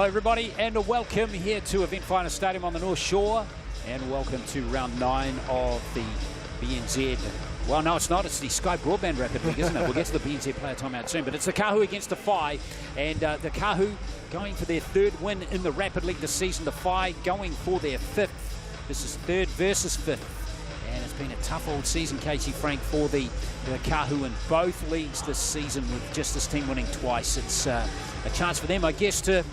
Hello everybody and welcome here to Eventfinda Stadium on the North Shore, and welcome to round 9 of the BNZ. Well, no, it's not. It's the Sky Broadband Rapid League, isn't it? We'll get to the BNZ player timeout soon, but it's the Kāhu against the Whai, and the Kāhu going for their 3rd win in the Rapid League this season. The Whai going for their 5th. This is 3rd versus 5th, and it's been a tough old season, Casey Frank, for the Kāhu in both leagues this season, with just this team winning twice. It's a chance for them, I guess, to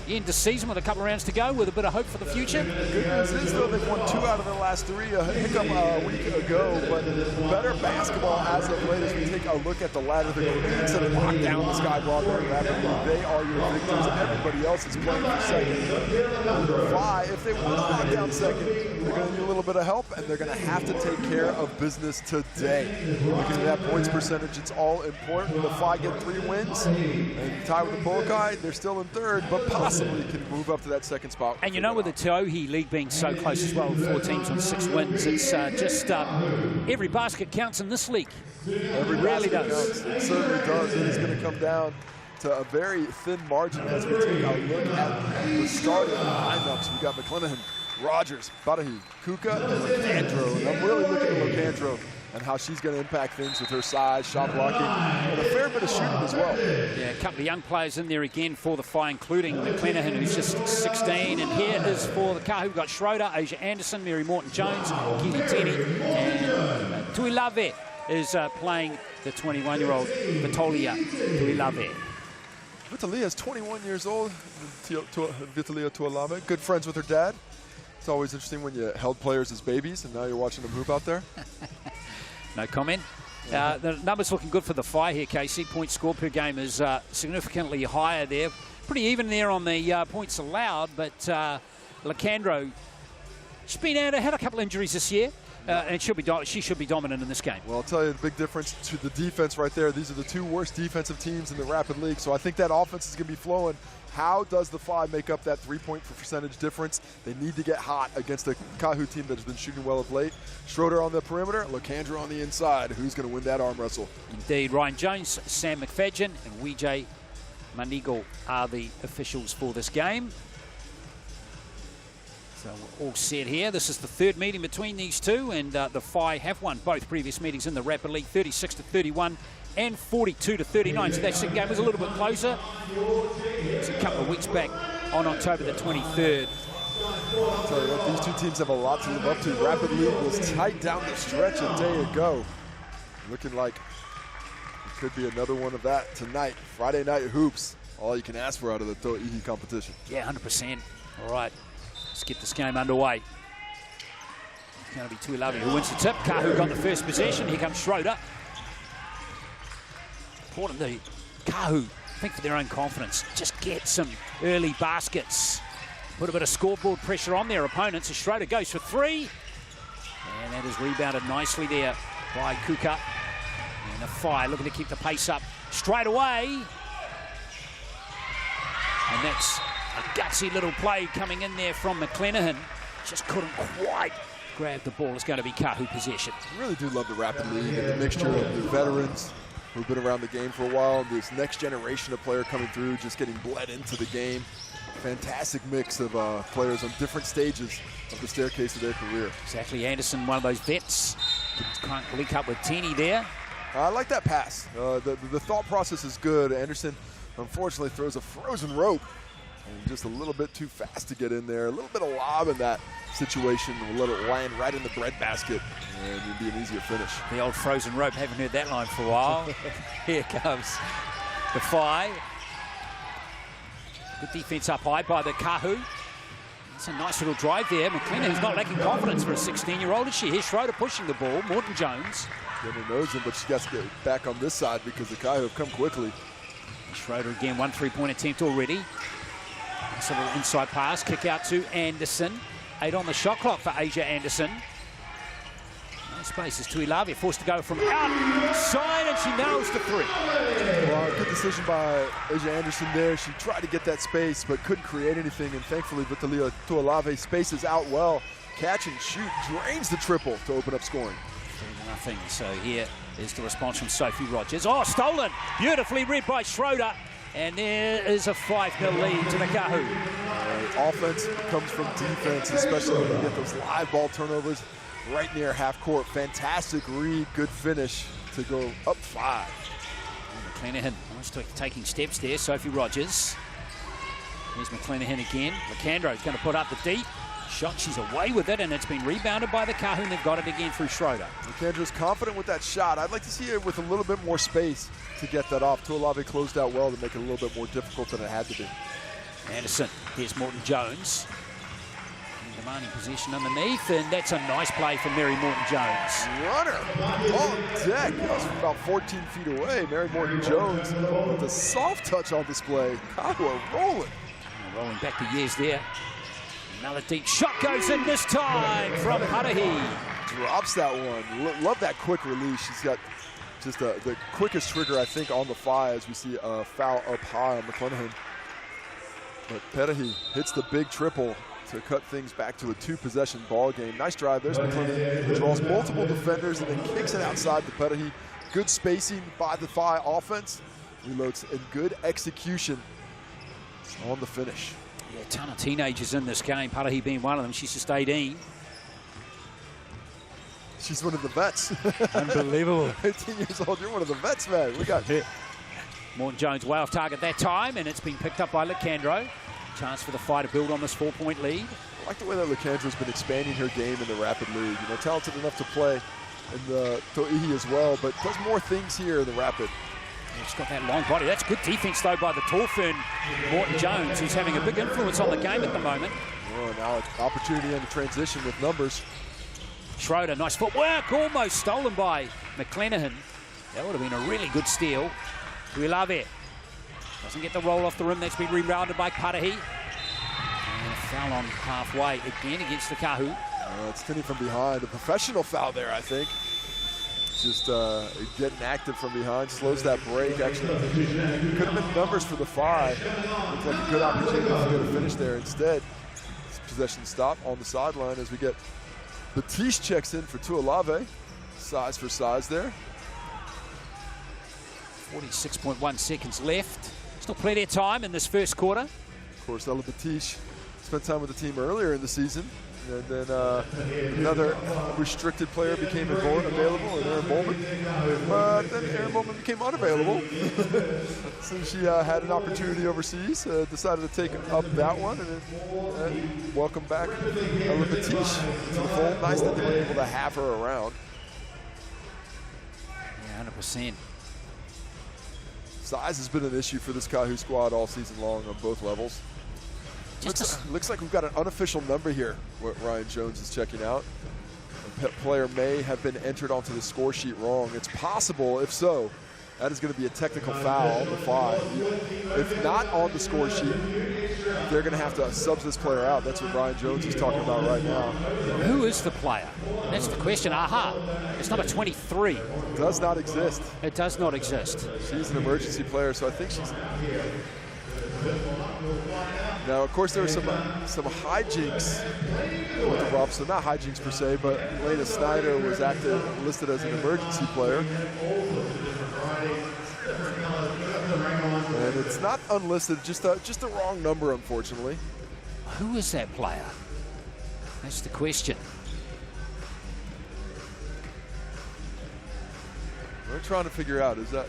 end the season with a couple of rounds to go with a bit of hope for the future. Good news is, though, they've won 2 out of their last 3. A hiccup a week ago, but better basketball as of late. As we take a look at the ladder, the Queens that have locked down the Sky Broadband Rapid League. They are your victors. Everybody else is playing for second. Why? If they want to knock down second, they're going to need a little bit of help, and they're going to have to take care of business today. Looking at that points percentage, it's all important. The Whai get 3 wins, and tied with the Polokai, they're still in 3rd, but possibly can move up to that 2nd spot. And you know, with the Tauihi League being so close as well, 4 teams on 6 wins, it's just every basket counts in this league. Every basket counts. It certainly does. It is going to come down to a very thin margin as we take a look at the starting lineups. We got McClanahan, Rogers, Barahi, Kuka, and Locandro. And I'm really looking at Locandro and how she's going to impact things with her size, shot blocking, and a fair bit of shooting as well. Yeah, a couple of young players in there again for the Whai, including McClanahan, who's just 16. And here is for the Kāhu. We've got Schroeder, Asia Anderson, Mary Morton-Jones, Kili Tini, and Tuilave is playing the 21-year-old Vitalia Tuilave. Vitalia is 21 years old, Vitalia Tuilave, good friends with her dad. It's always interesting when you held players as babies and now you're watching them hoop out there. No comment. The numbers looking good for the Whai here, Casey. Points scored per game is significantly higher there. Pretty even there on the points allowed, but Locandro, she's been out, had a couple injuries this year, and she should be dominant in this game. Well, I'll tell you the big difference to the defense right there. These are the 2 worst defensive teams in the Rapid League, so I think that offense is going to be flowing. How does the Whai make up that 3-point percentage difference? They need to get hot against a Kāhu team that has been shooting well of late. Schroeder on the perimeter, Locandro on the inside. Who's going to win that arm wrestle? Indeed, Ryan Jones, Sam McFadgen, and Wijay Manigal are the officials for this game. So we're all set here. This is the 3rd meeting between these 2, and the Whai have won both previous meetings in the Rapid League, 36-31 and 42-39. So that second game was a little bit closer. It's a couple of weeks back on October the 23rd. I'll tell you what, these 2 teams have a lot to live up to. Rapid League was tight down the stretch a day ago. Looking like it could be another one of that tonight. Friday night hoops. All you can ask for out of the Tauihi competition. Yeah, 100%. All right, let's get this game underway. It's going to be Tuilave who wins the tip. Kāhu got the first possession. Here comes Schroeder. Important, the Kāhu, I think, for their own confidence, just get some early baskets. Put a bit of scoreboard pressure on their opponents as Schroeder goes for 3. And that is rebounded nicely there by Kuka. And the Whai looking to keep the pace up straight away. And that's a gutsy little play coming in there from McClanahan. Just couldn't quite grab the ball. It's going to be Kāhu possession. I really do love the Rapid League and the mixture of the veterans who've been around the game for a while, this next generation of player coming through, just getting bled into the game. Fantastic mix of players on different stages of the staircase of their career. Exactly. Anderson, one of those vets. Can't link up with Tini there. I like that pass. The thought process is good. Anderson, unfortunately, throws a frozen rope and just a little bit too fast to get in there. A little bit of lob in that situation will let it land right in the breadbasket, and it'd be an easier finish. The old frozen rope. Haven't heard that line for a while. Here comes the Whai. Good defense up high by the Kāhu. It's a nice little drive there. McClanahan's not lacking confidence for a 16-year-old, is she? Here's Schroeder pushing the ball. Morton-Jones. Never knows him, but she got to get back on this side because the Kāhu have come quickly. Schroeder again, 1 3-point attempt already. Nice little inside pass, kick out to Anderson. 8 on the shot clock for Asia Anderson. No space as Tuilave forced to go from outside, and she nails the 3. Well, good decision by Asia Anderson there. She tried to get that space, but couldn't create anything, and thankfully Vitalia Tuilave spaces out well. Catch and shoot, drains the triple to open up scoring. 3-0. So here is the response from Sophie Rogers. Oh, stolen! Beautifully read by Schroeder. And there is a 5-0 lead to the Kāhu. Offense comes from defense, especially when you get those live ball turnovers right near half court. Fantastic read, good finish to go up 5. McClenaghan almost taking steps there. Sophie Rogers. Here's McClenaghan again. McAndre's going to put up the deep shot. She's away with it, and it's been rebounded by the Kāhu, and they've got it again through Schroeder. McAndre's confident with that shot. I'd like to see her with a little bit more space to get that off. Tuolave closed out well to make it a little bit more difficult than it had to be. Anderson, here's Morton Jones. Demanding possession underneath, and that's a nice play from Mary Morton Jones. Runner on deck. That was from about 14 feet away. Mary Morton Jones with a soft touch on display. Kāhu are rolling. Rolling back the years there. Another deep shot goes in this time from Tauihi. Drops that one. Love that quick release. She's got just the quickest trigger, I think, on the fly as we see a foul up high on McClenaghan. But Tauihi hits the big triple to cut things back to a 2-possession ball game. Nice drive. There's McClenaghan. Draws multiple defenders and then kicks it outside to Tauihi. Good spacing by the Whai offense. Reloads and good execution on the finish. Yeah, a ton of teenagers in this game, Tauihi being one of them. She's just 18. She's one of the vets. Unbelievable. 18 years old, you're one of the vets, man. We got Morton Jones way off target that time, and it's been picked up by Lecandro. Chance for the Whai to build on this 4-point lead. I like the way that Lecandro's been expanding her game in the Rapid League. You know, talented enough to play in the Tauihi as well, but does more things here in the Rapid. She's got that long body. That's good defense, though, by the tall fin, Morton Jones, who's having a big influence on the game at the moment. Oh, now an opportunity in the transition with numbers. Schroeder, nice footwork, almost stolen by McClenaghan. That would have been a really good steal. Tauihi doesn't get the roll off the rim. That's been rebounded by Tauihi. And a foul on halfway again against the Kāhu. It's Tinney from behind. A professional foul there, I think. Just getting active from behind, slows that break. Actually, could have been numbers for the Whai. Looked like a good opportunity to get a finish there. Instead, possession stop on the sideline as we get Batiste checks in for Tuolave. Size for size there. 46.1 seconds left. Still plenty of time in this first quarter. Of course, Ella Batiste spent time with the team earlier in the season. And then another restricted player became available, and Aaron Bowman. But then Aaron Bowman became unavailable. So she had an opportunity overseas, decided to take up that one, and welcome back Ella Batiste to the fold. Nice that they were able to have her around. Yeah, 100%. Size has been an issue for this Kāhu squad all season long on both levels. Looks like we've got an unofficial number here, what Ryan Jones is checking out. A player may have been entered onto the score sheet wrong. It's possible, if so, that is going to be a technical foul on the Whai. If not on the score sheet, they're going to have to sub this player out. That's what Ryan Jones is talking about right now. Who is the player? That's the question. It's number 23. Does not exist. It does not exist. She's an emergency player, so I think she's... Now, of course, there were some hijinks with the Robson. Not hijinks per se, but Lena Snyder was listed as an emergency player. And it's not unlisted, just the wrong number, unfortunately. Who is that player? That's the question. We're trying to figure out, is that...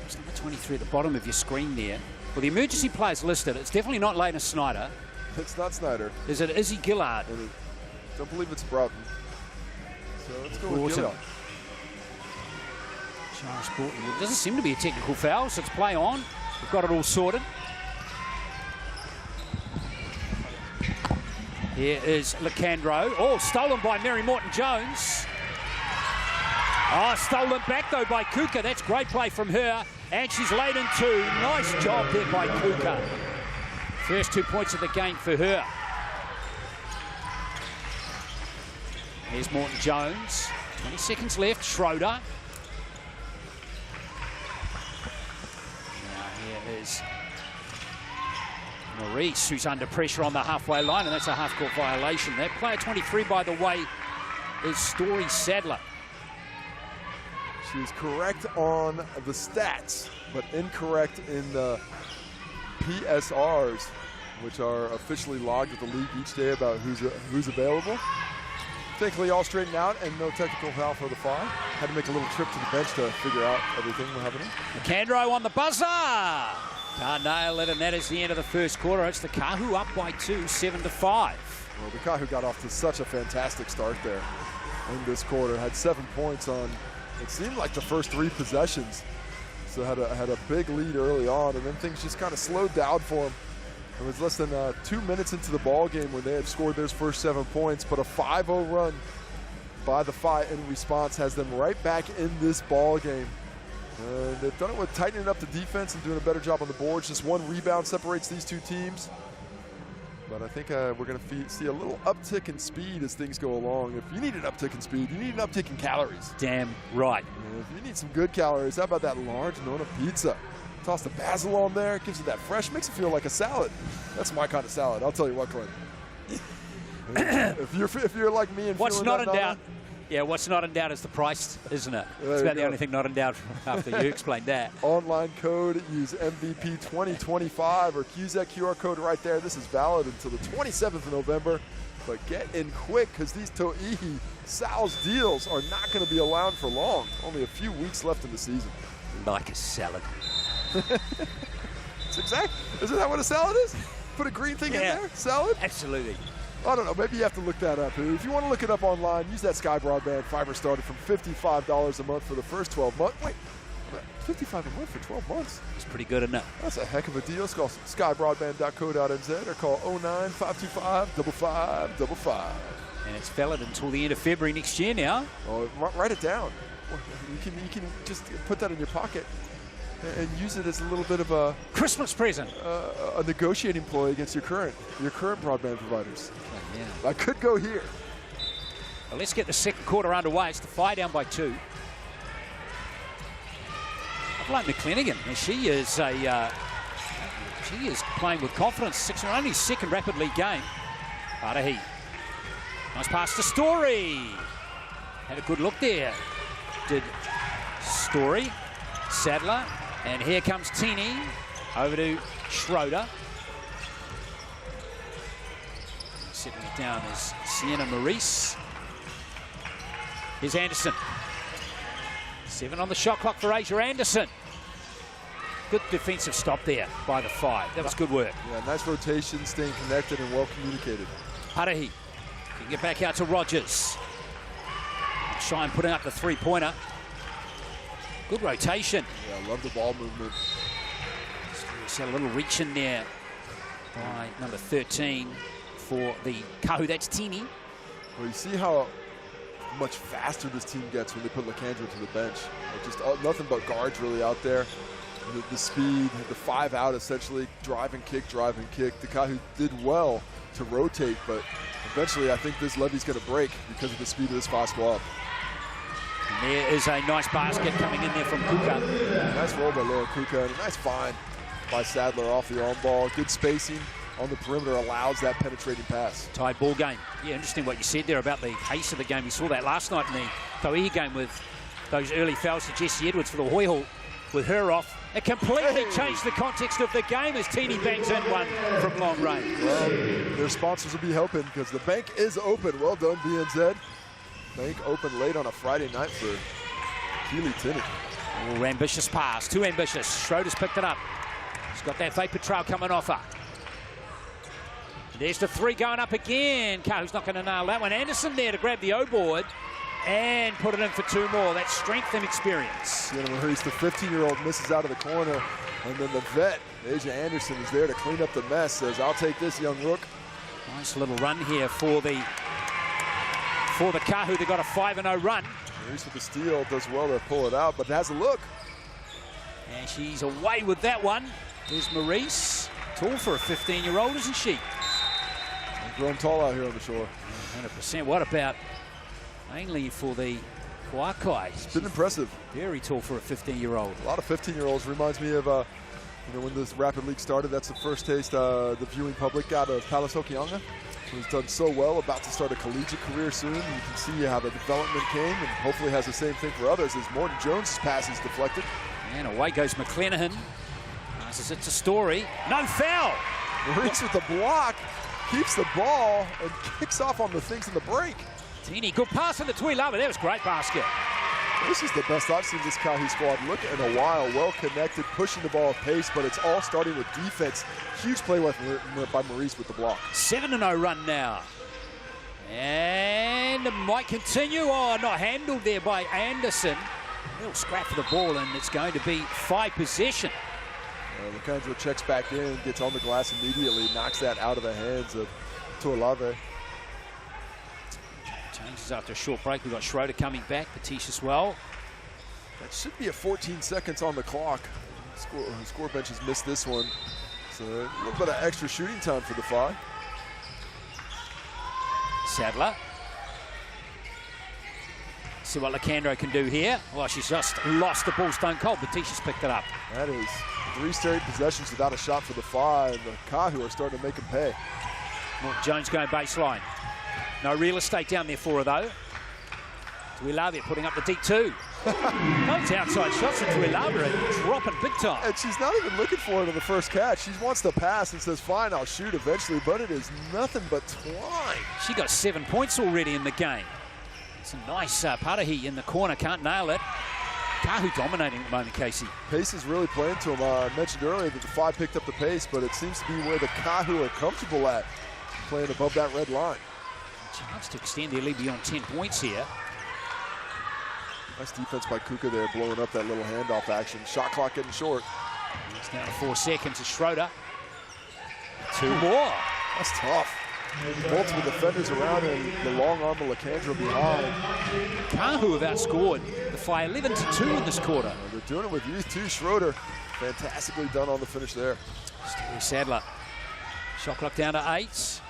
It's number 23 at the bottom of your screen there. Well, the emergency player's listed. It's definitely not Lena Snyder. It's not Snyder. Is it Izzy Gillard? Don't believe it's Broughton. So let's go with Gillard. Charles Broughton. It doesn't seem to be a technical foul, so it's play on. We've got it all sorted. Here is Lecandro. Oh, stolen by Mary Morton Jones. Oh, stolen back, though, by Kuka. That's great play from her. And she's laid in two. Nice job there by Kuka. First 2 points of the game for her. Here's Morton Jones. 20 seconds left. Schroeder. Now here is Maurice, who's under pressure on the halfway line, and that's a half-court violation. That player 23, by the way, is Story Sadler. She was correct on the stats, but incorrect in the PSRs, which are officially logged at the league each day about who's available. Thankfully, all straightened out and no technical foul for the Phi. Had to make a little trip to the bench to figure out everything happening. McAndrew on the buzzer. Can't nail it, and that is the end of the first quarter. It's the Kāhu up by 2, 7-5. Well, the Kāhu got off to such a fantastic start there in this quarter. Had 7 points on, it seemed like the first 3 possessions. So had a big lead early on, and then things just kind of slowed down for them. It was less than 2 minutes into the ball game when they had scored those first 7 points, but a 5-0 run by the Phi in response has them right back in this ball game. They've done it with tightening up the defense and doing a better job on the boards. Just 1 rebound separates these 2 teams. But I think we're going to see a little uptick in speed as things go along. If you need an uptick in speed, you need an uptick in calories. Damn right. If you need some good calories, how about that large Nona pizza? Toss the basil on there, gives it that fresh, makes it feel like a salad. That's my kind of salad, I'll tell you what, Clint. if you're like me and what's not in Nona, doubt? Yeah, what's not in doubt is the price, isn't it? It's about the only thing not in doubt after you explained that. Online code, use MVP 2025 or use that QR code right there. This is valid until the 27th of November. But get in quick because these Tauihi Sal's deals are not going to be around for long. Only a few weeks left in the season. Like a salad. It's exact. Isn't that what a salad is? Put a green thing in there? Salad? Absolutely. I don't know. Maybe you have to look that up. If you want to look it up online, use that Sky Broadband. Fiber started from $55 a month for the first 12 months. Wait, $55 a month for 12 months? It's pretty good, isn't it? That's a heck of a deal. Call skybroadband.co.nz or call 09-525-5555. And it's valid until the end of February next year now. Oh, write it down. You can just put that in your pocket and use it as a little bit of a Christmas present, a negotiating ploy against your current broadband providers. Okay, yeah. I could go here. Well, let's get the second quarter underway. It's the Phi down by 2. I like McClenaghan. She is playing with confidence. Only second rapid league game. Tauihi. Nice pass to Story. Had a good look there. Did Story. Sadler. And here comes Tini. Over to Schroeder. Setting it down is Sienna Maurice. Here's Anderson. 7 on the shot clock for Asia Anderson. Good defensive stop there by the Phi. That was good work. Yeah, nice rotation, staying connected and well communicated. Tauihi can get back out to Rogers. Shine putting up the 3-pointer. Good rotation. Yeah, I love the ball movement. See a little reach in there by number 13 for the Kāhu. That's Tini. Well, you see how much faster this team gets when they put Lacandra to the bench. Just nothing but guards really out there. The speed, the 5 out essentially, drive and kick. The Kāhu did well to rotate, but eventually I think this levy's going to break because of the speed of this Phi squad. And there is a nice basket coming in there from Kuka. Nice roll by Laura Kuka and a nice find by Sadler off the on ball. Good spacing on the perimeter allows that penetrating pass. Tied ball game. Yeah, interesting what you said there about the pace of the game. We saw that last night in the Tauihi game with those early fouls to Jessie Edwards for the Hoi Hall with her off. It completely changed the context of the game as Tini bangs in one from long range. Well, their sponsors will be helping because the bank is open. Well done, BNZ. Bank open late on a Friday night for Keely Tinney. Oh, ambitious pass, too ambitious. Schroeder's picked it up. She's got that vapor trail coming off her. There's the 3 going up again. Kāhu's not going to nail that one. Anderson there to grab the O-board and put it in for 2 more. That's strength and experience. Sienna Maurice, the 15-year-old, misses out of the corner. And then the vet, Asia Anderson, is there to clean up the mess. Says, I'll take this, young rook. Nice little run here for the Kāhu. They got a 5-0 run. Maurice with the steal, does well to pull it out, but has a look. And she's away with that one. There's Maurice. Tall for a 15-year-old, isn't she? Grown tall out here on the shore. 100%. What about mainly for the Huakai? It's been impressive. Very tall for a 15-year-old. A lot of 15-year-olds. Reminds me of, when this Rapid League started, that's the first taste the viewing public got of Palace Hokianga. who's done so well, about to start a collegiate career soon. You can see how the development came, and hopefully has the same thing for others as Morton Jones' pass is deflected. And away goes McClanahan. Passes it to Story. No foul! Maurice with the block, keeps the ball, and kicks off on the things in the break. Teeny, good pass on the Tauihi. That was a great basket. This is the best I've seen this Kāhu squad look in a while. Well connected, pushing the ball at pace, but it's all starting with defense. Huge play by Maurice with the block. 7-0 run now. And might continue. Oh, not handled there by Anderson. A little scrap for the ball, and it's going to be 5 possession. Lacandro checks back in, gets on the glass immediately, knocks that out of the hands of Tuolave. Changes after a short break. We've got Schroeder coming back, Patish as well. That should be a 14 seconds on the clock. Score bench has missed this one. So a little bit of extra shooting time for the Phi. Sadler. See what Lacandro can do here. Well, she's just lost the ball stone cold. Batish's picked it up. That is 3 straight possessions without a shot for the Phi. And the Kāhu are starting to make him pay. Morton Jones going baseline. No real estate down there for her, though. Tuilave putting up the deep 2. Those outside shots from Tuilave are dropping big time. And she's not even looking for it on the first catch. She wants to pass and says, fine, I'll shoot eventually, but it is nothing but twine. She got 7 points already in the game. It's a nice Parahi in the corner, can't nail it. Kāhu dominating at the moment, Casey. Pace is really playing to him. I mentioned earlier that the Phi picked up the pace, but it seems to be where the Kāhu are comfortable at, playing above that red line. Chance to extend their lead beyond 10 points here. Nice defense by Kuka there, blowing up that little handoff action. Shot clock getting short. It's down to 4 seconds to Schroeder. 2 more. That's tough. Multiple defenders around and the long arm of Lacandro behind. Kāhu have outscored the Phi 11-2 in this quarter. They're doing it with youth too. Schroeder, fantastically done on the finish there. Stewie Sadler. Shot clock down to 8.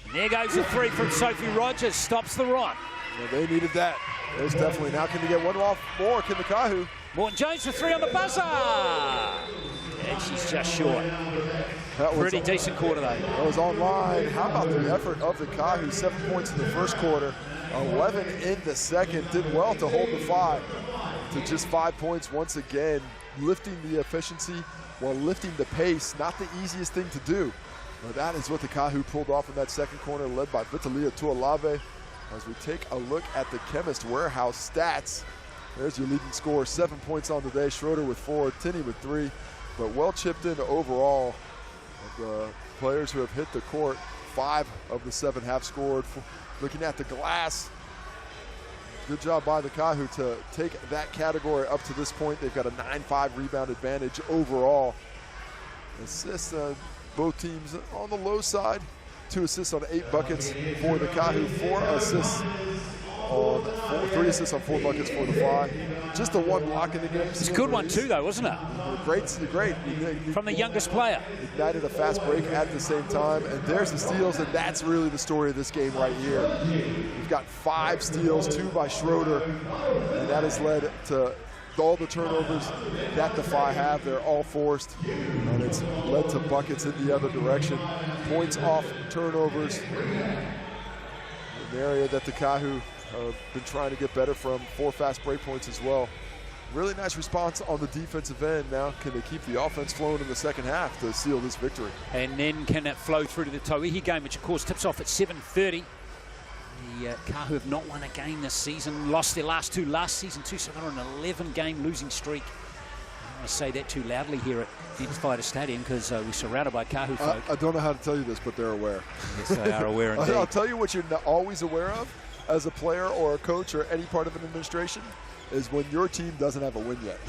And there goes the 3 from Sophie Rogers. Stops the run. Well, they needed that. There's definitely. Now can they get one off more? Can the Kāhu? Morton Jones for 3 on the buzzer. And she's just short. Pretty decent quarter, though. That was online. How about the effort of the Kāhu? 7 points in the first quarter, 11 in the second. Did well to hold the Phi to just 5 points once again. Lifting the efficiency while lifting the pace. Not the easiest thing to do. But that is what the Kāhu pulled off in that second corner, led by Vitalia Tuolave. As we take a look at the Chemist Warehouse stats, there's your leading scorer, 7 points on the day. Schroeder with 4, Tinney with 3, but well chipped in overall. Of the players who have hit the court, 5 of the 7 have scored. Looking at the glass, good job by the Kāhu to take that category up to this point. They've got a 9-5 rebound advantage overall. Assists, both teams on the low side. 2 assists on 8 buckets for the Kāhu, 3 assists on 4 buckets for the Phi. Just the 1 block in the game. It's a good one too, though, wasn't it? Great. From the youngest player. Ignited a fast break at the same time, and there's the steals, and that's really the story of this game right here. We've got 5 steals, 2 by Schroeder, and that has led to all the turnovers that the Phi have. They're all forced, and it's led to buckets in the other direction. Points off turnovers, an area that the Kāhu have been trying to get better from. 4 fast break points as well. Really nice response on the defensive end. Now can they keep the offense flowing in the second half to seal this victory? And then can it flow through to the Tauihi game, which of course tips off at 7:30. The Kāhu have not won a game this season. Lost their last 2 last season too, so they're on an 11-game losing streak. I don't want to say that too loudly here at Eventfinda Stadium because we're surrounded by Kāhu folk. I don't know how to tell you this, but they're aware. Yes, they are aware indeed. I'll tell you what you're always aware of as a player or a coach or any part of an administration is when your team doesn't have a win yet.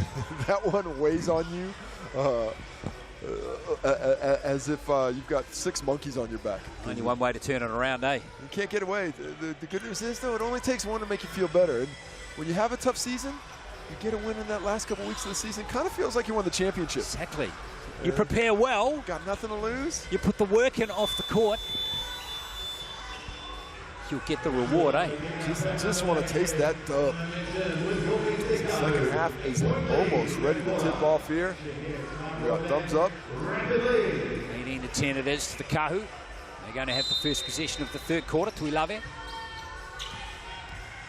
That one weighs on you as if you've got 6 monkeys on your back. Only one way to turn it around, eh? You can't get away. The good news is, though, it only takes one to make you feel better. And when you have a tough season, you get a win in that last couple weeks of the season. Kind of feels like you won the championship. Exactly. You prepare well. Got nothing to lose. You put the work in off the court. You'll get the reward, eh? Just want to taste that dub. The second half is almost ready to tip off here. We got thumbs up. 18-10 it is to the Kāhu. They're going to have the first possession of the third quarter. Tauihi.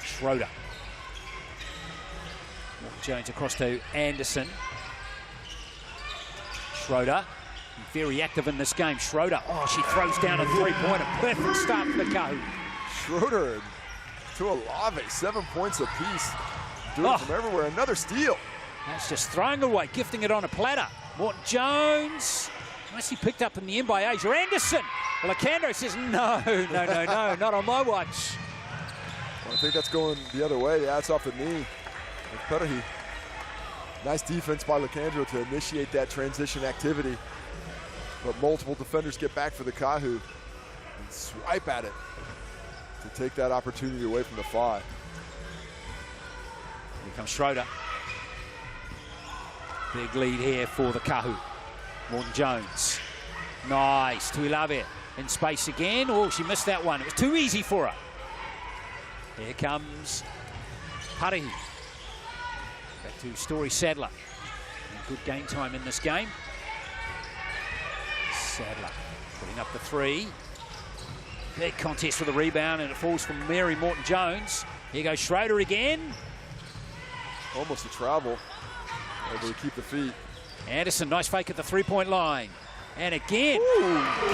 Schroeder. Jones across to Anderson. Schroeder, very active in this game. Schroeder, oh, she throws down a three-pointer. Perfect start for the Kāhu. Schroeder and Tauihi, 7 points apiece. Doing it from everywhere. Another steal. That's just throwing away, gifting it on a platter. Morton Jones, nicely picked up in the end by Asia Anderson. Well, Lacandro says, no, not on my watch. Well, I think that's going the other way. Yeah, it's off the knee. Tauihi. Nice defense by Lacandro to initiate that transition activity. But multiple defenders get back for the Kāhu and swipe at it to take that opportunity away from the Phi. Here comes Schroeder. Big lead here for the Kāhu. Morton Jones. Nice. Tauihi in space again. Oh, she missed that one. It was too easy for her. Here comes Tauihi. Back to Story Sadler. And good game time in this game. Sadler putting up the three. Big contest for the rebound, and it falls from Mary Morton Jones. Here goes Schroeder again. Almost a travel. Able to keep the feet. Anderson, nice fake at the three-point line. And again,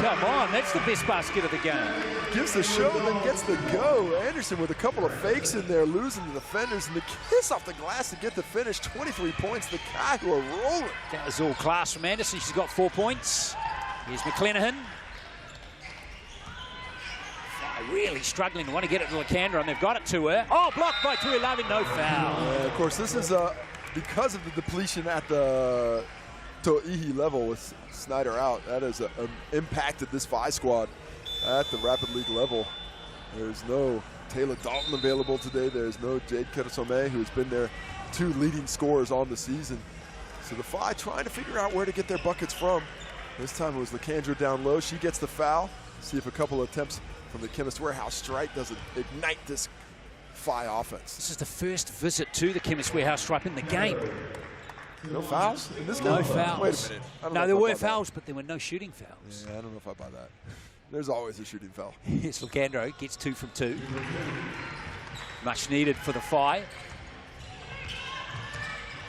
come on, that's the best basket of the game. Gives the show, then gets the go. Anderson with a couple of fakes in there, losing the defenders, and the kiss off the glass to get the finish. 23 points, the Kāhu are rolling. That was all class from Anderson. She's got 4 points. Here's McClenaghan. Really struggling to want to get it to Lacandro, and they've got it to her. Oh, blocked by Tauihi, no foul. Yeah, of course, this is because of the depletion at the Tauihi level with Snyder out. That has impacted this Phi squad at the Rapid League level. There's no Taylor Dalton available today. There's no Jade Ketasome, who's been their 2 leading scorers on the season. So the Phi trying to figure out where to get their buckets from. This time it was Lacandro down low. She gets the foul. See if a couple of attempts from the Chemist Warehouse strike doesn't ignite this Phi offense. This is the first visit to the Chemist Warehouse stripe in the game. No fouls in this game? No fouls. Wait a minute. No, there were fouls, but there were no shooting fouls. Yeah, I don't know if I buy that. There's always a shooting foul. Here's Lacandro, gets 2 from 2. Much needed for the Phi.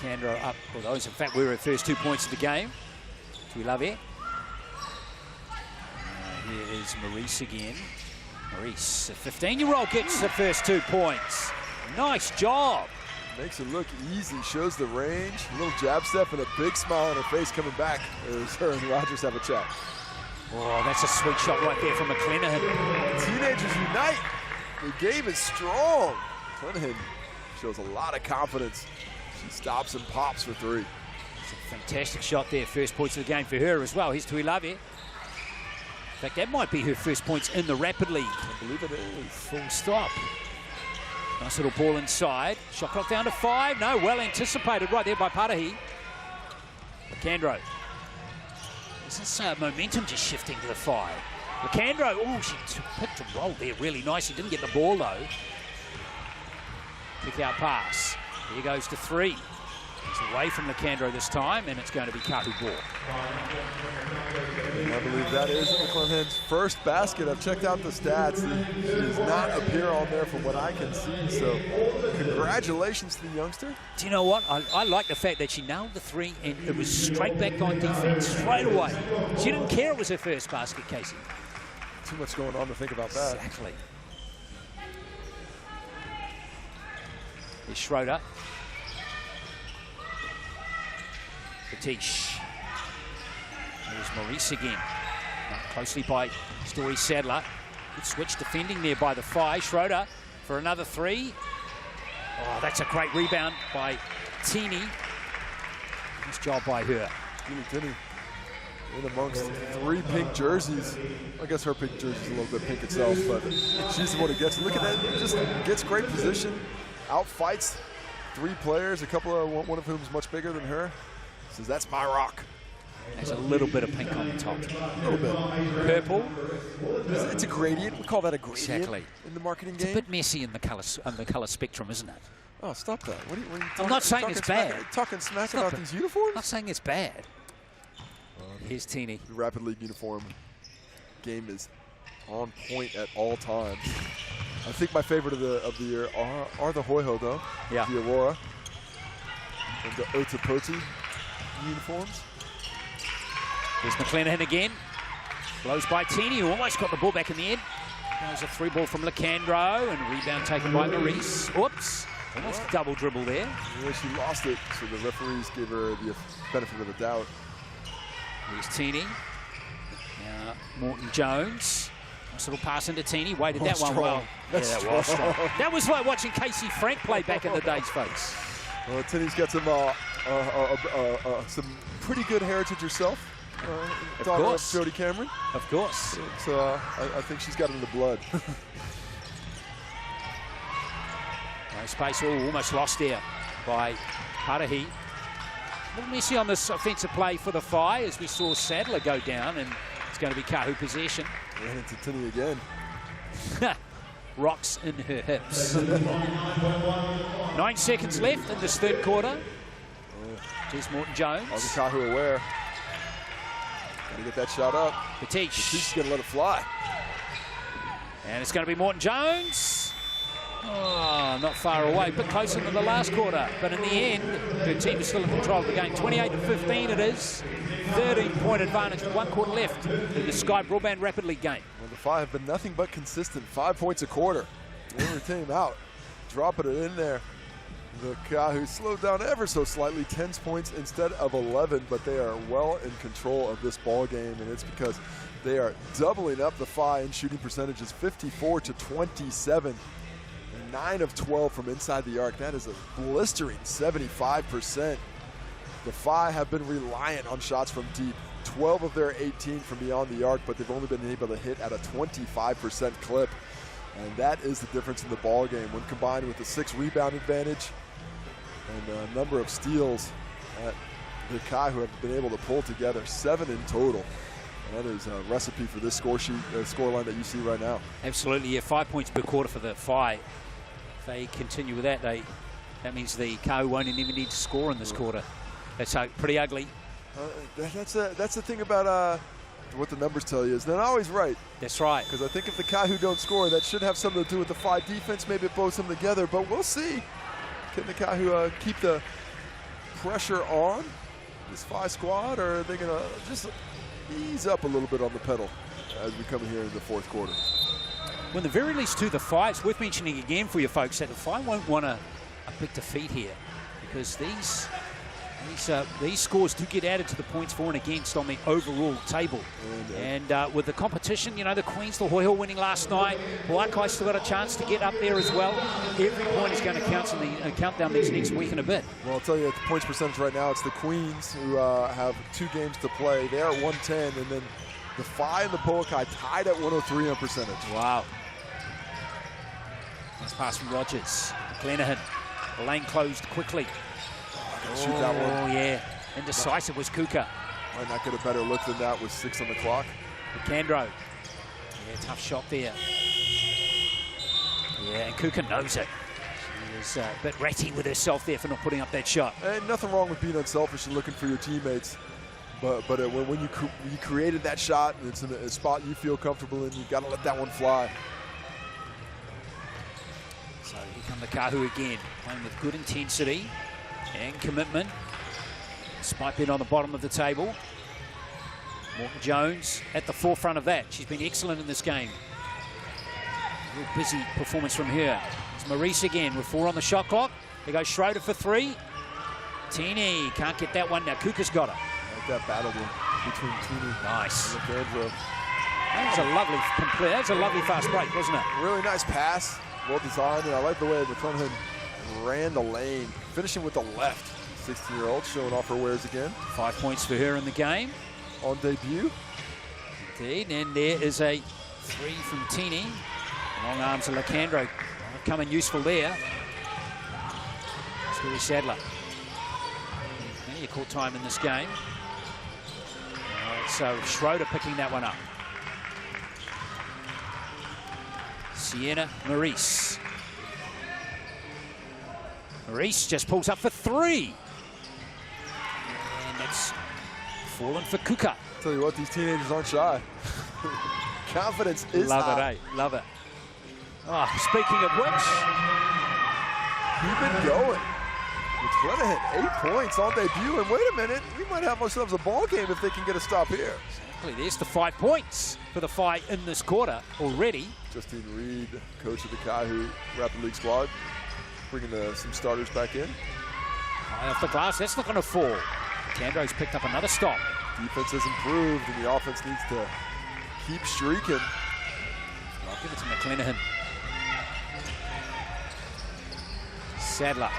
Lacandro up for those. In fact, we were at first 2 points of the game. Tauihi. Here is Maurice again. Maurice, a 15-year-old, gets the first 2 points. Nice job. Makes it look easy, shows the range. A little jab step and a big smile on her face coming back as her and Rogers have a chat. Oh, that's a sweet shot right there from McClenaghan. Teenagers unite. The game is strong. McClenaghan shows a lot of confidence. She stops and pops for 3. It's a fantastic shot there. First points of the game for her as well. Here's Tauihi. In fact, that might be her first points in the Rapid League. I believe it is. Full stop. Nice little ball inside. Shot clock down to 5. No, well anticipated right there by Tauihi. Lacandro. This is momentum just shifting to the Phi. Lacandro, oh, she picked and rolled there really nice. She didn't get the ball though. Kick out pass. Here goes to 3. It's away from Lacandro this time, and it's going to be Kāhu ball. I believe that is McClenaghan's first basket. I've checked out the stats. She does not appear on there from what I can see. So congratulations to the youngster. Do you know what? I like the fact that she nailed the 3 and it was straight back on defense, straight away. She didn't care it was her first basket, Casey. Too much going on to think about that. Exactly. Here's Schroeder. Batish. There's Maurice again. Marked closely by Story Sadler. Good switch defending there by the Phi. Schroeder for another 3. Oh, that's a great rebound by Teeny. Nice job by her. Teeny in amongst 3 pink jerseys. I guess her pink jersey's a little bit pink itself, but she's the one who gets it. Look at that, just gets great position, outfights 3 players, one of whom is much bigger than her. Says, that's my rock. There's a little bit of pink on the top. A little bit. Purple. It's a gradient. We call that a gradient exactly. In the marketing game. It's a bit messy in the color spectrum, isn't it? Oh, stop that. What are you I'm not saying it's bad. Talking smack about these uniforms? I'm not saying it's bad. Here's Teeny. The Rapid League uniform game is on point at all times. I think my favorite of the year are the Hoi Ho, though. Yeah. The Aurora and the Otapoti uniforms. There's McClenaghan again. Blows by Tini, who almost got the ball back in the end. There's a 3-ball from Lacandro, and rebound taken by Maurice. Oops. Almost a double dribble there. Yeah, she lost it, so the referees gave her the benefit of the doubt. Here's Tini. Now Morton Jones. Nice little pass into Tini. Weighted that one well. That's yeah, that strong. was strong. That was like watching Casey Frank play back in the days, folks. Well, Tini's got some pretty good heritage herself. Daughter of Jody Cameron. Of course. So I think she's got it in the blood. No space, almost lost there by Tauihi. A little messy on this offensive play for the Whai as we saw Sadler go down, and it's going to be Kāhu possession. Ran into Tini again. Rocks in her hips. 9 seconds left in this third quarter. Here's Morton Jones. Kāhu aware. Gotta get that shot up. Batiste gonna let it fly. And it's going to be Morton Jones. Oh, not far away, a bit closer than the last quarter. But in the end, her team is still in control of the game. 28-15 it is. 13-point advantage with 1 quarter left in the Sky Broadband Rapid League game. Well, the Whai have been nothing but consistent. 5 points a quarter. Every team out. Dropping it in there. The Kāhu slowed down ever so slightly, 10 points instead of 11, but they are well in control of this ball game, and it's because they are doubling up the Whai in shooting percentages, 54-27, and 9 of 12 from inside the arc. That is a blistering 75%. The Whai have been reliant on shots from deep, 12 of their 18 from beyond the arc, but they've only been able to hit at a 25% clip. And that is the difference in the ball game when combined with the 6 rebound advantage and a number of steals that the Kāhu have been able to pull together, 7 in total. And that is a recipe for this score sheet, scoreline that you see right now. Absolutely, yeah, 5 points per quarter for the Whai. If they continue with that, that means the Kāhu won't even need to score in this quarter. That's pretty ugly. That's the thing about what the numbers tell you is they're not always right. That's right. Because I think if the Kāhu don't score, that should have something to do with the Whai defense. Maybe it blows them together, but we'll see. Can the Kāhu keep the pressure on this Whai squad, or are they going to just ease up a little bit on the pedal as we come here in the fourth quarter? Well, at the very least, too, the Whai, it's worth mentioning again for you folks that the Whai won't want a big defeat here, because these scores do get added to the points for and against on the overall table. And with the competition, you know, the Queens, the Hoi Ho winning last night, Waikai still got a chance to get up there as well. Every point is going to count down these next week and a bit. Well, I'll tell you, at the points percentage right now, it's the Queens who have 2 games to play. They're at 110, and then the Whai and the Poakai tied at 103 on percentage. Wow. Nice pass from Rogers. McClenaghan. The lane closed quickly. Shoot that one. Oh, yeah. Indecisive was Kuka. Might not get a better look than that with 6 on the clock. Lacandro. Yeah, tough shot there. Yeah, and Kuka knows it. She was a bit ratty with herself there for not putting up that shot. And nothing wrong with being unselfish and looking for your teammates. But when you created that shot and it's in a spot you feel comfortable in, you got to let that one fly. So here come the Kāhu again, playing with good intensity and commitment, despite being on the bottom of the table. Morton Jones at the forefront of that. She's been excellent in this game. Real busy performance from her. It's Maurice again with 4 on the shot clock. There goes Schroeder for 3. Tini can't get that one. Now Kuka's got it. Like that battle between Tini nice. and Lacandro. That was a lovely fast break, wasn't it? Really nice pass, well designed, and I like the way McClenaghan ran the lane, finishing with the left. 16-year-old showing off her wares again. 5 points for her in the game. On debut. Indeed, and there is a 3 from Tini. Long arms of Lacandro coming useful there. It's really Sadler. Plenty of court time in this game. All right, so Schroeder picking that one up. Sienna Maurice. Maurice just pulls up for 3. And it's fallen for Kuka. Tell you what, these teenagers aren't shy. confidence is high. Love it, eh? Love it. Oh, speaking of which, keep it going. McClenahan, 8 points on debut, and wait a minute, we might have ourselves a ball game if they can get a stop here. exactly, there's the 5 points for the Whai in this quarter already. Justine Reed, coach of the Kāhu Rapid League squad, bringing some starters back in. High off the glass, that's not going to fall. Candro's picked up another stop. Defense has improved, and the offense needs to keep streaking. I'll give it to McClenahan. Sadler.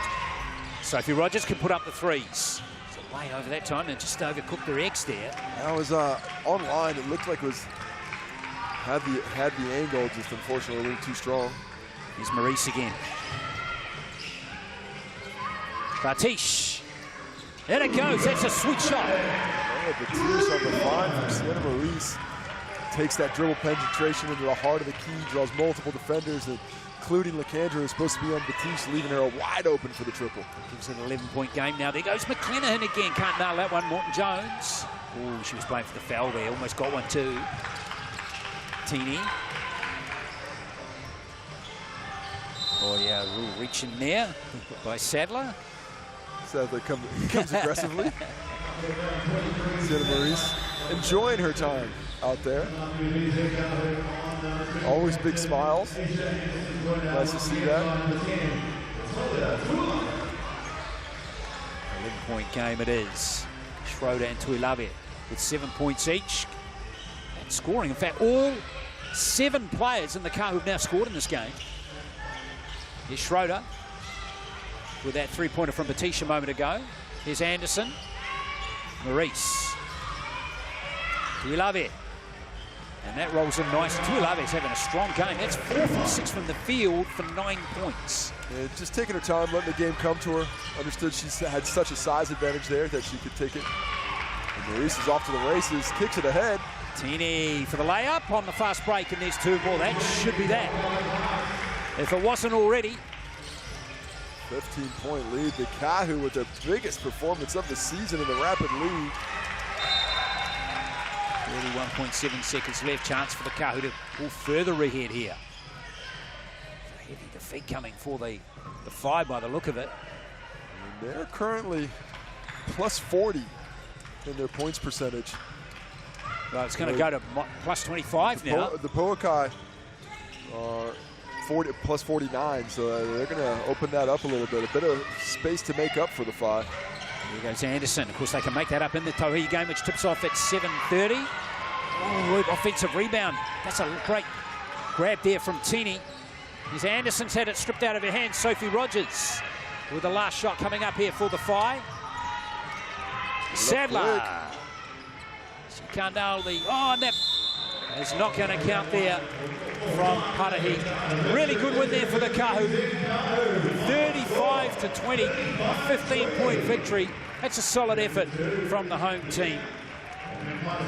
Sophie Rogers can put up the threes. So way over that time and just overcooked their eggs there. That was online. It looked like it was had the angle, just unfortunately a little too strong. Here's Maurice again. Batish. There it goes. That's a sweet shot. Oh, Batish on the line from Sienna Maurice. Takes that dribble penetration into the heart of the key, draws multiple defenders, including LaCandra, who's supposed to be on Batish, leaving her wide open for the triple. Gives it an 11-point game now. There goes McClenahan again. Can't nail that one. Morton Jones. Oh, she was playing for the foul there. Almost got one too. Teeny. Oh yeah, a little reach in there by Sadler. Sadler comes aggressively. Sienna Maurice enjoying her time out there. Always big smiles. Nice to see that. 11-point game it is. Schroeder and Tuilave with 7 points each. And scoring. In fact, all 7 players in the Kāhu have now scored in this game. Here's Schroeder with that 3-pointer from Batish a moment ago. Here's Anderson. Maurice. Tuilave. And that rolls in nice. Tuilave's having a strong game. That's 4 from 6 from the field for 9 points. Yeah, just taking her time, letting the game come to her. Understood she had such a size advantage there that she could take it. And Maurice is off to the races, kicks it ahead. Teeny for the layup on the fast break, and there's 2 more. That should be that. If it wasn't already. 15-point lead. The Kāhu with their biggest performance of the season in the Rapid League. 31.7 seconds left. Chance for the Kāhu to pull further ahead here. A heavy defeat coming for the Whai by the look of it. And they're currently plus 40 in their points percentage. Well, it's going to go to plus 25 now. The Poakai are plus 49, so they're going to open that up a little bit. A bit of space to make up for the Whai. Here goes Anderson. Of course, they can make that up in the Tauihi game, which tips off at 7:30. Oh, offensive rebound. That's a great grab there from Teeny. Here's Anderson's had it stripped out of her hands. Sophie Rogers with the last shot coming up here for the Whai. Sadler. She can't nail the... Oh, and that is not going to count there from Parahi. Really good win there for the Kāhu. 35-20, a 15-point victory. That's a solid effort from the home team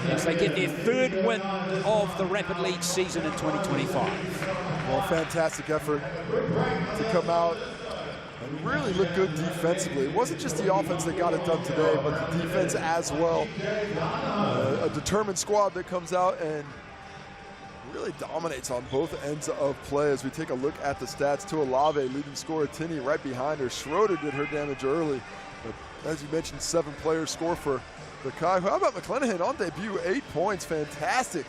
as they get their 3rd win of the Rapid League season in 2025. Well, fantastic effort to come out and really look good defensively. It wasn't just the offense that got it done today, but the defense as well. A determined squad that comes out and really dominates on both ends of play. As we take a look at the stats, Tuilave leading scorer, Tinney right behind her. Schroeder did her damage early, but as you mentioned, 7 players score for the Kāhu. How about McClenahan on debut? 8 points, fantastic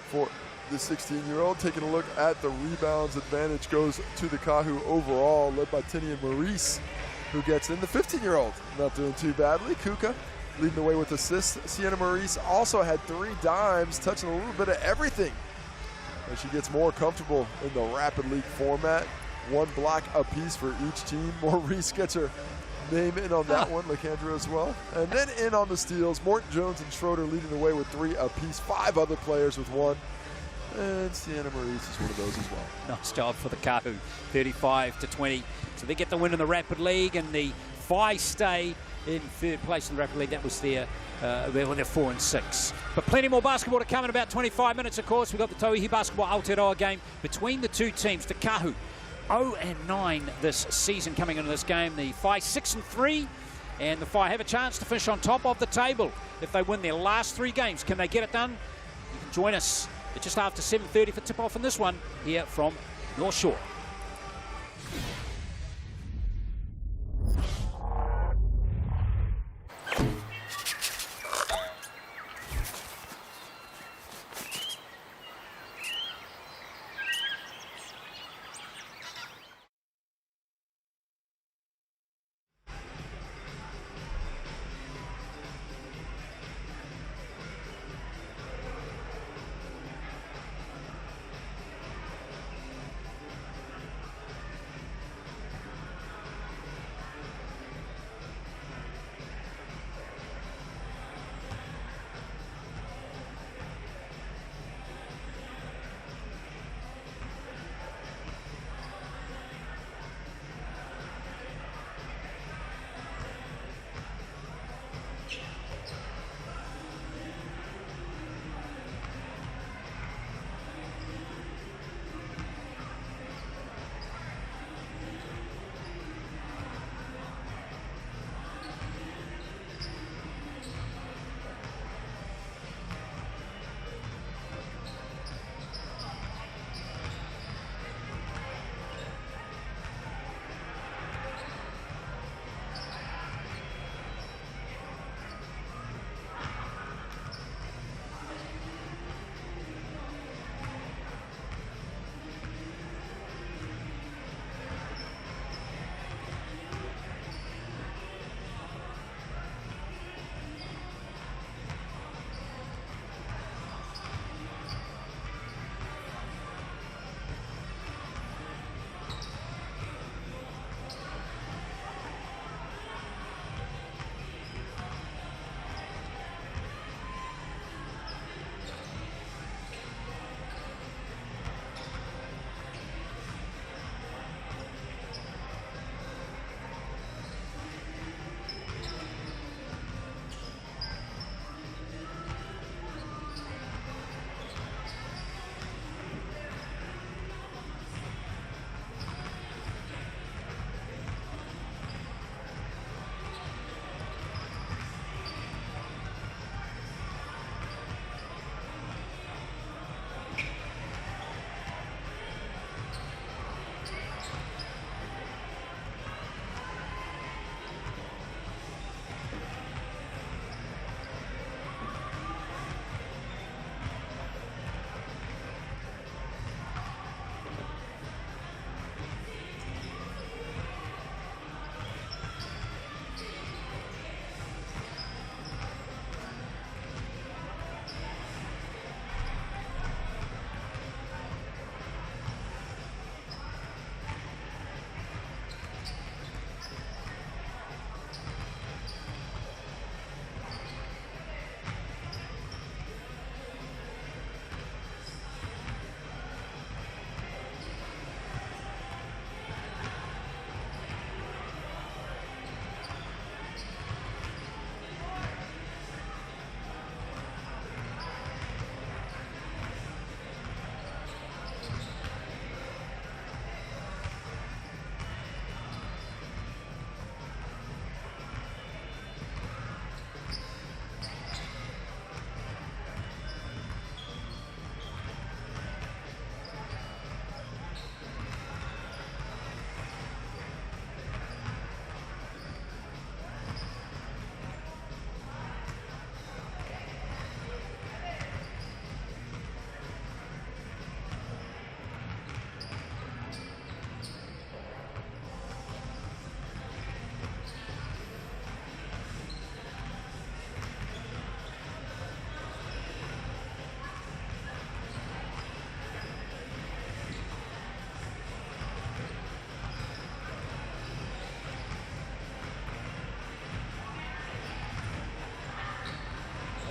for the 16-year-old. Taking a look at the rebounds, advantage goes to the Kāhu overall, led by Tinney and Maurice, who gets in. The 15-year-old not doing too badly. Kuka leading the way with assists. Sienna Maurice also had 3 dimes, touching a little bit of everything as she gets more comfortable in the Rapid League format. 1 block apiece for each team. Maurice gets her name in on that one, LaCandra as well. And then in on the steals, Morton Jones and Schroeder leading the way with 3 apiece. 5 other players with 1. And Sienna Maurice is one of those as well. Nice job for the Kāhu, 35-20. So they get the win in the Rapid League, and the Whai stay in 3rd place in the Rapid League. That was their, they're 4 and 6. But plenty more basketball to come in about 25 minutes, of course. We've got the Tauihi Basketball Aotearoa game between the 2 teams. The Kāhu 0-9 this season coming into this game. The Whai 6-3, and the Whai have a chance to finish on top of the table if they win their last 3 games. Can they get it done? You can join us just after 7:30 for tip-off in this one here from North Shore.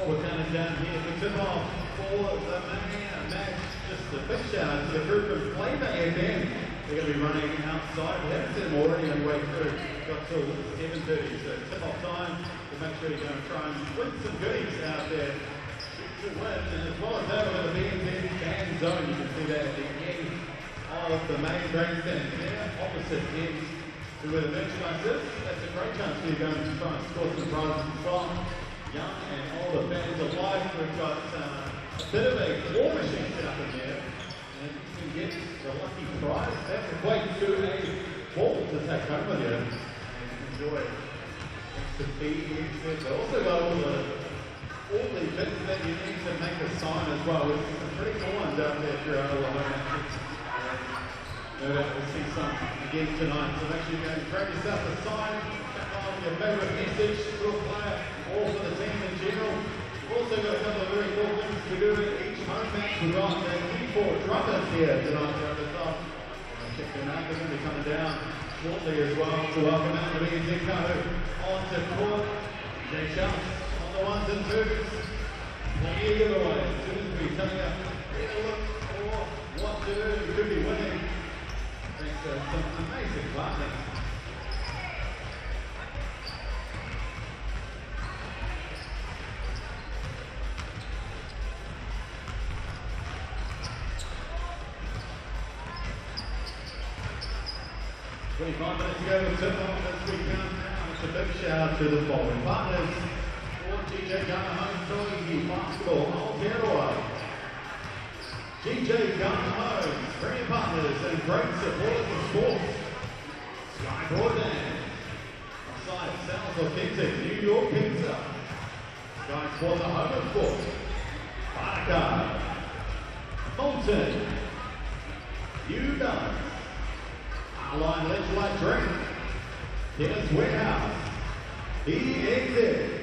We're counting down here for tip-off for the main match. Just a big shout out to the group of Playback FM. They're going to be running outside. We haven't seen them already on the way through. Got till 7:30, so tip-off time. So make sure you're going to try and win some goodies out there to win. And as well as that, we've got the BBNZ fan zone. You can see that at the end of the main grandstand there, opposite ends to where the merchandise is. That's a great chance for you going to try and score some prizes from young and older fans alike. We've got a bit of a claw machine set up in there, and you can get the lucky prize. That equates to a ball to take home with you and enjoy. Thanks to BBNZ. They also got all the bits that you need to make a sign as well. There's some pretty cool ones out there if you're out of the home matches. No doubt we'll see some again tonight. So make sure you go and grab yourself a sign, check on your favourite message to a player or for the team in general. We've also got a couple of very cool things to do at each home match. We've got the keyboard drummers here tonight to the top. Check them out, they're going to be coming down shortly as well to welcome out the BBNZ Kāhu onto court. Jay Schultz on the ones and twos. Plenty of giveaways. As soon as we tell you where to look or what to do, you could be winning. Thanks to some amazing partners. Five minutes to go to tip-off as we count down. It's a big shout out to the following partners. For GJ Gunner Tauihi Basketball Aotearoa. GJ Gunner brand partners and great supporters of sports. Sky Broadband. Offside South Authentic New York Pizza. Sky Sports the home of sports. Baraka. Molten. You done. Line Electrolyte Drink, Dennis Warehouse, BBNZ.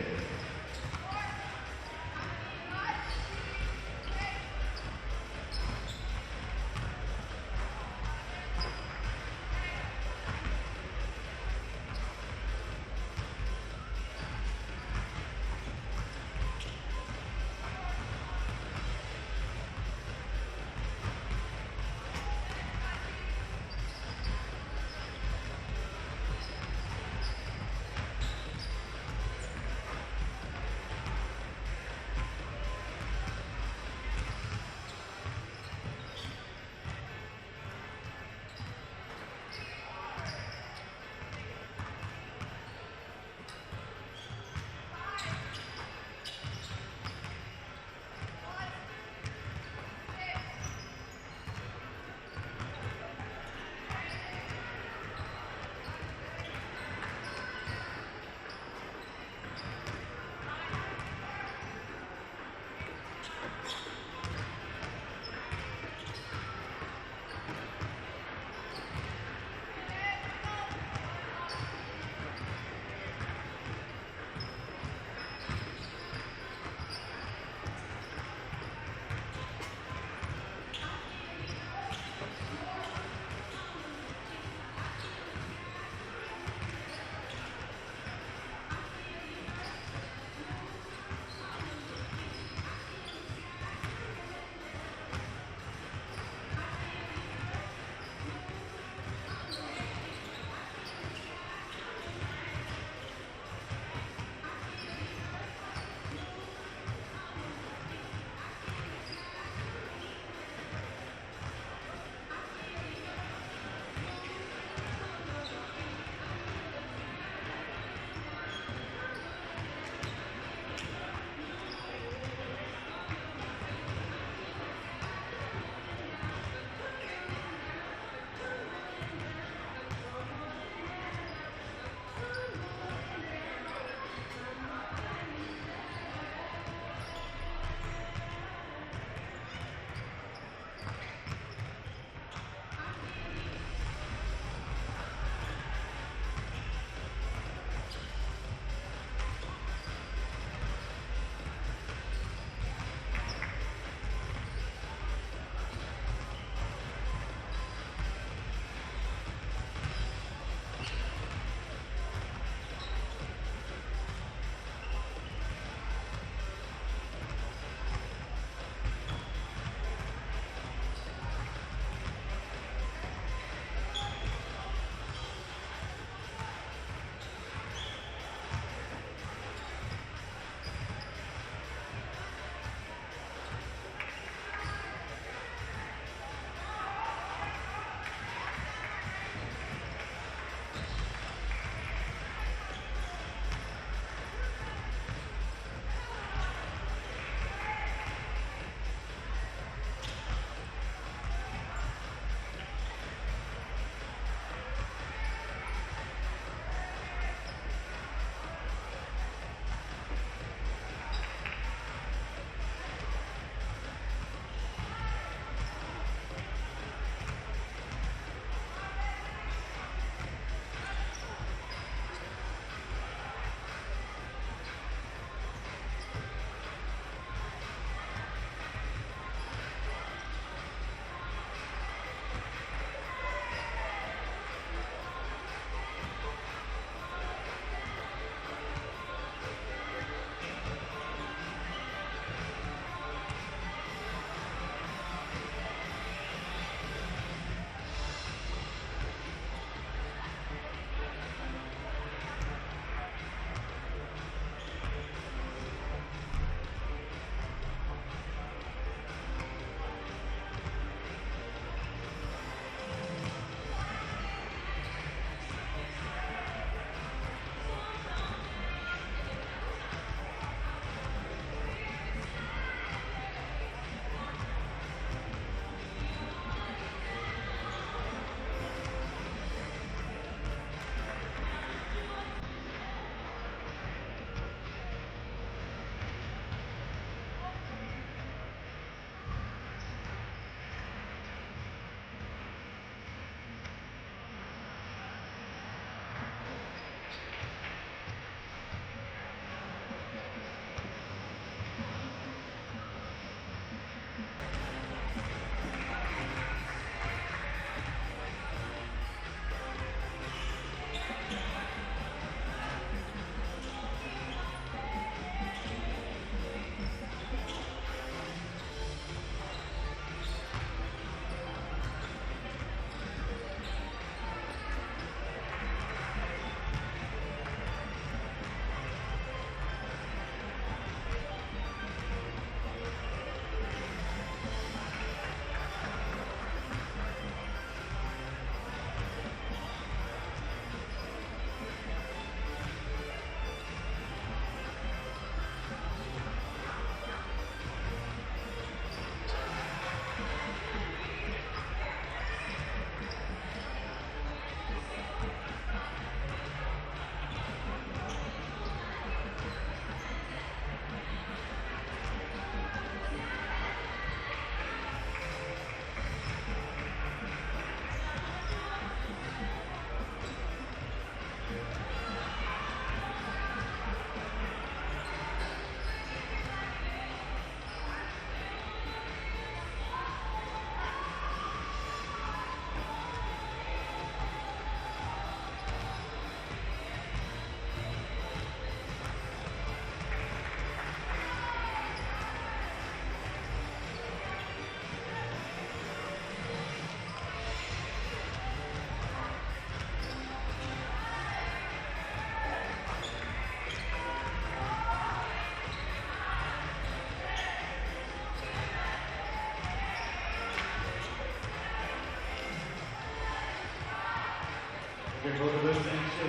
looking forward to this action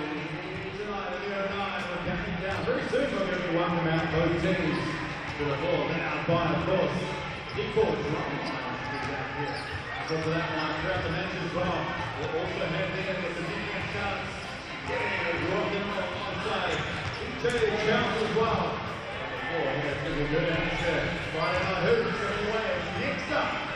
tonight at 9. We're counting down. Very soon we're going to be welcoming out both teams to the floor. Now by, of course, equal drum line to be down here. So for that line throughout the match as well. We'll also have there with the medium chance. Getting a draw them on side. DJ chance as well. Oh, yeah, it's a good answer. Friday night hoops coming away. Next up.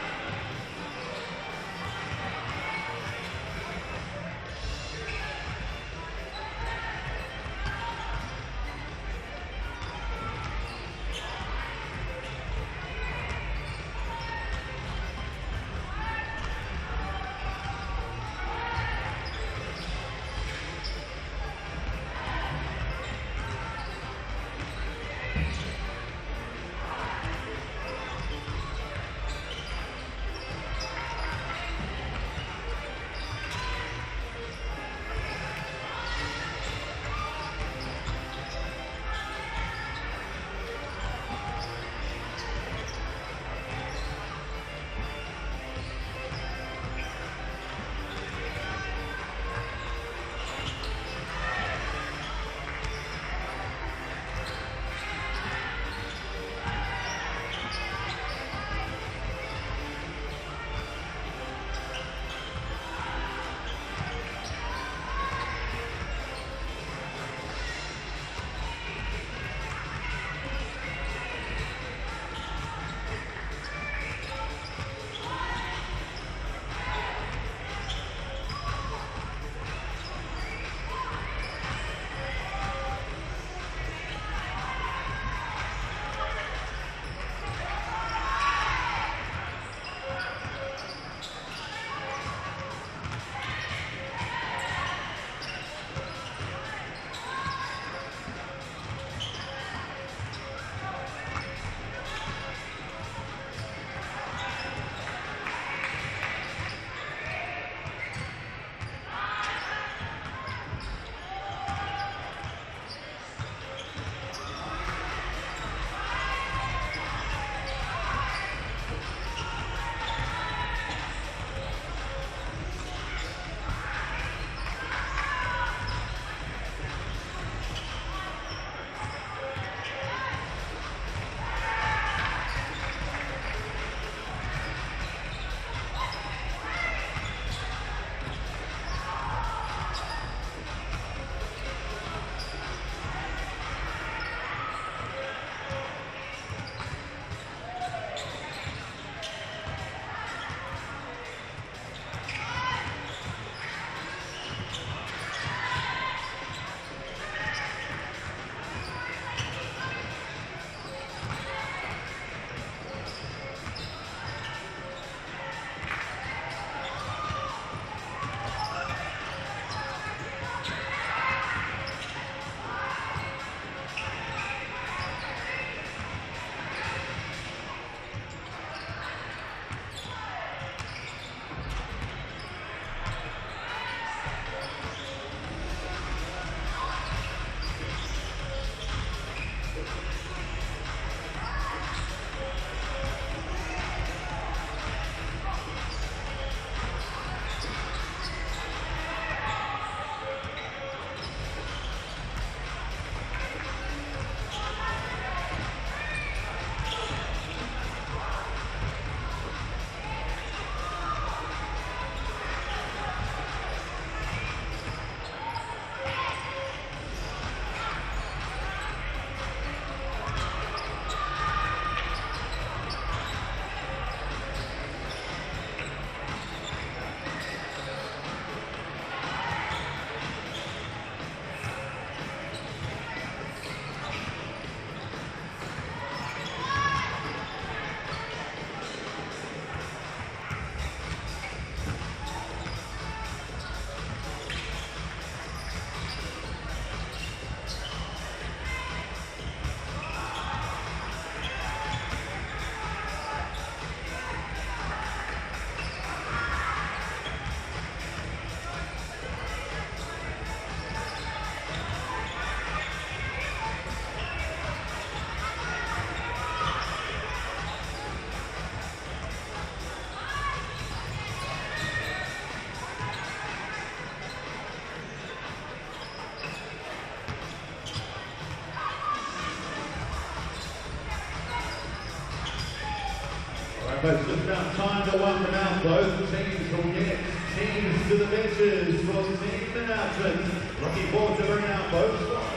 It's just about time to welcome out both teams. We'll get teams to the benches for team announcements. Looking forward to bringing out both squads.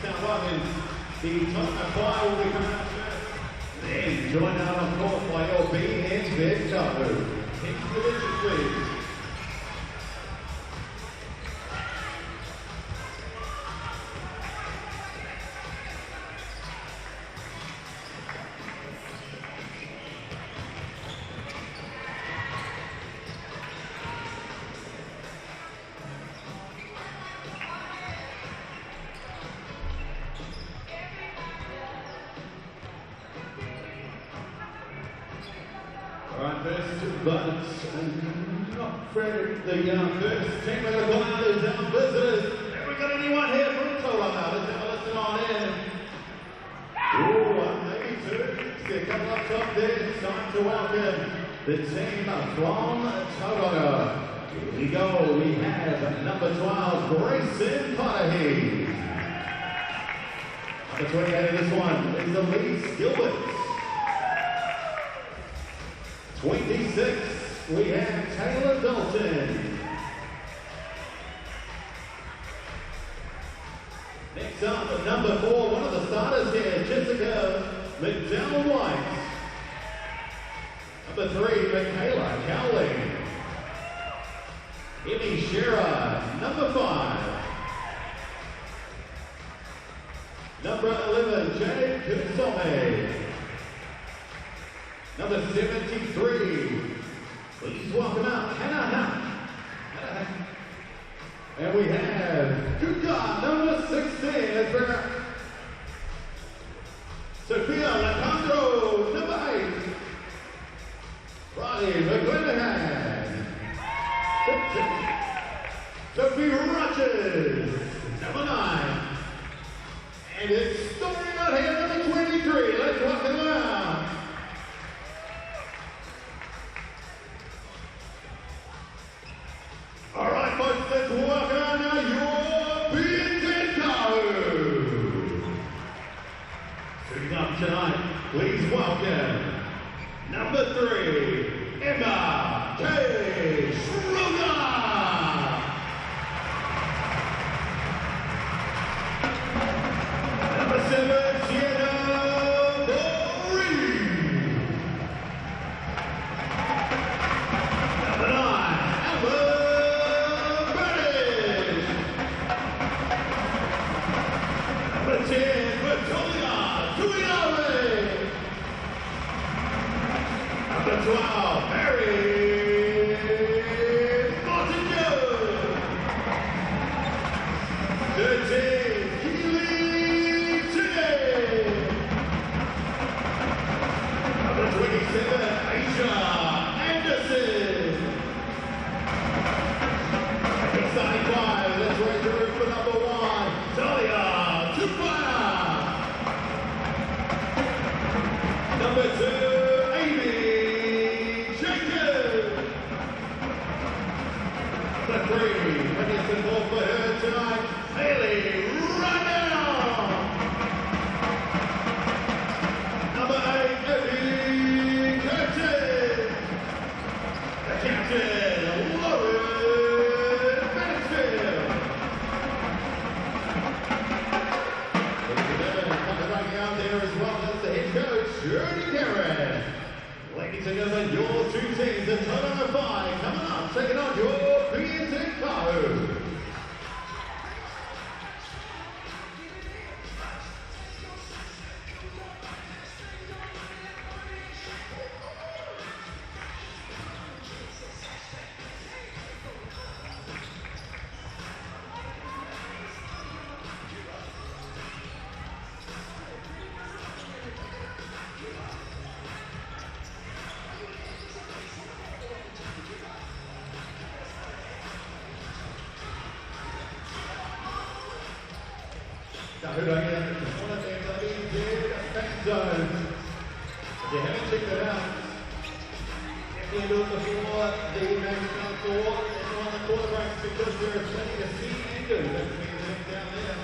Now welcome, the Tauihi Basketball will be coming out first. Then joined out on court by your BBNZ Kāhu. Teams to the benches, please. But not Frederick, the first team of the blind is our visitors. Have we got anyone here from Tauihi? Let's have a listen on in. Ooh, maybe two. See a couple up top there. It's time to welcome the team from Tauihi. Here we go. We have number 12, Grayson Tauihi. Number 28 of this one is Elise Gilbert. 26, we have Taylor Dalton. Next up, number 4, one of the starters here, Jessica McDowell White. Number 3, Michaela Cowling. Emmy Shearer, number 5. Number 11, Jade Kutsome. Number 73, please welcome out Hannah. And we have Kuka, number 16, that's for Sophia Alejandro, number 8. Riley McGlanahan. Sophie Rogers, number 9. And it's starting out here, number 23. Let's welcome them out. All right, folks, let's walk on now your BBNZ Kāhu. Sitting up tonight, please welcome number 3, Emma K. Schroeder. Number 7, Sienna Boree. Number 9, Albert. Number 10, Victoria Tauihi. Number 12, Mary Martin. 13, Keely T. Number 27, Aisha Anderson. Number 5, let's raise the roof for number 1, Talia Tupaya. Number 2, Amy Jacob. Number 3, bringing some ball for her tonight, Haley Rydell. Number 8, Abby Curtin. The captain, Lauren Mansfield. Running out there as well as the head coach, Jody Garrett. Ladies and gentlemen, your two teams, the Tauihi Whai, coming up, taking on your BBNZ Kāhu. Kāhu right here, one of them, the BBNZ fan zone. If you haven't checked it out, definitely do it before the national court and on the quarterbacks because there is plenty to see and do. That's me down there.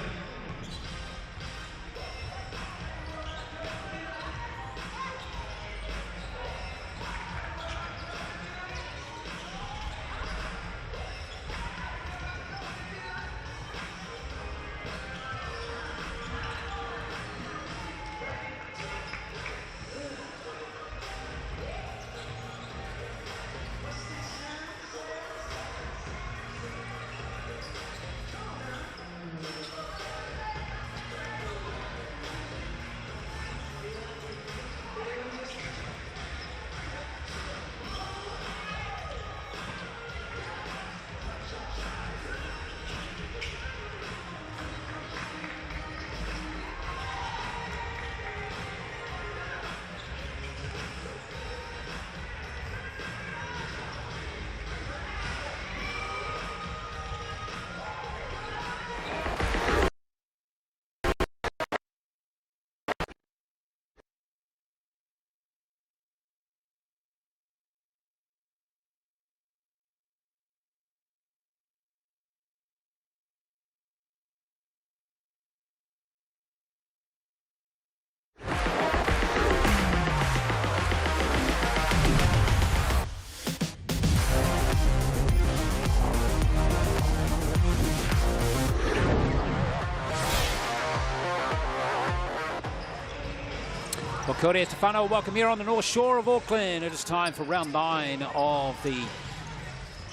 Kia ora te whanau. Welcome here on the North Shore of Auckland. It is time for round 9 of the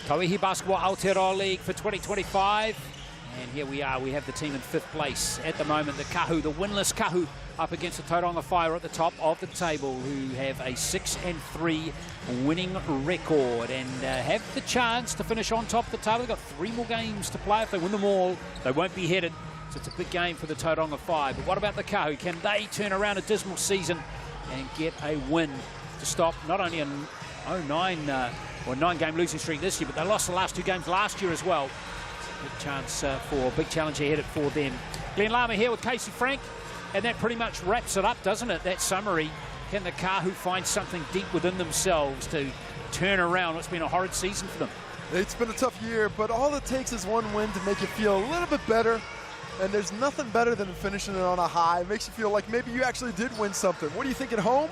Tauihi Basketball Aotearoa League for 2025. And here we are. We have the team in 5th place at the moment. The Kāhu, the winless Kāhu, up against the Tauranga Whai at the top of the table, who have a 6-3 winning record and have the chance to finish on top of the table. They've got 3 more games to play. If they win them all, they won't be headed. So it's a big game for the Tauranga Whai. But what about the Kāhu? Can they turn around a dismal season and get a win to stop not only an 9-game losing streak this year, but they lost the last 2 games last year as well. Big chance for a big challenge ahead for them. Glenn Lama here with Casey Frank, and that pretty much wraps it up, doesn't it? That summary. Can the Kāhu find something deep within themselves to turn around what's been a horrid season for them? It's been a tough year, but all it takes is one win to make you feel a little bit better. And there's nothing better than finishing it on a high. It makes you feel like maybe you actually did win something. What do you think at home?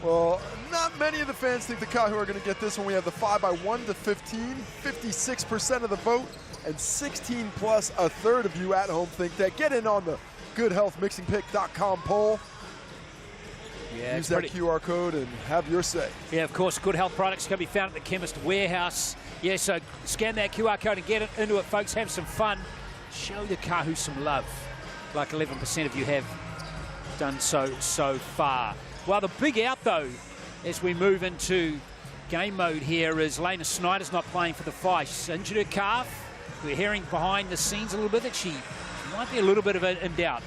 Well, not many of the fans think the Kāhu are going to get this one. We have the 5-1 to 15, 56% of the vote, and 16 plus a third of you at home think that. Get in on the goodhealthmixingpick.com poll. Yeah, use that QR code and have your say. Yeah, of course, Good Health products can be found at the Chemist Warehouse. Yeah, so scan that QR code and get into it, folks. Have some fun. Show the Kāhu some love, like 11% of you have done so far. Well, the big out, though, as we move into game mode here, is Lena Snyder's not playing for the Whai. She's injured her calf. We're hearing behind the scenes a little bit that she might be a little bit of in doubt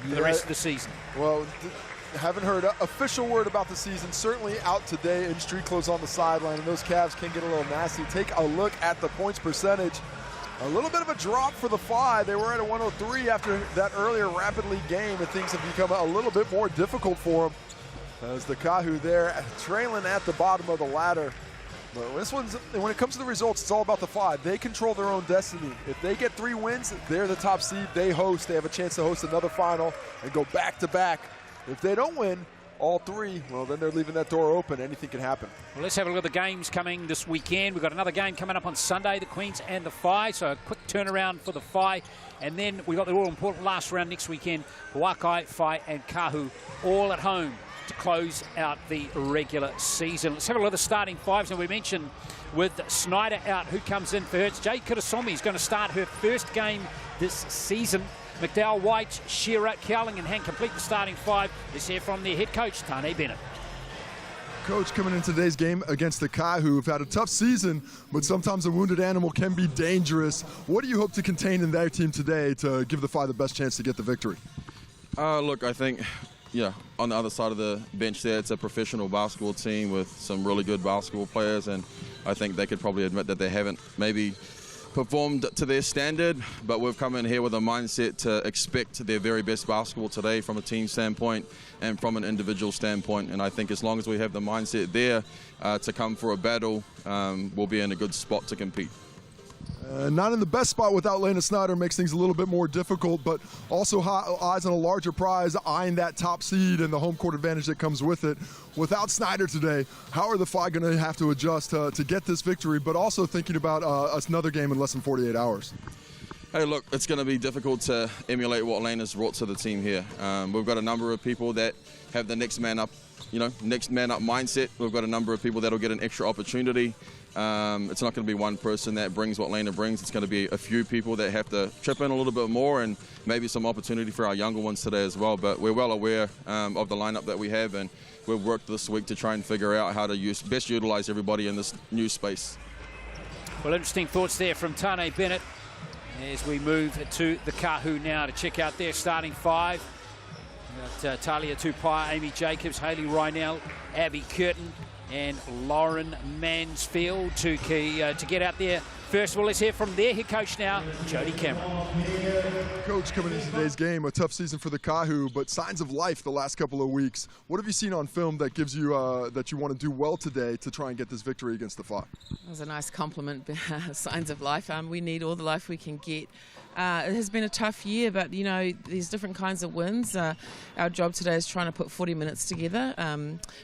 for the rest of the season. Well, haven't heard an official word about the season. Certainly out today in street clothes on the sideline, and those calves can get a little nasty. Take a look at the points percentage. A little bit of a drop for the Whai. They were at a 103 after that earlier rapid league game, and things have become a little bit more difficult for them. As the Kāhu there trailing at the bottom of the ladder. But this one's, when it comes to the results, it's all about the Whai. They control their own destiny. If they get 3 wins, they're the top seed. They host. They have a chance to host another final and go back-to-back. If they don't win all 3, well, then they're leaving that door open. Anything can happen. Well, let's have a look at the games coming this weekend. We've got another game coming up on Sunday, the Queens and the Whai. So a quick turnaround for the Whai. And then we've got the all-important last round next weekend. Waikai, Whai, and Kāhu all at home to close out the regular season. Let's have a look at the starting 5s. And we mentioned with Snyder out, who comes in for her? It's Jay Kurasomi is going to start her first game this season. McDowell, White, Shearer, Cowling, and Hank complete the starting 5. Let's hear from their head coach, Tane Bennett. Coach, coming into today's game against the Kāhu, have had a tough season, but sometimes a wounded animal can be dangerous. What do you hope to contain in their team today to give the Whai the best chance to get the victory? Look, I think, on the other side of the bench there, it's a professional basketball team with some really good basketball players, and I think they could probably admit that they haven't maybe performed to their standard, but we've come in here with a mindset to expect their very best basketball today from a team standpoint and from an individual standpoint. And I think as long as we have the mindset there to come for a battle, we'll be in a good spot to compete. Not in the best spot without Lena Snyder makes things a little bit more difficult, but also eyes on a larger prize, eyeing that top seed and the home court advantage that comes with it. Without Snyder today, how are the Whai going to have to adjust to get this victory, but also thinking about another game in less than 48 hours? Hey, look, it's going to be difficult to emulate what Lena's brought to the team here. We've got a number of people that have the next man up mindset. We've got a number of people that'll get an extra opportunity. It's not going to be one person that brings what Lena brings. It's going to be a few people that have to chip in a little bit more, and maybe some opportunity for our younger ones today as well. But we're well aware of the lineup that we have, and we've worked this week to try and figure out how to best utilize everybody in this new space. Well, interesting thoughts there from Tane Bennett as we move to the Kāhu now to check out their starting 5. We've got Talia Tupai, Amy Jacobs, Hayley Rynell, Abby Curtin, and Lauren Mansfield to get out there. First of all, let's hear from their head coach now, Jody Cameron. Coach, coming into today's game, a tough season for the Kāhu, but signs of life the last couple of weeks. What have you seen on film that gives you that you want to do well today to try and get this victory against the Whai? That was a nice compliment, signs of life. We need all the life we can get. It has been a tough year, but there's different kinds of wins. Our job today is trying to put 40 minutes together,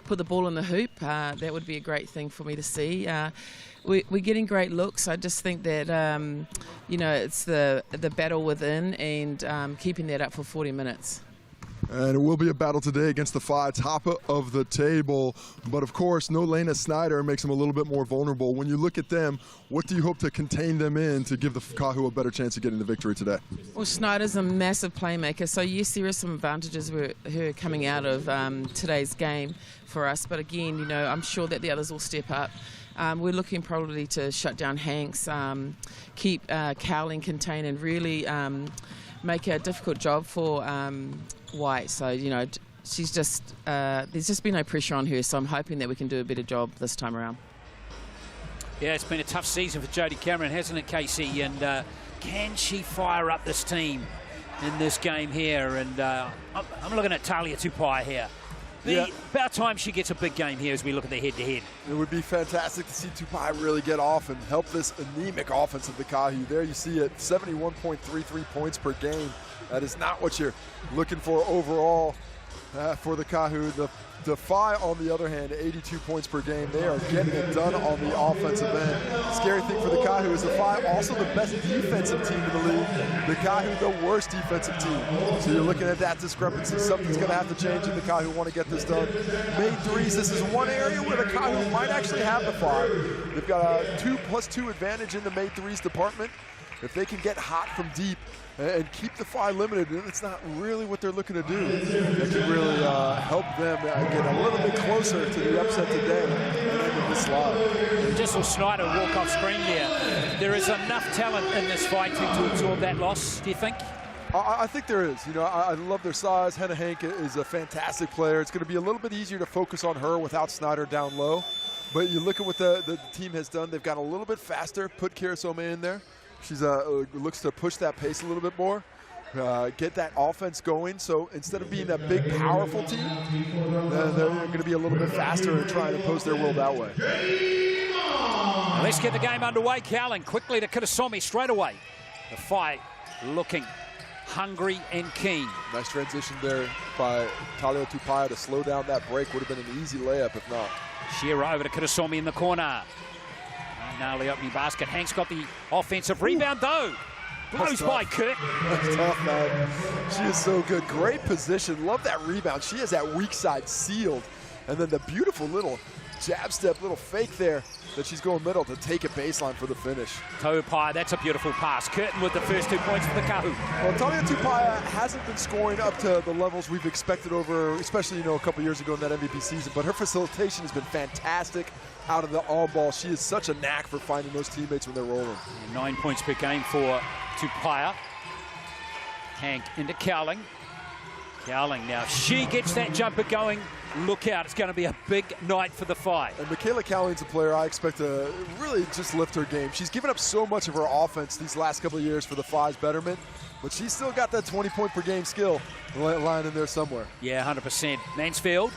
put the ball in the hoop. That would be a great thing for me to see. We're getting great looks. I just think that it's the battle within and keeping that up for 40 minutes. And it will be a battle today against the Phi, top of the table. But of course, no Lena Snyder makes them a little bit more vulnerable. When you look at them, what do you hope to contain them in to give the Kāhu a better chance of getting the victory today? Well, Snyder's a massive playmaker, so yes, there are some advantages with her coming out of today's game for us. But again, you know, I'm sure that the others will step up. We're looking probably to shut down Hanks, keep Cowling contained, and really make a difficult job for White. So, you know, she's just there's just been no pressure on her, so I'm hoping that we can do a better job this time around. Yeah, it's been a tough season for Jodie Cameron, hasn't it, Casey? And can she fire up this team in this game here? And I'm looking at Talia Tupai here. About time she gets a big game here as we look at the head-to-head. It would be fantastic to see Tupai really get off and help this anemic offense of the Kāhu. There you see it, 71.33 points per game. That is not what you're looking for overall for the Kāhu. The Phi, on the other hand, 82 points per game. They are getting it done on the offensive end. Scary thing for the Kāhu is the Phi also the best defensive team in the league. The Kāhu the worst defensive team. So you're looking at that discrepancy. Something's going to have to change if the Kāhu want to get this done. Made threes, this is one area where the Kāhu might actually have the Phi. They've got a 2+2 advantage in the made threes department. If they can get hot from deep and keep the Phi limited, it's not really what they're looking to do. That can really help them get a little bit closer to the upset today and end of this slide. Just saw Snyder walk off screen there. There is enough talent in this fight to absorb that loss, do you think? I think there is. You know, I love their size. Hannah Hank is a fantastic player. It's going to be a little bit easier to focus on her without Snyder down low. But you look at what the team has done. They've got a little bit faster, put Kirasome in there. She's looks to push that pace a little bit more, get that offense going. So instead of being that big, powerful team, they're going to be a little bit faster and try and impose their will that way. Well, let's get the game underway. Cowling quickly to Kirasome straight away. The Phi looking hungry and keen. Nice transition there by Talia Tupai to slow down that break. Would have been an easy layup if not. Shearer over to Kirasome in the corner. Gnarly opening basket. Hank's got the offensive rebound, though. Blows by Kurt. That's tough, man. She is so good. Great position. Love that rebound. She has that weak side sealed. And then the beautiful little jab step, little fake there that she's going middle to take a baseline for the finish. Tupai, that's a beautiful pass. Curtin with the first 2 points for the Kāhu. Well, Talia Tupai hasn't been scoring up to the levels we've expected over, especially, you know, a couple years ago in that MVP season, but her facilitation has been fantastic out of the on-ball. She is such a knack for finding those teammates when they're rolling. 9 points per game for Tupai. Hank into Cowling. Cowling now, she gets that jumper going. Look out, it's going to be a big night for the Phi. And Michaela Cowling's a player I expect to really just lift her game. She's given up so much of her offense these last couple of years for the Phi's betterment, but she's still got that 20-point-per-game skill lying in there somewhere. Yeah, 100%. Mansfield,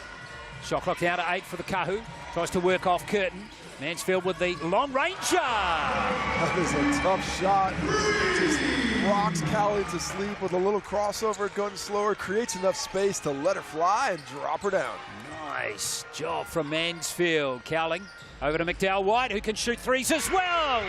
shot clock down to 8 for the Kāhu. Tries to work off Curtin. Mansfield with the long ranger. That is a tough shot. Just rocks Cowling to sleep with a little crossover, going slower, creates enough space to let her fly and drop her down. Nice job from Mansfield. Cowling over to McDowell White, who can shoot threes as well.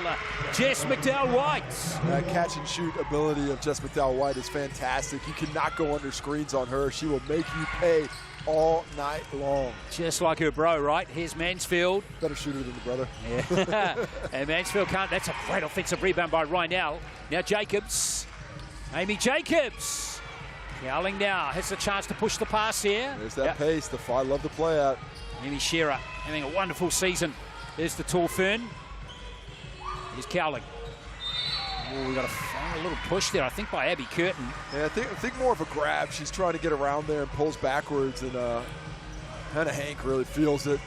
Jess McDowell White. That catch and shoot ability of Jess McDowell White is fantastic. You cannot go under screens on her. She will make you pay all night long. Just like her bro, right? Here's Mansfield. Better shooter than the brother. Yeah. And Mansfield can't. That's a great offensive rebound by Rynell. Now Jacobs. Amy Jacobs. Cowling now has a chance to push the pass here. There's that pace. The Phi love to play at. Amy Shearer having a wonderful season. There's the tall fern. Here's Cowling. Oh, we got a little push there, I think, by Abby Curtin. Yeah, I think more of a grab. She's trying to get around there and pulls backwards, and Hannah Hank really feels it.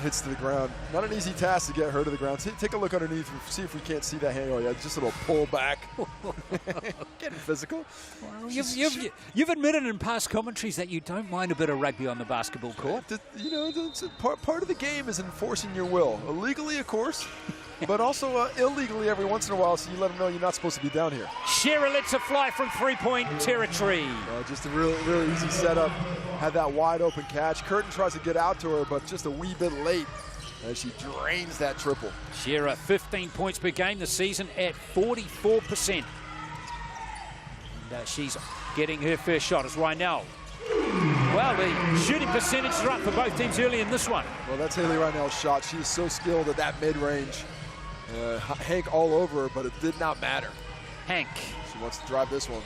Hits to the ground. Not an easy task to get her to the ground. Take a look underneath and see if we can't see that hand. Oh, yeah, just a little pull back. Getting physical. Well, you've admitted in past commentaries that you don't mind a bit of rugby on the basketball court. You know, part of the game is enforcing your will. Illegally, of course, but also illegally every once in a while, so you let them know you're not supposed to be down here. Shearer lets it fly from three-point territory. Just a really easy setup. Had that wide open catch. Curtin tries to get out to her, but just a wee bit late as she drains that triple. Shearer, 15 points per game this season at 44%. And she's getting her first shot as Rynell. Well, the shooting percentages are up for both teams early in this one. Well, that's Haley Rynell's shot. She is so skilled at that mid-range. Hank all over her, but it did not matter. Hank. She wants to drive this one.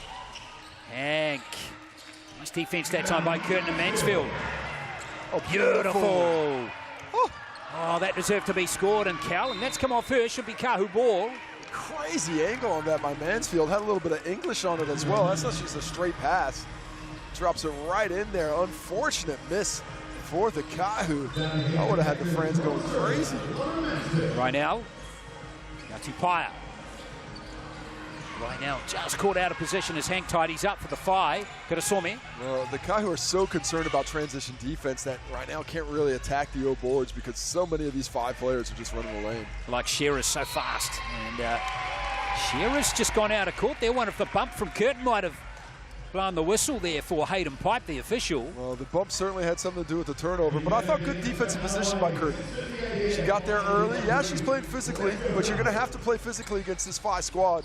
Hank. Nice defense that time by Curtin and Mansfield. Oh, beautiful. Oh, that deserved to be scored, and Cowling, that's come off her, should be Kāhu ball. Crazy angle on that by Mansfield. Had a little bit of English on it as well. That's not just a straight pass. Drops it right in there. Unfortunate miss for the Kāhu. I would have had the Friends going crazy. Right now Tauihi. Right now, just caught out of position as Hank tidies up for the Whai. Could have saw me. Well, the Kāhu are so concerned about transition defense that right now can't really attack the O-boards because so many of these 5 players are just running the lane. Like Shearer's so fast. And Shearer's just gone out of court there. One of the bump from Curtin might have blown the whistle there for Hayden Pipe, the official. Well, the bump certainly had something to do with the turnover, but I thought good defensive position by Curtin. She got there early. Yeah, she's playing physically, but you're going to have to play physically against this Whai squad.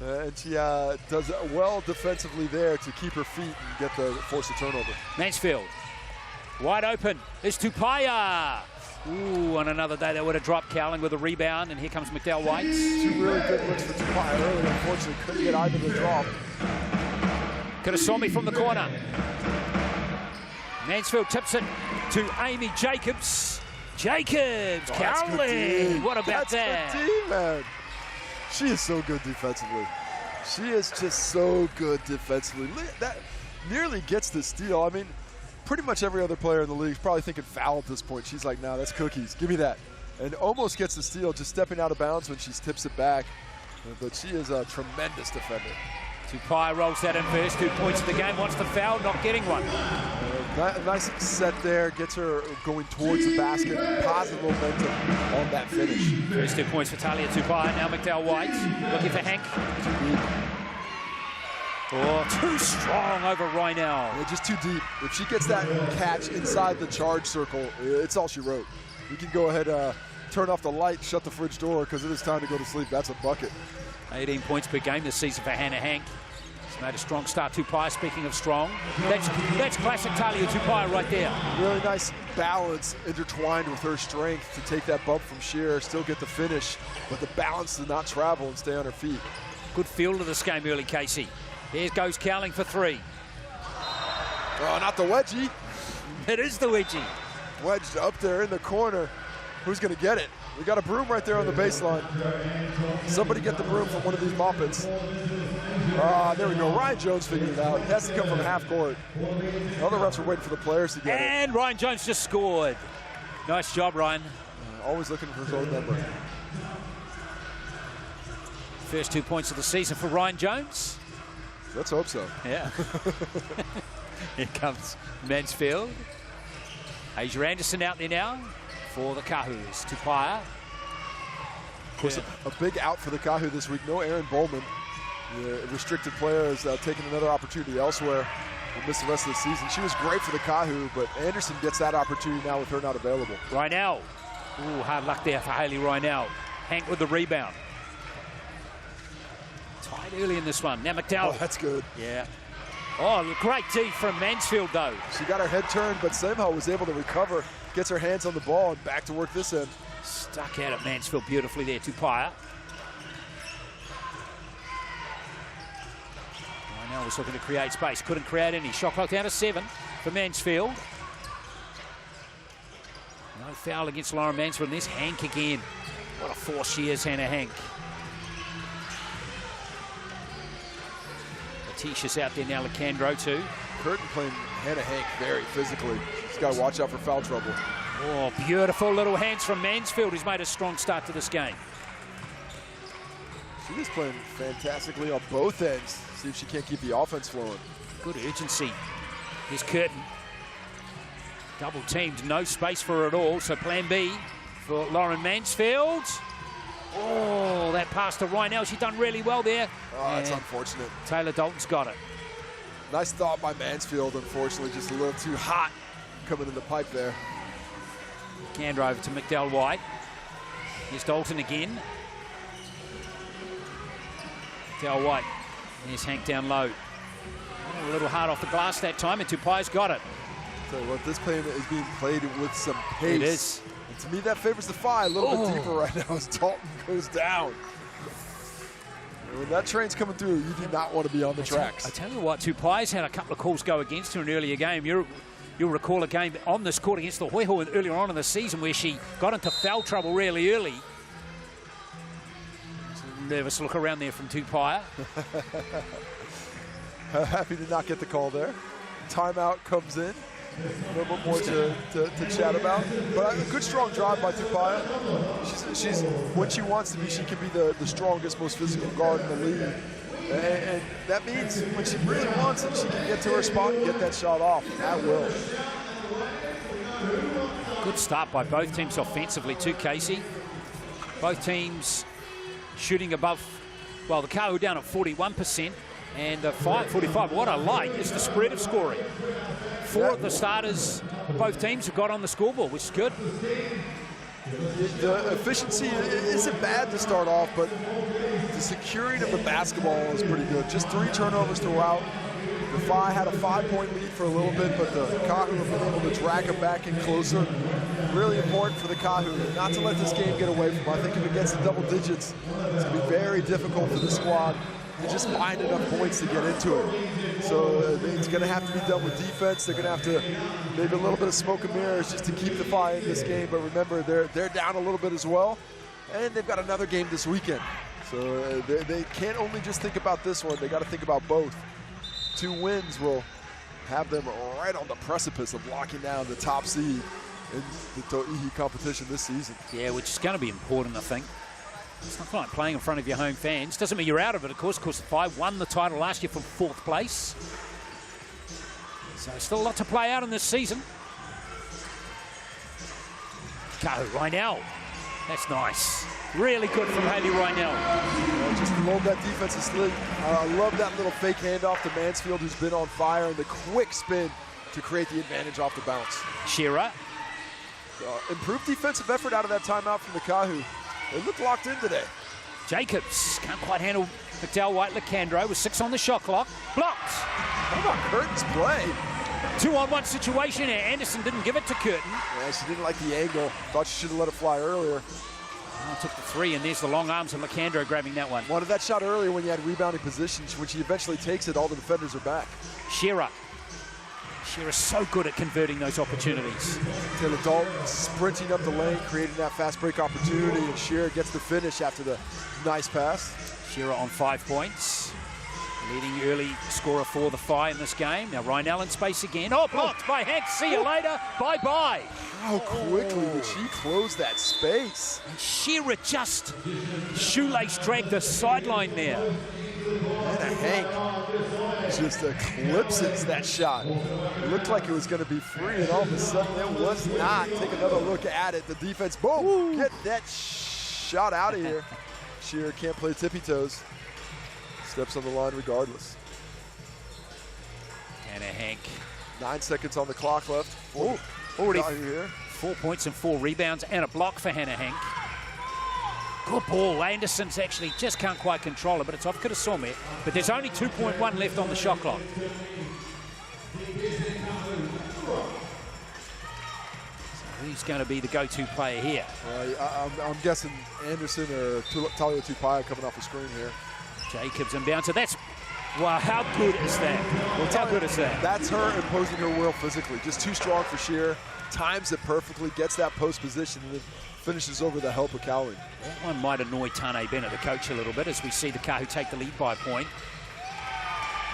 And she does well defensively there to keep her feet and force the turnover. Mansfield, wide open, is Tauihi. Ooh, on another day that would have dropped Cowling with a rebound, and here comes McDowell White. 2 really good looks for Tauihi early. Unfortunately, couldn't get either the drop. Could have saw me from the corner. Mansfield tips it to Amy Jacobs. Cowling, what about that? That's good D, man. She is so good defensively. She is just so good defensively. That nearly gets the steal. I mean, pretty much every other player in the league is probably thinking foul at this point. She's like, no, that's cookies. Give me that. And almost gets the steal, just stepping out of bounds when she tips it back. But she is a tremendous defender. Tauihi rolls that in first, 2 points of the game, wants the foul, not getting one. Nice set there, gets her going towards the basket, positive momentum on that finish. First 2 points for Talia Tauihi, now McDowell White, looking for Hank. Too strong over Rynell. Yeah, just too deep. If she gets that catch inside the charge circle, it's all she wrote. You can go ahead, turn off the light, shut the fridge door, because it is time to go to sleep. That's a bucket. 18 points per game this season for Hannah Hank. She's made a strong start. Tauihi, speaking of strong, that's classic Talia Tauihi right there. Really nice balance intertwined with her strength to take that bump from Shearer, still get the finish, but the balance to not travel and stay on her feet. Good feel to this game early, Casey. Here goes Cowling for 3. Oh, not the wedgie. It is the wedgie. Wedged up there in the corner. Who's going to get it? We got a broom right there on the baseline. Somebody get the broom from one of these moppets. There we go. Ryan Jones figured it out. It has to come from half court. The other refs are waiting for the players to get it. And Ryan Jones just scored. Nice job, Ryan. Always looking for his own number. First 2 points of the season for Ryan Jones. Let's hope so. Yeah. Here comes Mansfield. Asia Anderson out there now for the Kāhus. Tauihi. Of course, a big out for the Kāhu this week. No Aaron Bowman. The restricted player is taking another opportunity elsewhere. Will miss the rest of the season. She was great for the Kāhu, but Anderson gets that opportunity now with her not available. Rynell. Ooh, hard luck there for Haley Rynell. Hank with the rebound. Tight early in this one. Now McDowell. Oh, that's good. Yeah. Oh, great D from Mansfield, though. She got her head turned, but somehow was able to recover, gets her hands on the ball, and back to work this end. Stuck out at Mansfield beautifully there, Tauihi. Rynell was looking to create space, couldn't create any. Shot clock down to 7 for Mansfield. No foul against Lauren Mansfield, and there's Hank again. What a force she is, Hannah Hank. Letitia's out there now, Lacandro too. Curtin playing Hannah Hank very physically. She's got to watch out for foul trouble. Oh, beautiful little hands from Mansfield, who's made a strong start to this game. She is playing fantastically on both ends. See if she can't keep the offense flowing. Good urgency. Here's Curtin. Double teamed, no space for her at all. So plan B for Lauren Mansfield. Oh, that pass to Rynell. She's done really well there. Oh, that's unfortunate. Taylor Dalton's got it. Nice thought by Mansfield, unfortunately. Just a little too hot coming in the pipe there. Gander over to McDowell White. Here's Dalton again. McDowell White. Here's Hank down low. A little hard off the glass that time, and Tupai's got it. Tell you what, this play is being played with some pace. It is. And to me, that favors the Phi a little bit deeper right now as Dalton goes down. And when that train's coming through, you do not want to be on the tracks. I tell you what, Tupai's had a couple of calls go against her in an earlier game. You'll recall a game on this court against the Hoiho earlier on in the season where she got into foul trouble really early. Nervous look around there from Tauihi. Happy to not get the call there. Timeout comes in. A little bit more to chat about. But a good strong drive by Tauihi. She's when she wants to be, she can be the strongest, most physical guard in the league. And that means when she really wants it, she can get to her spot and get that shot off at will. Good start by both teams offensively too, Casey. Both teams shooting above, well, the Kāhu down at 41% and the Phi at 45%. What I like is the spread of scoring. Four of the starters, both teams have got on the scoreboard, which is good. The efficiency isn't bad to start off, but the securing of the basketball is pretty good. Just 3 turnovers throughout. The Phi had a 5-point lead for a little bit, but the Kāhu have been able to drag it back in closer. Really important for the Kāhu not to let this game get away from them. I think if it gets to double digits, it's going to be very difficult for the squad to just find enough points to get into it. So it's going to have to be done with defense. They're going to have to maybe a little bit of smoke and mirrors just to keep the Phi in this game. But remember, they're down a little bit as well, and they've got another game this weekend. So they can't only just think about this one. They got to think about both. 2 wins will have them right on the precipice of locking down the top seed in the Tauihi competition this season. Yeah, which is going to be important, I think. It's not like playing in front of your home fans. Doesn't mean you're out of it, of course. Of course, the Phi won the title last year from 4th place. So still a lot to play out in this season. Kāhu, Reinel. That's nice. Really good from Hayley Reinel. Just love that defensive sleep. I love that little fake handoff to Mansfield, who's been on fire, and the quick spin to create the advantage off the bounce. Shearer. Improved defensive effort out of that timeout from the Kāhu. They look locked in today. Jacobs can't quite handle McDowell White Lacandro with 6 on the shot clock. Blocked. How about Curtin's play? 2-on-1 situation, and Anderson didn't give it to Curtin. Yeah, she didn't like the angle. Thought she should have let it fly earlier. Oh, took the 3, and there's the long arms of Lacandro grabbing that one. Wanted that shot earlier when you had rebounding positions. When she eventually takes it, all the defenders are back. Shearer. Shearer's so good at converting those opportunities. Taylor Dalton sprinting up the lane, creating that fast break opportunity, and Shearer gets the finish after the nice pass. Shearer on 5 points. Leading early scorer for the Phi in this game. Now Reinel in space again. Oh, blocked by Hank. See you later. Bye-bye. How quickly did she close that space? And Shearer just shoelace dragged the sideline there. And Hank just eclipses that shot. It looked like it was going to be free, and all of a sudden it was not. Take another look at it. The defense, boom, Woo. Get that shot out of here. Shearer can't play tippy toes. Steps on the line regardless. Hannah Hank. 9 seconds on the clock left. Oh, already 4 points and 4 rebounds and a block for Hannah Hank. Good ball. Anderson's actually just can't quite control it, but it's off Kurasome. But there's only 2.1 left on the shot clock. So who's going to be the go-to player here? I'm guessing Anderson or Talia Tupaihi coming off the screen here. Jacobs inbound. So that's, wow, how good is that? How good is that? That's her imposing her will physically. Just too strong for Shearer. Times it perfectly, gets that post position, and then finishes over the help of Cowling. That one might annoy Tane Bennett, the coach, a little bit, as we see the Kāhu take the lead by a point.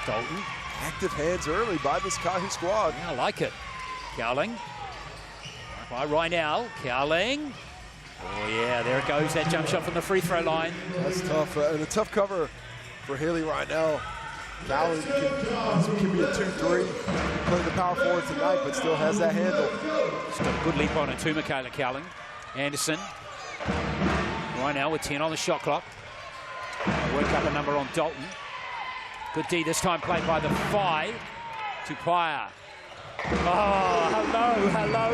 Dalton. Active hands early by this Kāhu squad. Yeah, I like it. Cowling. By Reinel. Cowling. Oh, yeah, there it goes. That jump shot from the free throw line. That's tough. And a tough cover for Hayley Reinel. Cowling can be a 2-3. Playing the power forward tonight, but still has that handle. She's got a good leap on it too, Michaela Cowling. Anderson. Reinel with 10 on the shot clock. Work up a number on Dalton. Good D this time played by the Phi. Tupaihi. Oh, hello.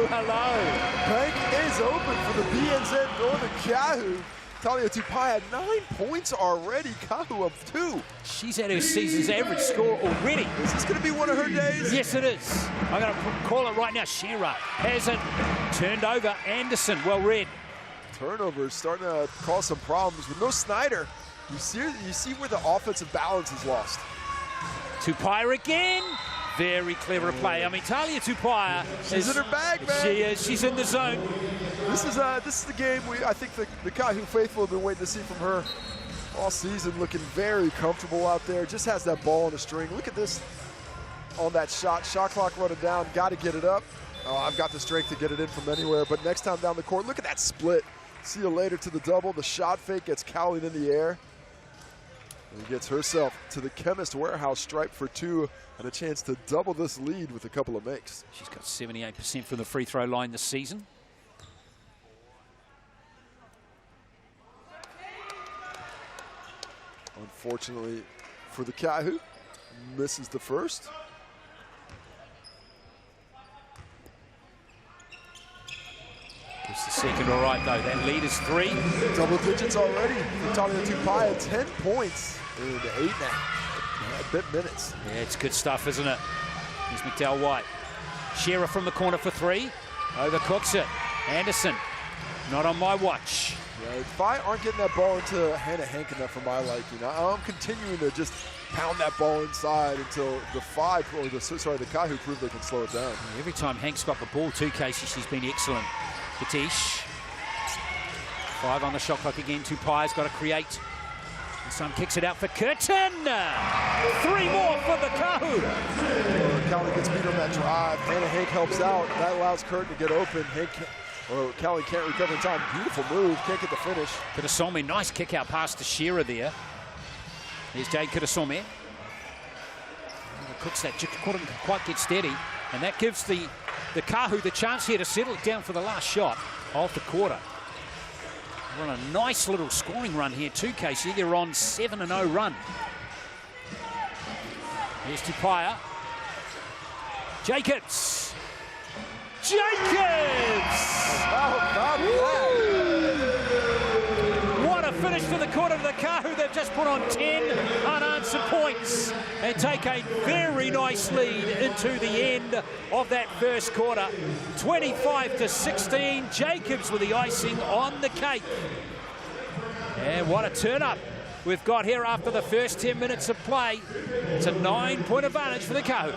Bank is open for the BNZ Northern Kāhu. Talia Tauihi had 9 points already. Kāhu up 2. She's at her season's average score already. Is this going to be one of her days? Yes, it is. I'm going to call it right now. Shearer has it turned over. Anderson, well read. Turnovers starting to cause some problems. With no Snyder, you see where the offensive balance is lost. Tauihi again. Very clever play. I mean, Talia Tauihi She's in her bag, man. She is. She's in the zone. This is the game I think the Kāhu faithful have been waiting to see from her all season. Looking very comfortable out there. Just has that ball on a string. Look at this on that shot. Shot clock running down. Got to get it up. Oh, I've got the strength to get it in from anywhere. But next time down the court, look at that split. See you later to the double. The shot fake gets cowling in the air. And gets herself to the Chemist Warehouse stripe for 2 and a chance to double this lead with a couple of makes. She's got 78% from the free throw line this season. Unfortunately for the Kāhu, misses the first. It's the second all right, though. That lead is 3. Double digits already for Talia Tauihi, 10 points in 8 minutes. Yeah, it's good stuff, isn't it? Here's McDowell White. Shearer from the corner for 3. Overcooks it. Anderson, not on my watch. Yeah, if I aren't getting that ball into Hannah Hank enough for my liking, I'm continuing to just pound that ball inside until the Kāhu prove they can slow it down. Every time Hank's got the ball too, Casey, she's been excellent. Katish. 5 on the shot clock again. Tauihi's got to create. And some kicks it out for Curtin. 3 more for the Kāhu. Callie gets beat on that drive. Hannah Hank helps out. That allows Curtin to get open. Callie can't recover in time. Beautiful move. Can't get the finish. Kitasome, nice kick out pass to Shearer there. Here's Jade Kitasome. Cooks that couldn't quite get steady. And that gives the Kāhu the chance here to settle it down for the last shot of the quarter. We're on a nice little scoring run here too, Casey. They're on 7-0 run. Here's Tauihi. Jacobs! How about that? What a finish to the quarter to the Kāhu. They've just put on 10 unanswered points and take a very nice lead into the end of that first quarter. 25-16. Jacobs with the icing on the cake. And what a turn up we've got here after the first 10 minutes of play. It's a 9-point advantage for the Kāhu.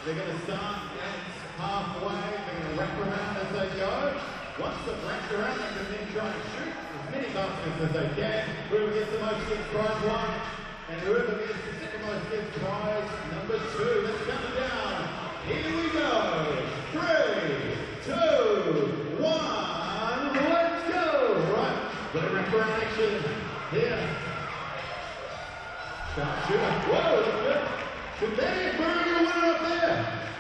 They're going to start at halfway. They're going to wrap around as they go. Once they've wrapped around, they can then try and shoot as many baskets as they can. Whoever gets the most gets prize 1. And whoever gets the second most gets prize number 2. Let's count it down. Here we go. 3, 2, 1. Let's go. Right. Got a wrap around action here. Sharp shooter. Whoa, that's good. Good there, Burger, you're winning up there.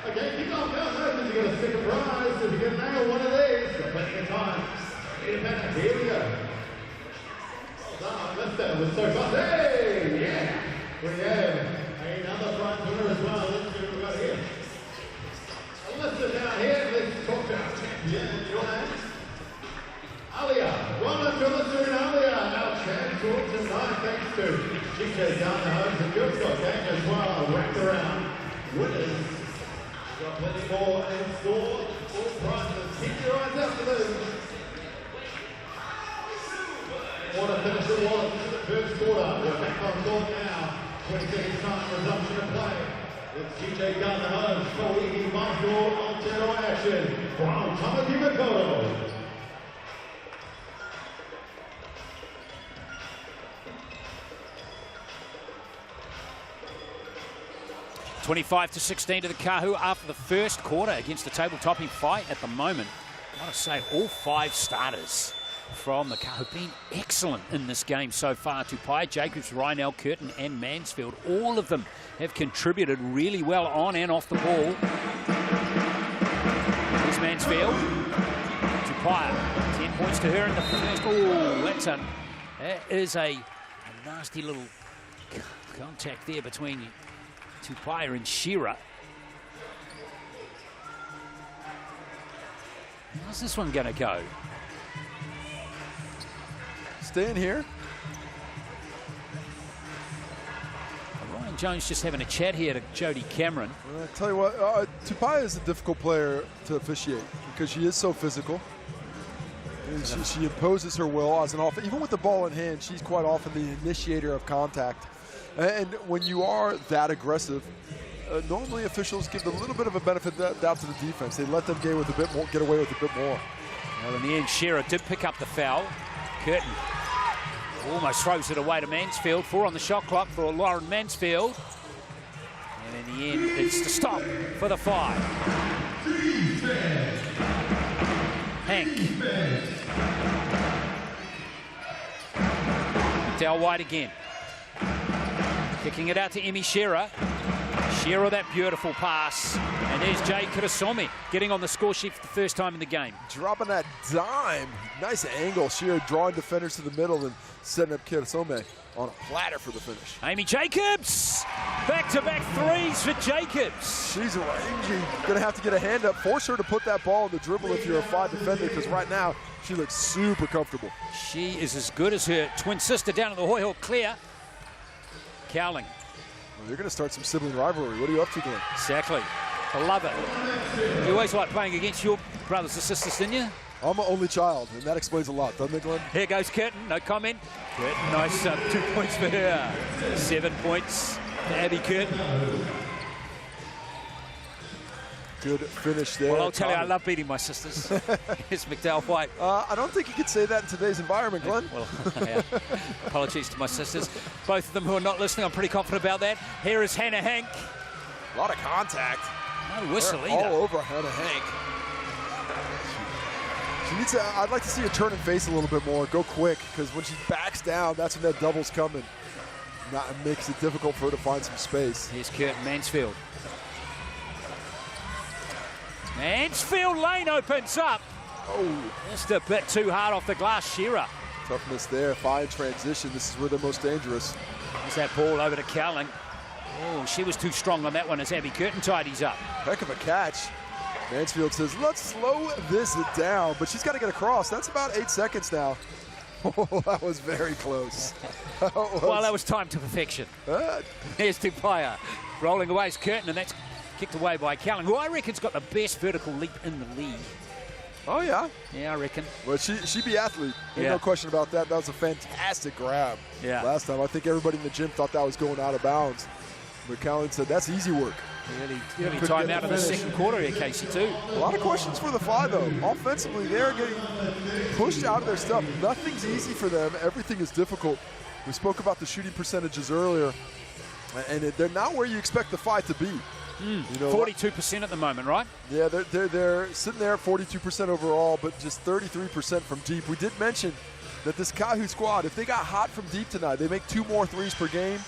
Okay, keep on going. No, you got a second prize. If you can nail one of these, got plenty of time. Here we go. Let's go. We're so fast. Hey, yeah. We have another prize winner as well. Let's see what we've got here. Let's sit down here. Let's talk to our champion. Your name? Alia. Well done to Mr. Alia. Our champion tonight, thanks to GK down the home. The good stuff game as well. Wrapped around. Winners. Got plenty more in store. All prizes. Keep your eyes out for those. What a finish it was in the first quarter. We're back on court now. 20 seconds time, resumption of play. It's GK down the home. Tauihi Basketball Aotearoa action from Tauihi Basketball. 25-16 to the Kāhu after the first quarter against a table-topping fight at the moment. I want to say all 5 starters from the Kāhu been excellent in this game so far. Tauihi, Jacobs, Rynell, Curtin and Mansfield, all of them have contributed really well on and off the ball. Here's Mansfield. Tauihi, 10 points to her in the first. Oh, that is a nasty little Contact there between Tauihi and Shearer. How's this one going to go? Staying here. Ryan Jones just having a chat here to Jody Cameron. I tell you what, Tauihi is a difficult player to officiate because she is so physical. She imposes her will as an offense. Even with the ball in hand, she's quite often the initiator of contact. And when you are that aggressive, normally officials give a little bit of a benefit of doubt to the defense. They let them get away with a bit more. Well, in the end, Shearer did pick up the foul. Curtin almost throws it away to Mansfield. 4 on the shot clock for Lauren Mansfield. And in the end, it's the stop for the 5. Hank. Del White again. Kicking it out to Emmy Shearer. Shearer, that beautiful pass. And there's Jay Kirasome getting on the score sheet for the first time in the game. Dropping that dime. Nice angle. Shearer drawing defenders to the middle and setting up Kirasome on a platter for the finish. Amy Jacobs. Back-to-back threes for Jacobs. She's rangy. Going to have to get a hand up. Force her to put that ball in the dribble if you're a 5 defender, because right now she looks super comfortable. She is as good as her twin sister down at the Hoy Claire. Cowling. Well, you're going to start some sibling rivalry. What are you up to, Glenn? Exactly. I love it. You always like playing against your brothers and sisters, didn't you? I'm an only child, and that explains a lot, doesn't it, Glenn? Here goes Curtin. No comment. Curtin, nice 2 points for her. 7 points for Abby Curtin. Good finish there. Well, I'll tell you, I love beating my sisters. Here's McDowell White. I don't think you could say that in today's environment, Glenn. Well, yeah. Apologies to my sisters. Both of them who are not listening, I'm pretty confident about that. Here is Hannah Hank. A lot of contact. No whistle They're either. all over Hannah Hank. She needs to, I'd like to see her turn and face a little bit more, go quick, because when she backs down, that's when that double's coming. That makes it difficult for her to find some space. Here's Curtin Mansfield. Mansfield lane opens up. Oh, Just a bit too hard off the glass, Shearer. toughness there. Fine transition. This is where they're most dangerous. There's that ball over to Cowling. Oh, she was too strong on that one as Abby Curtin tidies up. Heck of a catch. Mansfield says, let's slow this down, but she's got to get across. That's about 8 seconds now. Oh, that was very close. Well, that was time to perfection. Here's Tauihi rolling away as Curtin, and that's kicked away by Cowling, who I reckon's got the best vertical leap in the league. Oh, yeah? Yeah, I reckon. Well, she'd be athlete. Ain't no question about that. That was a fantastic grab. Yeah. Last time, I think everybody in the gym thought that was going out of bounds. But Cowling said, that's easy work. Early time out in the second quarter here, Casey, too. A lot of questions for the Fly, though. Offensively, they're getting pushed out of their stuff. Nothing's easy for them. Everything is difficult. We spoke about the shooting percentages earlier, and they're not where you expect the Fly to be. You know, 42% at the moment, right? Yeah, they're sitting there at 42% overall, but just 33% from deep. We did mention that this Kāhu squad, if they got hot from deep tonight, they make 2 more threes per game,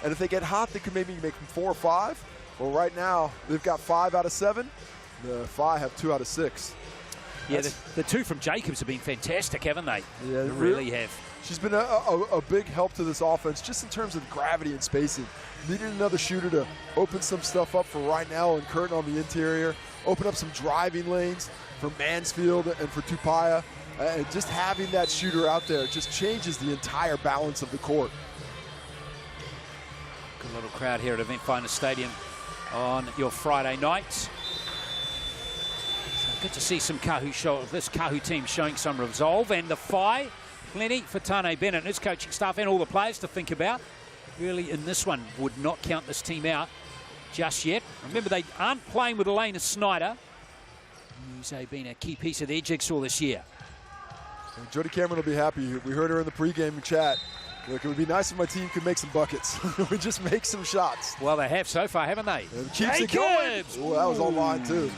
and if they get hot, they could maybe make them 4 or 5. Well, right now, they've got 5 out of 7. The Phi have 2 out of 6. Yeah, the 2 from Jacobs have been fantastic, haven't they? Yeah, they really have. She's been a big help to this offense just in terms of gravity and spacing. Needed another shooter to open some stuff up for right now and Curtin on the interior, open up some driving lanes for Mansfield and for Tauihi. And just having that shooter out there just changes the entire balance of the court. Good little crowd here at Eventfinda Stadium on your Friday night. So good to see some this Kāhu team showing some resolve, and the Phi, plenty for Tane Bennett and his coaching staff and all the players to think about. Really in this one, would not count this team out just yet. Remember, they aren't playing with Elena Snyder, who's been a key piece of their jigsaw this year. And Jody Cameron will be happy. We heard her in the pregame chat. Look, it would be nice if my team could make some buckets. We just make some shots. Well, they have so far, haven't they? And keeps it going. Oh, that was online too.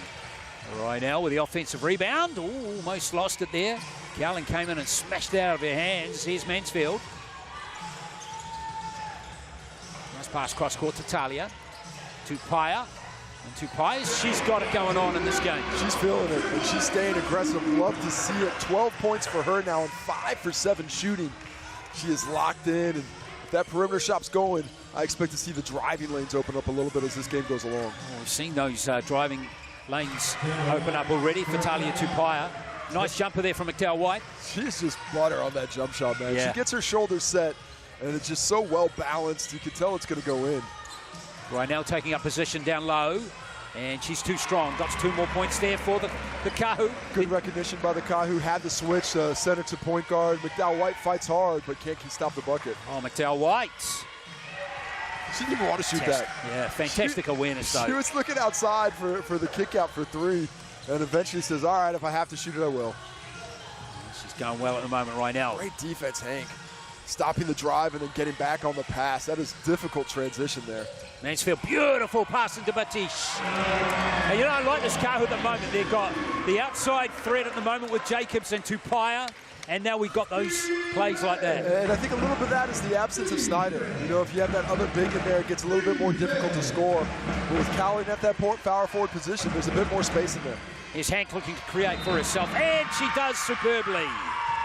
Right now with the offensive rebound. Ooh, almost lost it there. Cowling came in and smashed it out of her hands. Here's Mansfield. Nice pass cross court to Talia. Tauihi. And Tauihi, she's got it going on in this game. She's feeling it, and she's staying aggressive. Love to see it. 12 points for her now and 5 for 7 shooting. She is locked in, and if that perimeter shot's going, I expect to see the driving lanes open up a little bit as this game goes along. Well, we've seen those driving lanes open up already for Talia Tupaia. Nice jumper there from McDowell White. She's just butter on that jump shot, man. Yeah. She gets her shoulders set, and it's just so well balanced. You can tell it's going to go in. Rynell taking up position down low, and she's too strong. Got 2 more points there for the Kāhu. Good recognition by the Kāhu. Had the switch, center to point guard. McDowell White fights hard, but can't stop the bucket. Oh, McDowell White. She didn't even want to shoot that. Yeah, fantastic awareness, though. She was looking outside for the kick out for 3, and eventually says, all right, if I have to shoot it, I will. She's going well at the moment, Rynell. Great defense, Hank. Stopping the drive and then getting back on the pass. That is difficult transition there. Mansfield, beautiful pass into Batish. And you know, I like this Kāhu at the moment. They've got the outside threat at the moment with Jacobs and Tupaia, and now we've got those plays like that. And I think a little bit of that is the absence of Snyder. You know, if you have that other big in there, it gets a little bit more difficult to score. But with Cowling at that power forward position, there's a bit more space in there. Here's Hank looking to create for herself, and she does superbly.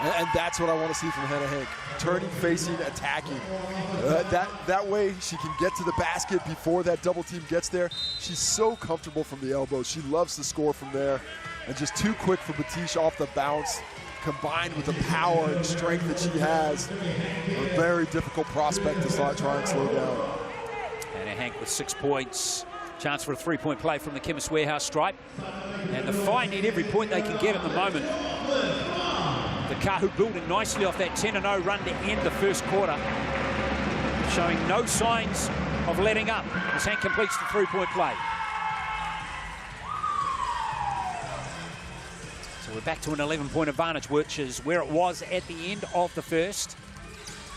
And that's what I want to see from Hannah Hank. Turning, facing, attacking. That way she can get to the basket before that double team gets there. She's so comfortable from the elbow. She loves to score from there. And just too quick for Batish off the bounce, combined with the power and strength that she has. A very difficult prospect to try and slow down. Hannah Hank with 6 points. Chance for a 3-point play from the Chemist Warehouse stripe. And the Whai need every point they can get at the moment. The Kāhu building nicely off that 10-0 run to end the first quarter, showing no signs of letting up as Hank completes the 3-point play. So we're back to an 11-point advantage, which is where it was at the end of the first.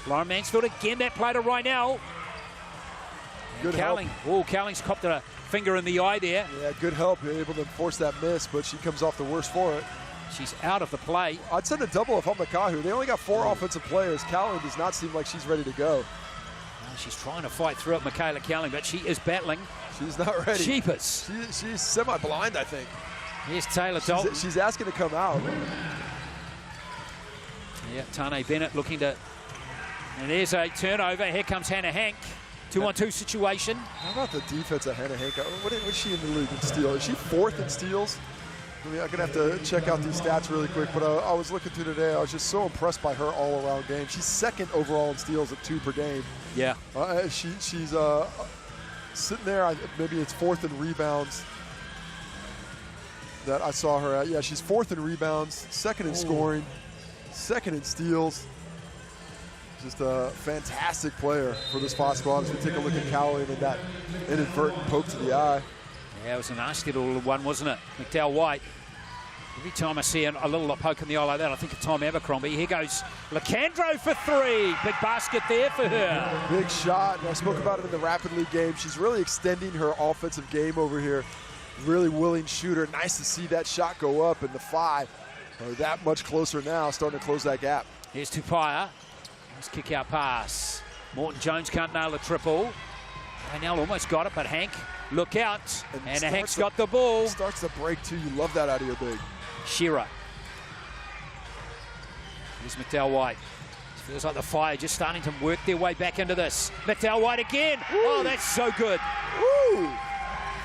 Lauren Mansfield again, that play to Rynell. Good Cowling. Oh, Cowling's copped a finger in the eye there. Yeah, good help. You're able to force that miss, but she comes off the worst for it. She's out of the play. I'd send a double if I'm the Kāhu. They only got 4 offensive players. Cowling does not seem like she's ready to go. She's trying to fight through it, Michaela Cowling, but she is battling. She's not ready. Jeepers. She's semi-blind, I think. Here's Taylor Dalton. She's asking to come out. Yeah, Tane Bennett looking to... And there's a turnover. Here comes Hannah Hank. 2-on-2 situation. How about the defense of Hannah Hank? What is she in the league in steals? Is she 4th in steals? I mean, I'm going to have to check out these stats really quick, but I was looking through today. I was just so impressed by her all-around game. She's 2nd overall in steals at 2 per game. Yeah. She's sitting there. Maybe it's 4th in rebounds that I saw her at. Yeah, she's 4th in rebounds, 2nd in scoring, 2nd in steals. Just a fantastic player for this Whai squad as we take a look at Cowling and that inadvertent poke to the eye. Yeah, it was a nasty little one, wasn't it? McDowell White. Every time I see a little poke in the eye like that, I think of Tom Abercrombie. Here goes Lacandro for 3. Big basket there for her. Big shot. I spoke about it in the Rapid League game. She's really extending her offensive game over here. Really willing shooter. Nice to see that shot go up, and the Whai are that much closer now, starting to close that gap. Here's Tupaia. Nice kick out pass. Morton Jones can't nail a triple. Rynell almost got it, but Hank, look out. And Hank's got the ball. Starts to break too. You love that out of your big. Shearer. Here's McDowell White. It feels like the Whai are just starting to work their way back into this. McDowell White again. Ooh. Oh, that's so good. Ooh.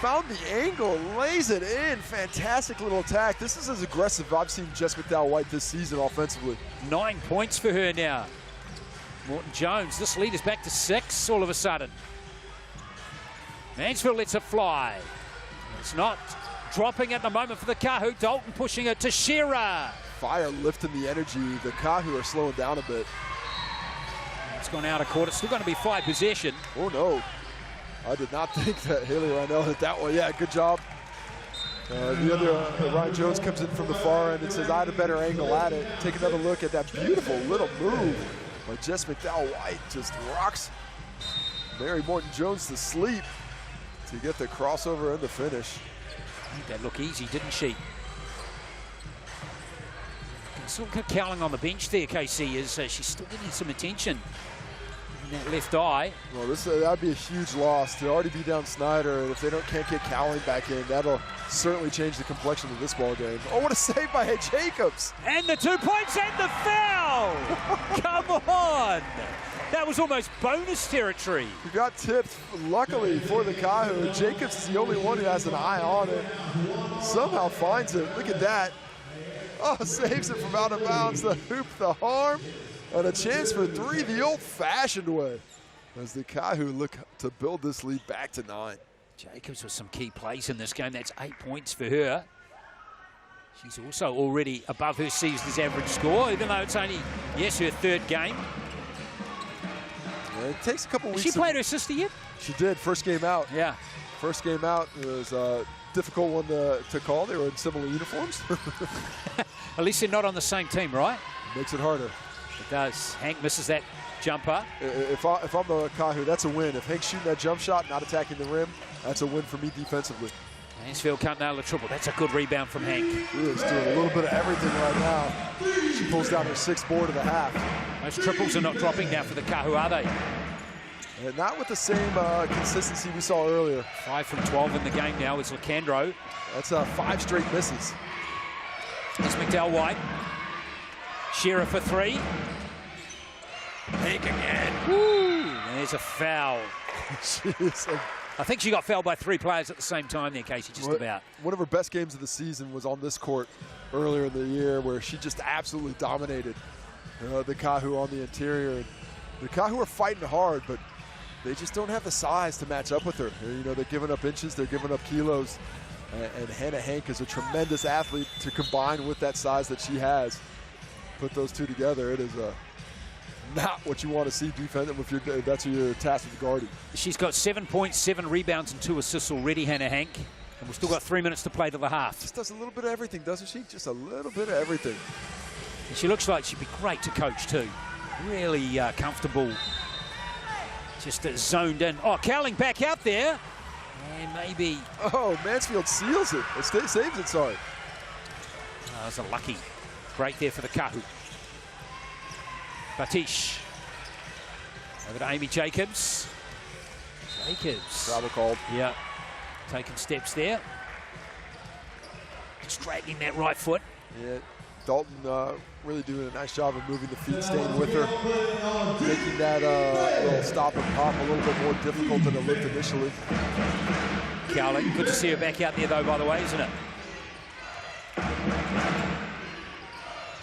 Found the angle, lays it in. Fantastic little attack. This is as aggressive as I've seen Jess McDowell White this season offensively. 9 points for her now. Morton Jones, this lead is back to 6 all of a sudden. Mansfield lets it fly. It's not dropping at the moment for the Kāhu. Dalton pushing it to Shearer. Fire lifting the energy. The Kāhu are slowing down a bit. It's gone out of court. It's still going to be 5 possession. Oh, no. I did not think that Haley Rynell hit that one. Yeah, good job. The other, Ryan Jones comes in from the far end and says, I had a better angle at it. Take another look at that beautiful little move by Jess McDowell White. Just rocks Mary Morton Jones to sleep to get the crossover and the finish. Made that look easy, didn't she? Still Cowling on the bench there, KC, is she's still getting some attention in that left eye. Well, that'd be a huge loss to already be down Snyder, and if they can't get Cowling back in, that'll certainly change the complexion of this ball game. Oh, what a save by Jacobs! And the 2 points and the foul! Come on! That was almost bonus territory. He got tipped, luckily for the Kāhu. Jacobs is the only one who has an eye on it. Somehow finds it. Look at that. Oh, saves it from out of bounds. The hoop, the harm, and a chance for three the old-fashioned way. As the Kāhu look to build this lead back to 9. Jacobs with some key plays in this game. That's 8 points for her. She's also already above her season's average score, even though it's only, yes, her 3rd game. Yeah, it takes a couple weeks. She played her sister yet? She did, first game out. Yeah. First game out. It was a difficult one to call. They were in similar uniforms. At least they're not on the same team, right? Makes it harder. It does. Hank misses that jumper. If I'm the Kāhu, that's a win. If Hank's shooting that jump shot, not attacking the rim, that's a win for me defensively. Mansfield can't nail the triple. That's a good rebound from Hank. He is doing a little bit of everything right now. She pulls down her 6th board of the half. Those triples are not dropping now for the Kāhu, are they? And not with the same consistency we saw earlier. 5 from 12 in the game now is Lacandro. That's 5 straight misses. It's McDowell-White. Shearer for 3. Hank again. Woo! And there's a foul. I think she got fouled by 3 players at the same time there, Casey, just about. One of her best games of the season was on this court earlier in the year, where she just absolutely dominated the Kāhu on the interior. And the Kāhu are fighting hard, but they just don't have the size to match up with her. You know, they're giving up inches, they're giving up kilos. And Hannah Hank is a tremendous athlete to combine with that size that she has. Put those two together, it is not what you want to see defending if that's your task with guarding. She's got 7 points, 7 rebounds, and 2 assists already, Hannah Hank. And we've still got 3 minutes to play to the half. Just does a little bit of everything, doesn't she? Just a little bit of everything. And she looks like she'd be great to coach too. Really comfortable. Just zoned in. Oh, Cowling back out there. And maybe... Oh, Mansfield seals it. Saves it, sorry. That was a lucky break there for the Kāhu. Batish. Over to Amy Jacobs. Jacobs. Travel called. Yeah. Taking steps there. Just dragging that right foot. Yeah. Dalton really doing a nice job of moving the feet, staying with her, making that little stop and pop a little bit more difficult than it looked initially. Cowling, good to see her back out there though, by the way, isn't it?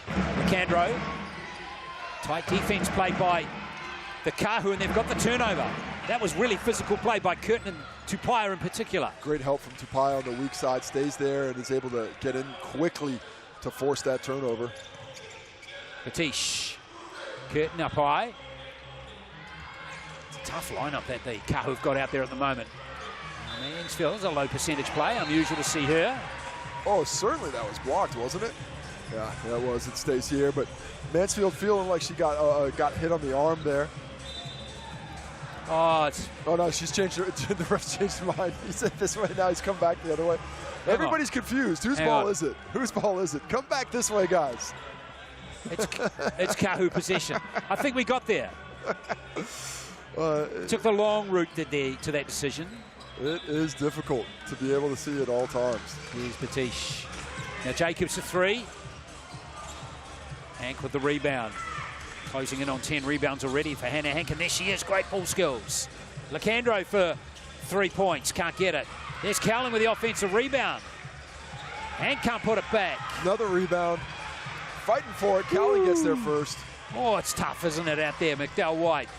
Lacandro. Tight defense played by the Kāhu, and they've got the turnover. That was really physical play by Curtin and Tupaia in particular. Great help from Tupaia on the weak side, stays there and is able to get in quickly to force that turnover. Batish. Curtin up high. It's a tough lineup that the Kāhu have got out there at the moment. Mansfield is a low percentage play, unusual to see her. Oh, certainly that was blocked, wasn't it? Yeah, that was. It stays here, but Mansfield feeling like she got hit on the arm there. Oh, it's... Oh no, she's changed her. The ref's changed her mind. He said this way, now he's come back the other way. Everybody's confused. Whose ball is it? Whose ball is it? Come back this way, guys. It's Kāhu possession. I think we got there. Took the long route to that decision. It is difficult to be able to see at all times. Here's Batish. Now Jacobs a 3. Hank with the rebound. Closing in on 10 rebounds already for Hannah Hank, and there she is, great ball skills. Lacandro for 3 points, can't get it. There's Cowling with the offensive rebound. Hank can't put it back. Another rebound. Fighting for it, Cowling gets there first. Oh, it's tough, isn't it, out there, McDowell-White.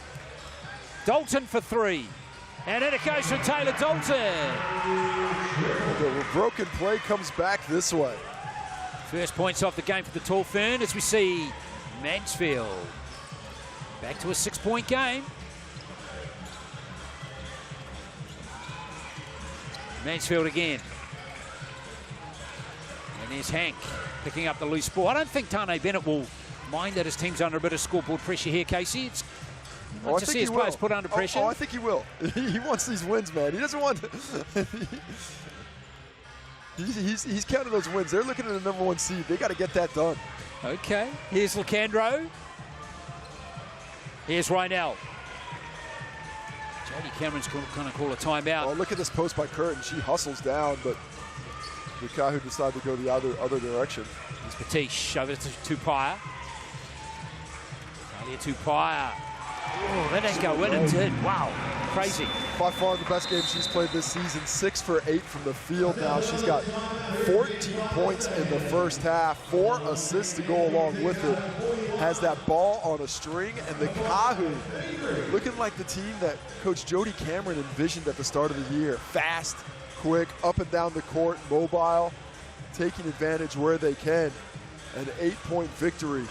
Dalton for 3. And then it goes for Taylor Dalton. The broken play comes back this way. First points off the game for the Tall Fern as we see Mansfield back to a 6-point game. Mansfield again. And there's Hank picking up the loose ball. I don't think Tane Bennett will mind that his team's under a bit of scoreboard pressure here, Casey. It's to see his players put under pressure. I think he will. He wants these wins, man. He doesn't want... he's counting those wins. They're looking at the number 1 seed. They got to get that done. Okay. Here's Lacandro. Here's Rynell. Jodie Cameron's going to call a timeout. Oh, look at this post by Curtin. She hustles down, but the Kāhu decide to go the other direction. Here's Batish over to Tupaia. Talia Tupaia Oh, that didn't go in. It did. Wow. Crazy. By far the best game she's played this season. 6 for 8 from the field now. She's got 14 points in the first half, 4 assists to go along with it. Has that ball on a string, and the Kāhu looking like the team that Coach Jody Cameron envisioned at the start of the year. Fast, quick, up and down the court, mobile, taking advantage where they can. An 8-point victory.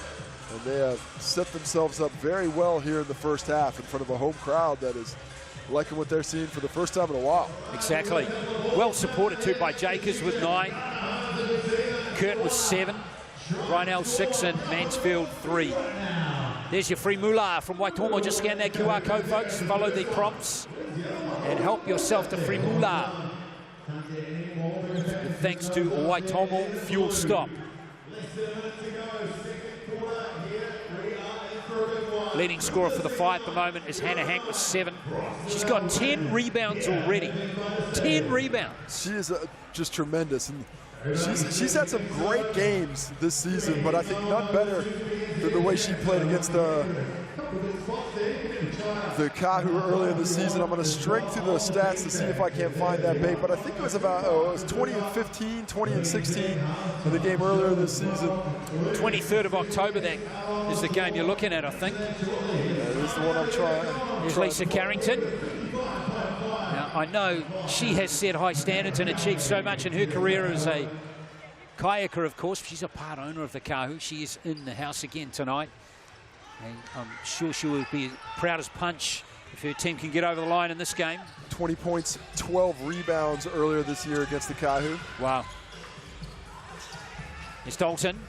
And they have set themselves up very well here in the first half in front of a home crowd that is liking what they're seeing for the first time in a while. Exactly. Well supported too by Jakers with 9, Kurt with 7, Rhinell 6, and Mansfield 3. There's your free moolah from Waitomo. Just scan that QR code, folks. Follow the prompts and help yourself to free moolah. Thanks to Waitomo Fuel Stop. Leading scorer for the Phi at the moment is Hannah Hank with 7. She's got 10 rebounds already. 10 rebounds. She is just tremendous. And she's had some great games this season, but I think none better than the way she played against the Kāhu earlier in the season. I'm going to string through those stats to see if I can't find that bait, but I think it was about it was 20 and 15, 20 and 16 in the game earlier this season. 23rd of October, that is the game you're looking at, I think. That is the one I'm trying. There's Lisa Carrington. Now, I know she has set high standards and achieved so much in her career as a kayaker, of course. She's a part owner of the Kāhu. She is in the house again tonight. And I'm sure she will be proud as punch if her team can get over the line in this game. 20 points, 12 rebounds earlier this year against the Kāhu. Wow. It's Dalton.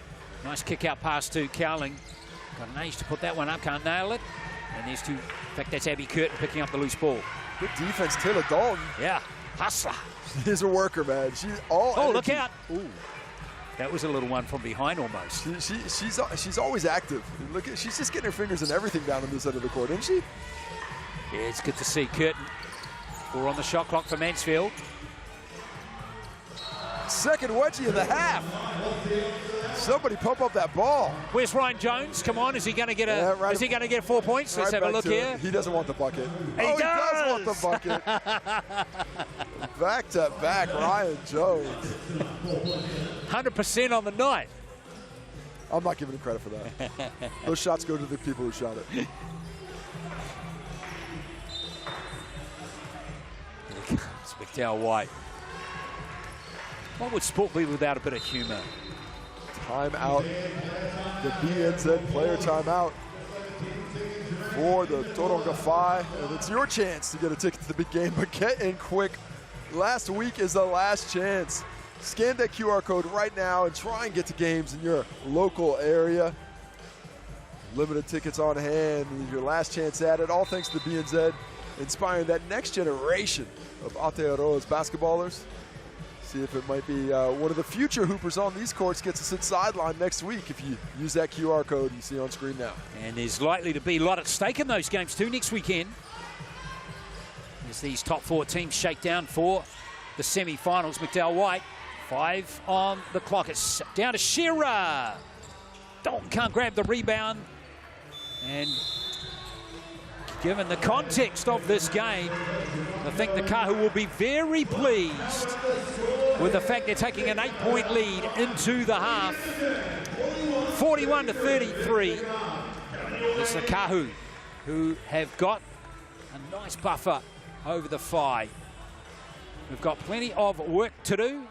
Nice kick-out pass to Cowling. Got an age to put that one up, can't nail it. And there's two, in fact, that's Abby Curtin picking up the loose ball. Good defense, Taylor Dalton. Yeah, hustler. She's a worker, man. She's all Oh, energy. look out. Ooh. That was a little one from behind almost. She's always active. Look at, she's just getting her fingers in everything down on this end of the court, isn't she? Yeah, it's good to see Curtin. We're on the shot clock for Mansfield. Second wedgie of the half. Somebody pump up that ball. Where's Ryan Jones? Come on, is he going to get a? Yeah, right, is he going to get 4 points? Let's have a look here. He doesn't want the bucket. He does want the bucket. Back to back, Ryan Jones. 100% on the night. I'm not giving him credit for that. Those shots go to the people who shot it. Here comes McDowell White. What would sport be without a bit of humour? Timeout. The BNZ player timeout for the Tauranga Phi. And it's your chance to get a ticket to the big game, but get in quick. Last week is the last chance. Scan that QR code right now and try and get to games in your local area. Limited tickets on hand, your last chance at it. All thanks to the BNZ, inspiring that next generation of Aotearoa's basketballers. See if it might be one of the future hoopers on these courts gets to sit sideline next week if you use that QR code you see on screen now. And there's likely to be a lot at stake in those games too next weekend, as these top 4 teams shake down for the semi-finals. McDowell White, 5 on the clock. It's down to Shearer. Dalton can't grab the rebound. And given the context of this game, I think the Kāhu will be very pleased with the fact they're taking an 8-point lead into the half. 41-33. It's the Kāhu who have got a nice buffer over the Phi. We've got plenty of work to do.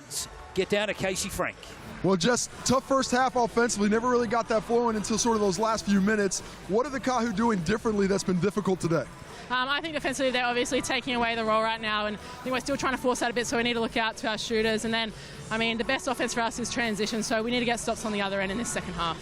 Let's get down to Casey Frank. Well, just tough first half offensively. Never really got that flowing until sort of those last few minutes. What are the Kāhu doing differently that's been difficult today? I think defensively they're obviously taking away the roll right now, and I think we're still trying to force that a bit, so we need to look out to our shooters. And then, I mean, the best offense for us is transition, so we need to get stops on the other end in this second half.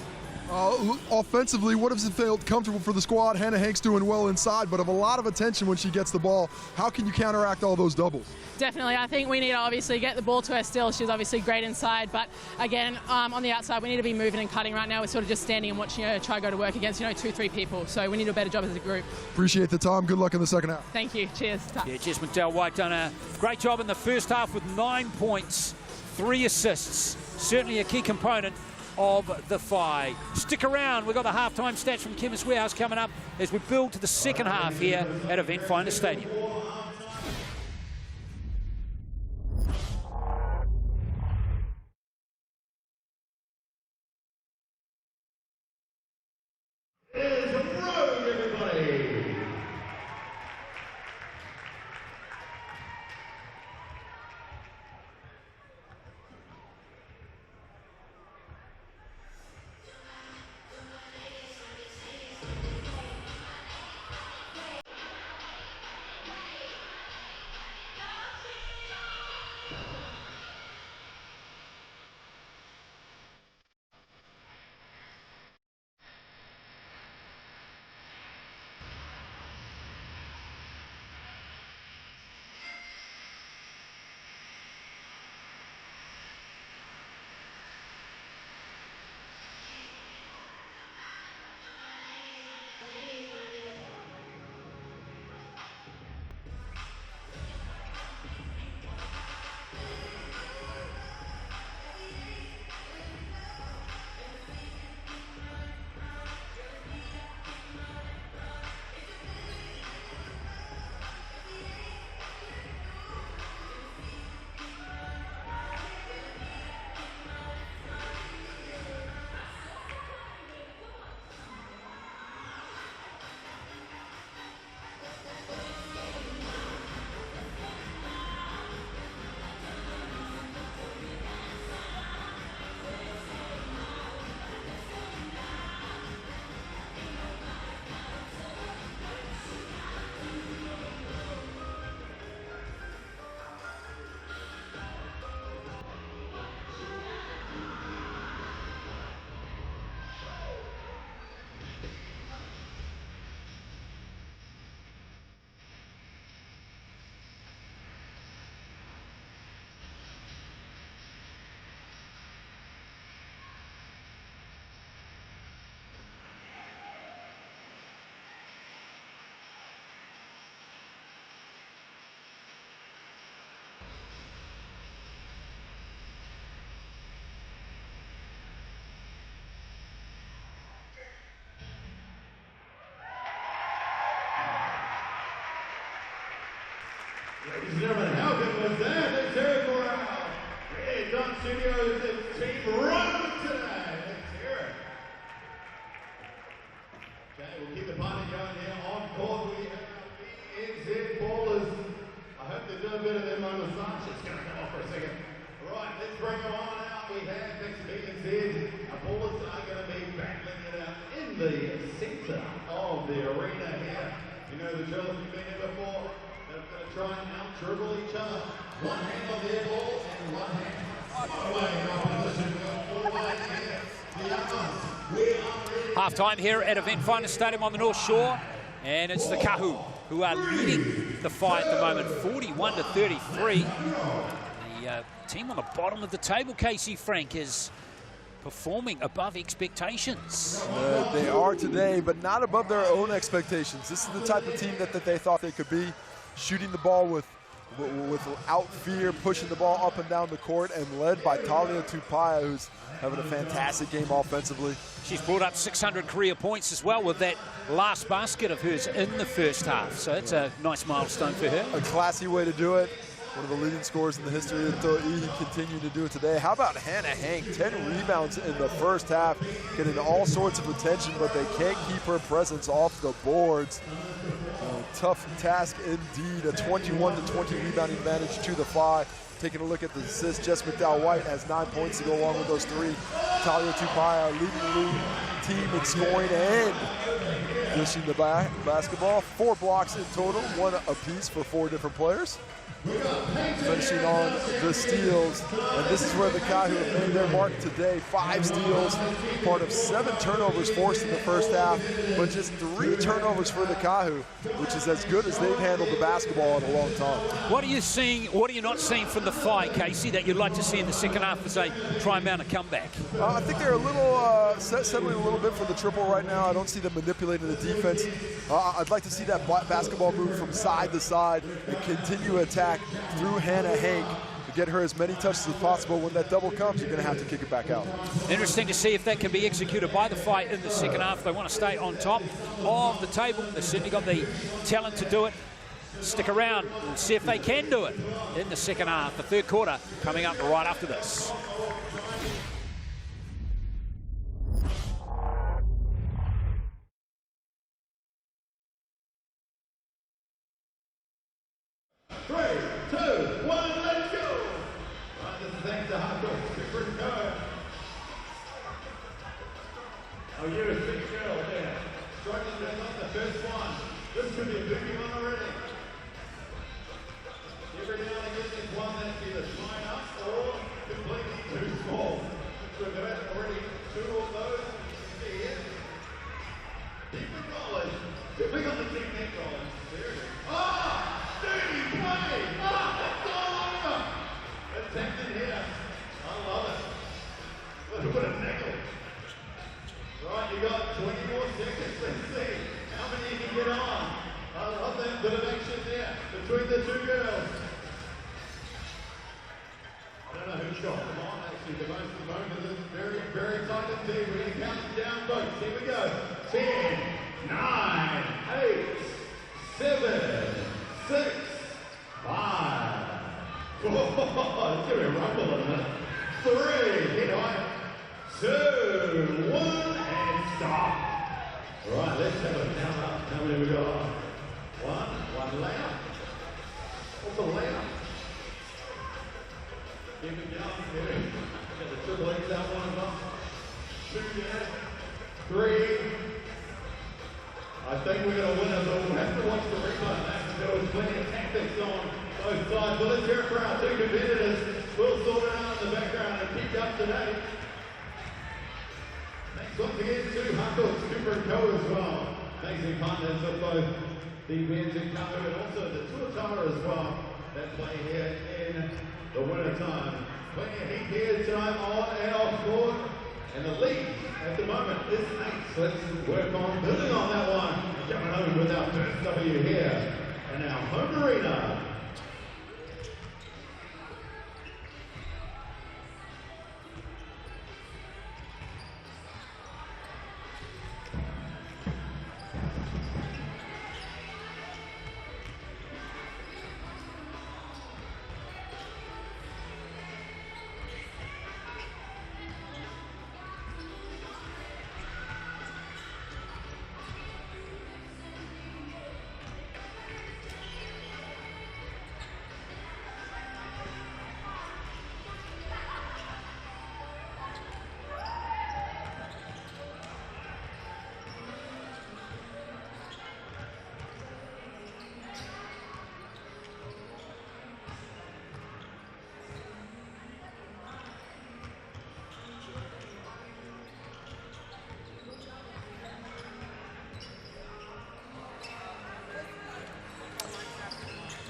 Offensively, what has it felt comfortable for the squad? Hannah Hank's doing well inside, but of a lot of attention when she gets the ball. How can you counteract all those doubles? Definitely. I think we need to obviously get the ball to her still. She's obviously great inside, but again, on the outside, we need to be moving and cutting right now. We're sort of just standing and watching her try to go to work against, 2-3 people. So we need to do a better job as a group. Appreciate the time. Good luck in the second half. Thank you. Cheers. Yeah, Jess McDowell White done a great job in the first half with 9 points, 3 assists. Certainly a key component of the Whai. Stick around, we've got the halftime stats from Chemist Warehouse coming up as we build to the second half here at Eventfinda Stadium. Ladies and gentlemen, how good was that? Let's hear it for our Red Dot Studios and Team Run today. Let's hear it. Okay, we'll keep the party going here. On court, we have BBNZ ballers. I hope they're doing better than my massage. It's going to come off for a second. All right, let's bring them on out. We have next to BBNZ. Our ballers are going to be battling it out in the center of the arena here. You know the drill if you've been here before. They're going to try and out-dribble each other. One hand on their ball and one hand away in opposition. Forward here. The young ones. We are ready. Half-time here at Eventfinda Stadium on the North Shore. And it's the Kāhu who are leading the fight at the moment, 41-33. The team on the bottom of the table, Casey Frank, is performing above expectations. They are today, but not above their own expectations. This is the type of team that they thought they could be, shooting the ball without fear, pushing the ball up and down the court, and led by Tauihi Basketball, who's having a fantastic game offensively. She's brought up 600 career points as well with that last basket of hers in the first half. So it's a nice milestone for her. A classy way to do it. One of the leading scorers in the history of Tauihi, continue to do it today. How about Hannah Hank? 10 rebounds in the first half, getting all sorts of attention, but they can't keep her presence off the boards. Tough task indeed. A 21-20 rebounding advantage to the Whai. Taking a look at the assists, Jess McDowell-White has 9 points to go along with those 3. Tauihi Basketball leading the league team in scoring and dishing the basketball. 4 blocks in total, 1 apiece for 4 different players. Finishing on the steals, and this is where the Kāhu have made their mark today. 5 steals, part of 7 turnovers forced in the first half, but just 3 turnovers for the Kāhu, which is as good as they've handled the basketball in a long time. What are you seeing, what are you not seeing from the Whai, Casey, that you'd like to see in the second half as they try and mount a comeback? I think they're a little settling a little bit for the triple right now. I don't see them manipulating the defense. I'd like to see that basketball move from side to side and continue to attack through Hannah Hank. to get her as many touches as possible. When that double comes, you're going to have to kick it back out. Interesting to see if that can be executed by the Whai in the second half. They want to stay on top of the table. They've certainly got the talent to do it. Stick around and see if they can do it in the second half. The third quarter coming up right after this. Oh, you're a big girl there. Struggling to on the first one. This could be a big one already. Every now and again, there's one that's either tied up or completely too small. So we've got already 2 of those. See here. Keep it rolling. We got the team neck rolling. There it is. Ah! Dirty play! Ah! It's all over! Attempted here. I love it. What a nickel. Right, you got 20 more seconds. Let's see how many you can get on. I love that bit of action there between the 2 girls. I don't know who's got them on, actually. The moment is very, very tight indeed. We're going to count them down, folks. Here we go. 10, 9, 8, 7, 6, 5. Oh, it's going to be a rumble in a minute. 3, hit on. 2, 1, and stop. All right, let's have a count up. How many we got? 1 layup. What's a layup? Keep it down here. Get the triple X out one up. 2 there. 3. I think we're going to win it, but we'll have to watch the replay. There was plenty of tactics on both sides. But let's hear it for our 2 competitors. We'll sort it out in the background and keep up to date. Once again, to Huckle, Super Co as well. Amazing partners of both the BBNZ Kāhu and also the Tuatara as well that play here in the winter time. Plenty of heat here tonight on and off court. And the lead at the moment is 8. So let's work on building on that one. And coming home with our first W here in our home arena.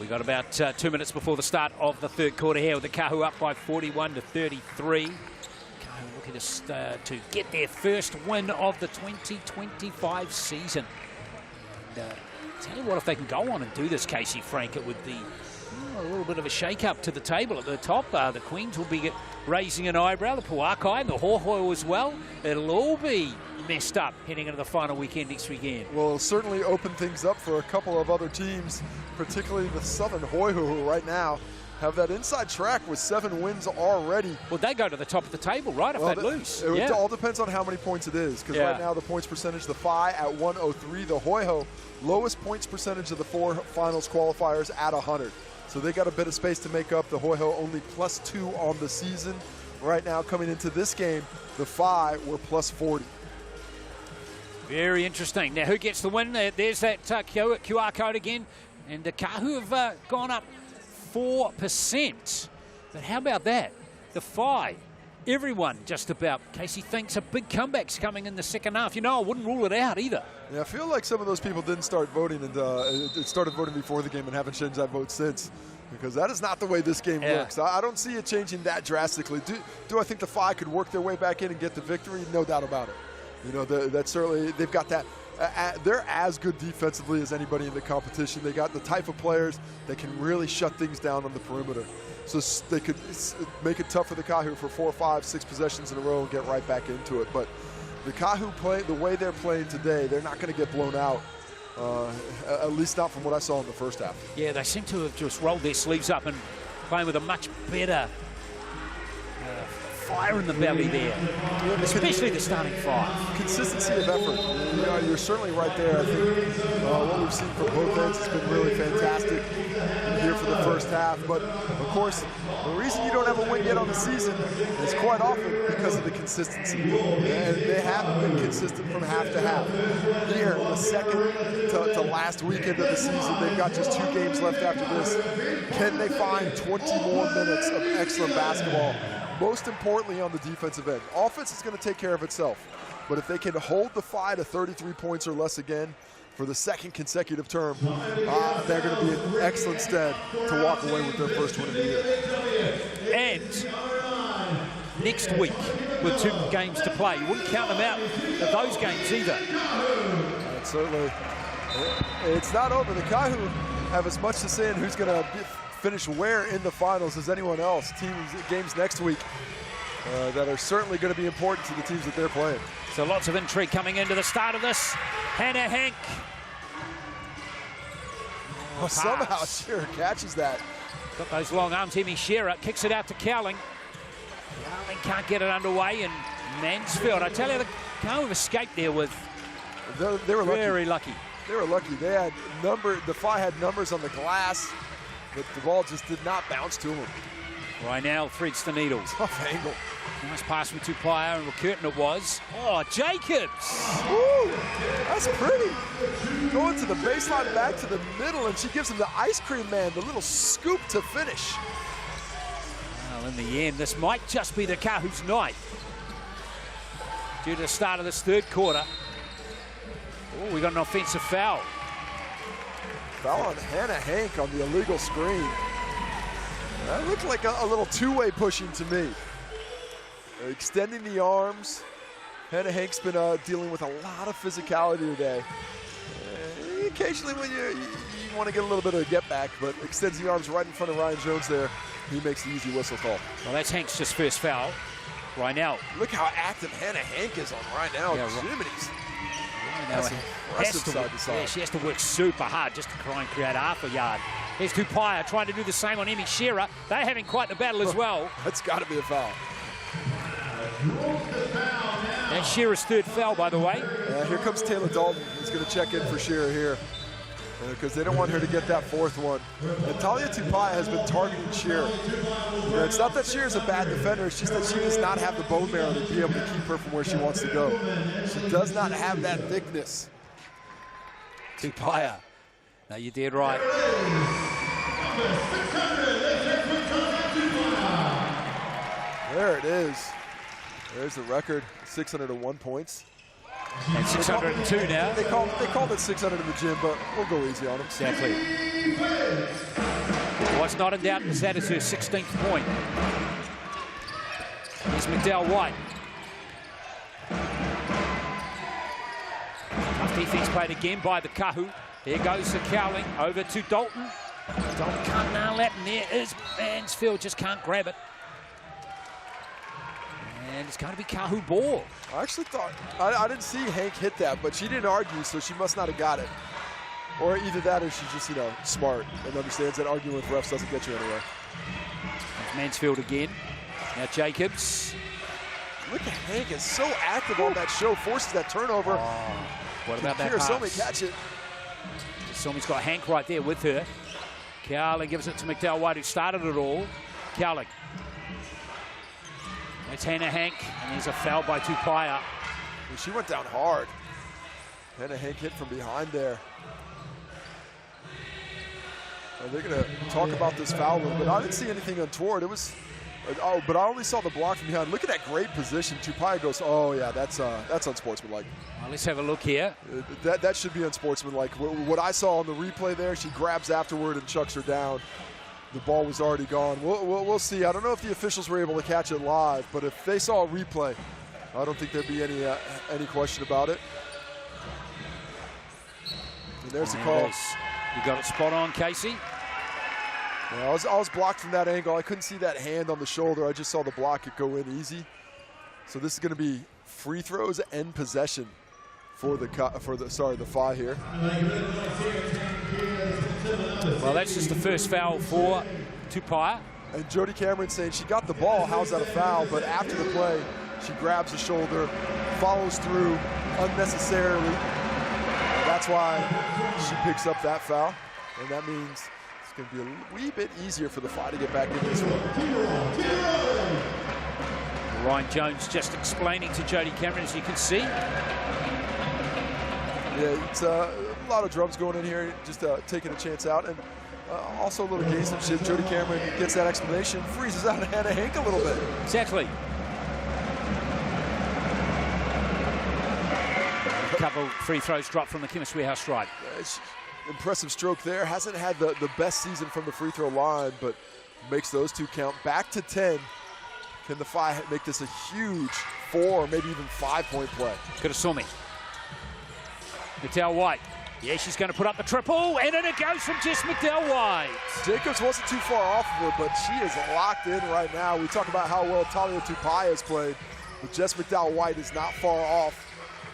We got about 2 minutes before the start of the third quarter here with the Kāhu up by 41 to 33. Kāhu looking to get their first win of the 2025 season. And, tell you what, if they can go on and do this, Casey Frank, it would be a little bit of a shake-up to the table at the top. The Queens will be raising an eyebrow, the Puakai and the Hohoi as well. It'll all be messed up heading into the final weekend next weekend. Well, it'll certainly open things up for a couple of other teams, particularly the Southern Hoihu, who right now have that inside track with 7 wins already. Well, they go to the top of the table, right, if they lose. It all depends on how many points it is, because right now the points percentage, the Whai at 103, the Hoihu, lowest points percentage of the 4 finals qualifiers at 100. So they got a bit of space to make up. The Hoihu only +2 on the season. Right now, coming into this game, the Whai were +40. Very interesting. Now, who gets the win? There's that QR code again. And the Kāhu have gone up 4%. But how about that? The Whai, everyone just about, Casey thinks a big comeback's coming in the second half. You know, I wouldn't rule it out either. Yeah, I feel like some of those people didn't start voting, and it started voting before the game and haven't changed that vote since, because that is not the way this game looks. I don't see it changing that drastically. Do I think the Whai could work their way back in and get the victory? No doubt about it. You know, that's certainly, they've got that they're as good defensively as anybody in the competition. They got the type of players that can really shut things down on the perimeter. So they could make it tough for the Kāhu for 4, 5, 6 possessions in a row and get right back into it. But the Kāhu play, the way they're playing today, they're not going to get blown out. At least not from what I saw in the first half. Yeah, they seem to have just rolled their sleeves up and playing with a much better fire in the belly there, especially the starting 5. Consistency of effort. You're certainly right there. I think what we've seen from both ends has been really fantastic here for the first half. But, of course, the reason you don't have a win yet on the season is quite often because of the consistency. And they haven't been consistent from half to half. Here, the second to last weekend of the season, they've got just 2 games left after this. Can they find 20 more minutes of excellent basketball? Most importantly on the defensive end. Offense is going to take care of itself. But if they can hold the Phi to 33 points or less again for the second consecutive term, they're going to be in excellent stead to walk away with their first win of the year. And next week, with 2 games to play, you wouldn't count them out of those games either. Certainly. It's not over. The Kāhu have as much to say in who's going to finish where in the finals as anyone else. Games next week that are certainly going to be important to the teams that they're playing. So lots of intrigue coming into the start of this. Hannah Hank. Oh, somehow Shearer catches that. Got those long arms. Emmy Shearer kicks it out to Cowling. Cowling can't get it underway, and Mansfield. I tell you, the Kāhu escaped there with they were very lucky. They were lucky. They had the Phi had numbers on the glass, but the ball just did not bounce to them. Rynell threads the needle. Tough angle. Nice pass from Tupaia, and Curtin it was. Oh, Jacobs! Ooh, that's pretty. Going to the baseline, back to the middle, and she gives him the ice cream man, the little scoop to finish. Well, in the end, this might just be the Kāhu's night. Due to the start of this third quarter. Oh, we got an offensive foul. Foul on Hannah Hank on the illegal screen. That looked like a little two-way pushing to me. Extending the arms. Hannah Hank's been dealing with a lot of physicality today. Occasionally when you want to get a little bit of a get back, but extends the arms right in front of Ryan Jones there. He makes the easy whistle call. Well, that's Hank's just first foul. Rynell. Look how active Hannah Hank is on Rynell. Yeah, Jiminy's. That's impressive side to side. Yeah, she has to work super hard just to try and create half a yard. Here's Tupaia trying to do the same on Emmy Shearer. They're having quite the battle as well. That's got to be a foul. And Shearer's third foul, by the way. Here comes Taylor Dalton. He's going to check in for Shearer here because they don't want her to get that fourth one. And Talia Tupaia has been targeting Shearer. It's not that Shearer's a bad defender. It's just that she does not have the bone marrow to be able to keep her from where she wants to go. She does not have that thickness. Tupaia. No, you did right. There it is. There's the record, 601 points. And 602 now. They called it 600 in the gym, but we'll go easy on them. Exactly. What's not in doubt is that is her 16th point. Here's McDowell White. Tough defense played again by the Kāhu. Here goes the Cowling over to Dalton. Dalton can't nail that, and there is Mansfield, just can't grab it. And it's going to be Kāhu ball. I actually thought, I didn't see Hank hit that, but she didn't argue, so she must not have got it. Or either that or she's just, smart and understands that arguing with refs doesn't get you anywhere. There's Mansfield again. Now Jacobs. Look at Hank, is so active on that show, forces that turnover. Oh, what about that pass? Somebody catch it. Somi's got Hank right there with her. Cowling gives it to McDowell White, who started it all. Cowling. It's Hannah Hank, and there's a foul by Tupaia. She went down hard. Hannah Hank hit from behind there. They're going to talk about this foul a little bit. I didn't see anything untoward. It was, but I only saw the block from behind. Look at that great position. Tupaia goes, oh yeah, that's unsportsmanlike. Well, let's have a look here. That should be unsportsmanlike. What I saw on the replay there, she grabs afterward and chucks her down. The ball was already gone. We'll see. I don't know if the officials were able to catch it live, but if they saw a replay, I don't think there'd be any question about it. And there's the call. You got it spot on, Casey. Yeah, I was blocked from that angle. I couldn't see that hand on the shoulder. I just saw the block it go in easy. So this is going to be free throws and possession for the FI here. Well, that's just the first foul for Tauihi. And Jody Cameron saying she got the ball. How's that a foul? But after the play, she grabs the shoulder, follows through unnecessarily. That's why she picks up that foul, and that means it's going to be a wee bit easier for the FI to get back in this one. Ryan Jones just explaining to Jody Cameron, as you can see. Yeah, it's a lot of drums going in here, just taking a chance out, and also a little gamesmanship. Jody Cameron gets that explanation, freezes out Hannah Hank a little bit. Exactly. A couple free throws dropped from the Chemist Warehouse stripe. Impressive stroke there. Hasn't had the best season from the free throw line, but makes those two count. Back to 10. Can the FI make this a huge 4 or maybe even 5-point play? Could have saw me. McDowell White. Yeah, she's going to put up the triple, and in it goes from Jess McDowell White. Jacobs wasn't too far off of her, but she is locked in right now. We talk about how well Tauihi Basketball has played, but Jess McDowell White is not far off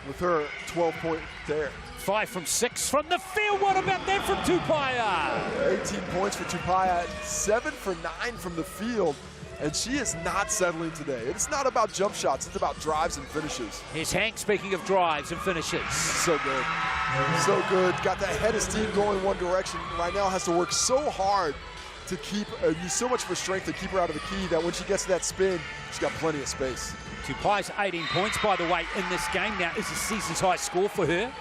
with her 12-point there. 5 from 6 from the field. What about that from Tauihi? 18 points for Tauihi, 7 for 9 from the field. And she is not settling today. It's not about jump shots, it's about drives and finishes. Here's Hank, speaking of drives and finishes. So good. So good. Got that head of steam going one direction. Right now has to work so hard to keep, use so much of her strength to keep her out of the key that when she gets to that spin, she's got plenty of space. Tauihi's 18 points, by the way, in this game. Now, is a season's high score for her.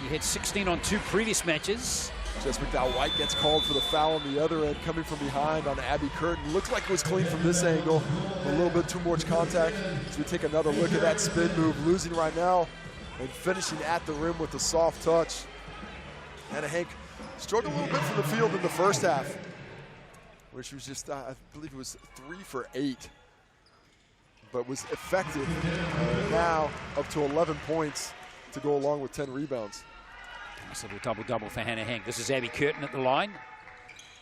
She had 16 on 2 previous matches. Jess McDowell White gets called for the foul on the other end, coming from behind on Abby Curtin. Looks like it was clean from this angle. A little bit too much contact. So we take another look at that spin move, losing right now and finishing at the rim with a soft touch. Hannah Hank struggled a little bit from the field in the first half, where she was just, I believe it was 3 for 8, but was effective. Now up to 11 points to go along with 10 rebounds. Nice little double-double for Hannah Hank. This is Abby Curtin at the line,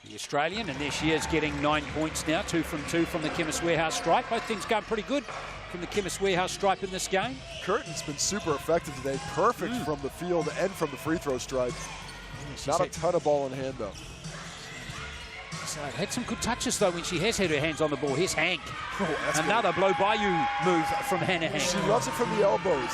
the Australian, and there she is getting 9 points now, 2 from 2 from the Chemist Warehouse stripe. Both things going pretty good from the Chemist Warehouse stripe in this game. Curtin's been super effective today, perfect from the field and from the free throw stripe. Not a ton of ball in hand, though. So had some good touches, though, when she has had her hands on the ball. Here's Hank. Oh, another blow-by-you move from Hannah Hank. She loves it from the elbows.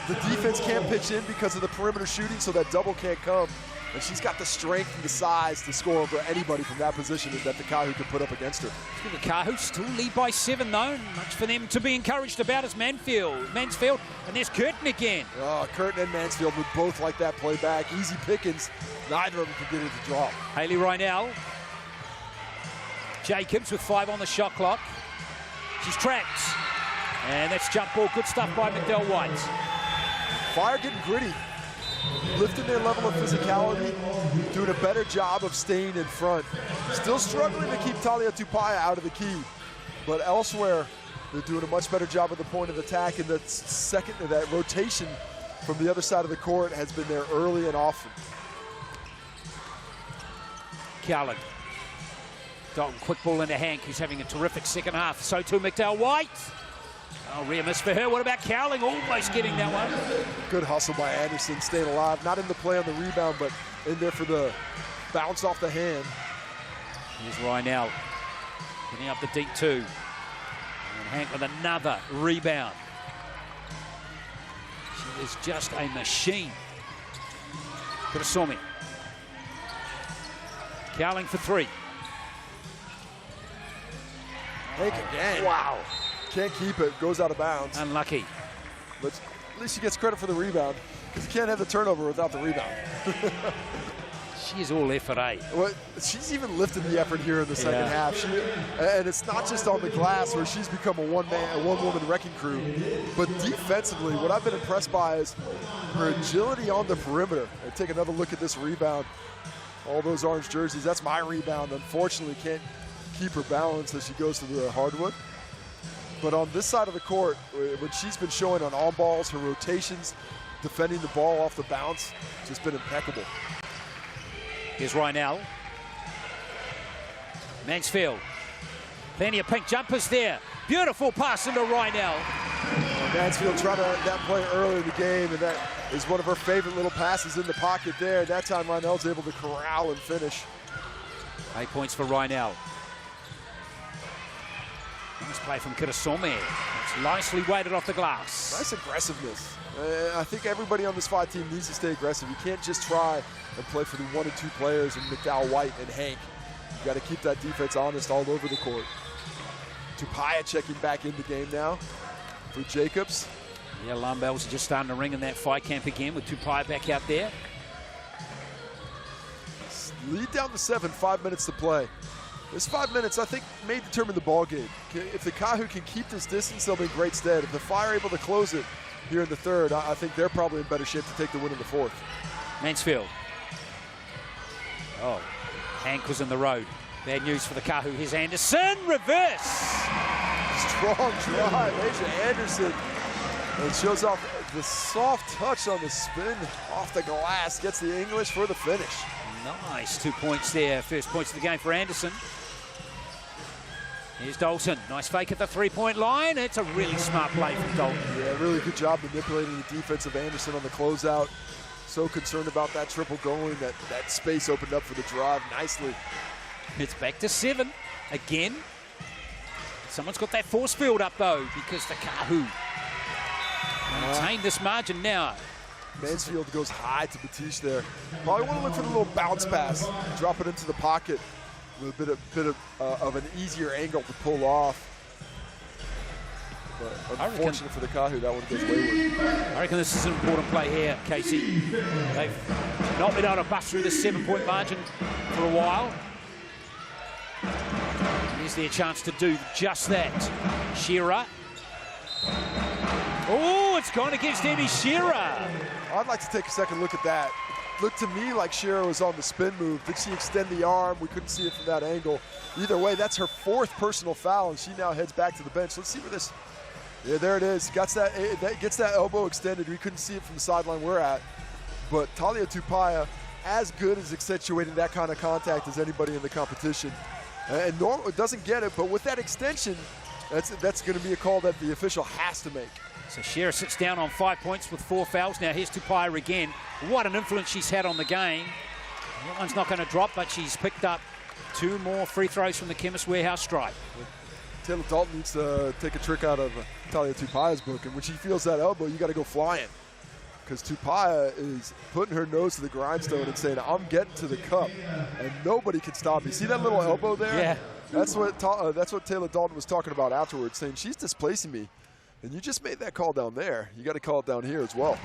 The defense can't pitch in because of the perimeter shooting, so that double can't come. And she's got the strength and the size to score over anybody from that position that the Kāhu can put up against her. The Kāhu still lead by 7, though. Much for them to be encouraged about is Mansfield. And there's Curtin again. Oh, Curtin and Mansfield would both like that play back. Easy pickings. Neither of them can get it to drop. Haley Rynell. Jacobs with 5 on the shot clock. She's trapped. And that's jump ball. Good stuff by McDowell White. Fire getting gritty. Lifting their level of physicality. Doing a better job of staying in front. Still struggling to keep Tauihi Basketball out of the key. But elsewhere, they're doing a much better job at the point of attack. And that rotation from the other side of the court has been there early and often. Cowling. Dalton, quick ball into Hank, who's having a terrific second half. So too McDowell White. Oh, rear miss for her. What about Cowling? Almost getting that one. Good hustle by Anderson, staying alive. Not in the play on the rebound, but in there for the bounce off the hand. Here's Rynell getting up the deep 2. And Hank with another rebound. She is just a machine. Could have saw me. Cowling for 3. Hank again. Wow. Can't keep it. Goes out of bounds. Unlucky. But at least she gets credit for the rebound, because you can't have the turnover without the rebound. She is all effort, eh? Well, she's even lifted the effort here in the second half. And it's not just on the glass where she's become a one-woman wrecking crew, but defensively, what I've been impressed by is her agility on the perimeter. And take another look at this rebound. All those orange jerseys. That's my rebound. Unfortunately, can't keep her balance as she goes to the hardwood. But on this side of the court, when she's been showing on balls, her rotations, defending the ball off the bounce, just been impeccable. Here's Rynell. Mansfield. Plenty of pink jumpers there. Beautiful pass into Rynell. Mansfield tried that play earlier in the game, and that is one of her favorite little passes in the pocket there. That time Rynell's able to corral and finish. 8 points for Rynell. Nice play from Kirasome. It's nicely weighted off the glass. Nice aggressiveness. I think everybody on this FI team needs to stay aggressive. You can't just try and play for the 1 and 2 players in McDowell White and Hank. You got to keep that defense honest all over the court. Tupaya checking back in the game now for Jacobs. Yeah, alarm bells are just starting to ring in that FI camp again with Tupaya back out there. Lead down to 7, 5 minutes to play. This 5 minutes, I think, may determine the ball game. If the Kāhu can keep this distance, they'll be in great stead. If the Fire are able to close it here in the third, I think they're probably in better shape to take the win in the fourth. Mansfield. Oh, Hank was in the road. Bad news for the Kāhu. Here's Anderson, reverse. Strong drive, Asia Anderson. And shows off the soft touch on the spin off the glass. Gets the English for the finish. Nice 2 points there. First points of the game for Anderson. Here's Dalton. Nice fake at the three-point line. It's a really smart play from Dalton. Yeah, really good job manipulating the defense of Anderson on the closeout. So concerned about that triple going, that space opened up for the drive nicely. It's back to 7 again. Someone's got that force field up though, because the Kāhu maintain this margin now. Mansfield goes high to Batish there. Probably want to look for the little bounce pass, drop it into the pocket with a bit of an easier angle to pull off. But unfortunate for the Kāhu, that one goes wayward. I reckon this is an important play here, Casey. They've not been able to bust through this 7-point margin for a while. Here's their chance to do just that. Shearer. Oh, it's gone against Emmy Shearer. I'd like to take a second look at that. Looked to me like Shearer was on the spin move. Did she extend the arm? We couldn't see it from that angle. Either way, that's her 4th personal foul, and she now heads back to the bench. Let's see where this... Yeah, there it is. Gets that elbow extended. We couldn't see it from the sideline we're at. But Talia Tupaya, as good as accentuating that kind of contact as anybody in the competition. And Norma doesn't get it, but with that extension, that's going to be a call that the official has to make. So Shearer sits down on 5 points with 4 fouls. Now here's Tupaya again. What an influence she's had on the game. That one's not going to drop, but she's picked up 2 more free throws from the Chemist Warehouse stripe. Taylor Dalton needs to take a trick out of Talia Tupaya's book, and when she feels that elbow, you got to go flying. Because Tupaya is putting her nose to the grindstone and saying, I'm getting to the cup, and nobody can stop me. See that little elbow there? Yeah. That's what Taylor Dalton was talking about afterwards, saying she's displacing me. And you just made that call down there. You got to call it down here as well.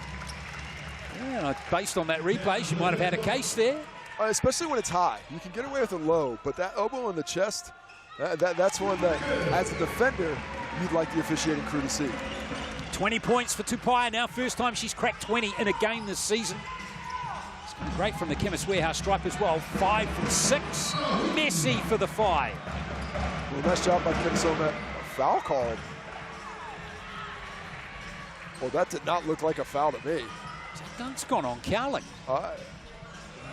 Yeah, based on that replay, she might have had a case there. Especially when it's high. You can get away with it low, but that elbow in the chest, that's one that, as a defender, you'd like the officiating crew to see. 20 points for Tupaya now. First time she's cracked 20 in a game this season. It's been great from the Chemist Warehouse stripe as well. 5 from 6. Messy for the 5. Well, nice job by Kirasome. Foul called. Well, that did not look like a foul to me. Dunk's gone on Cowling.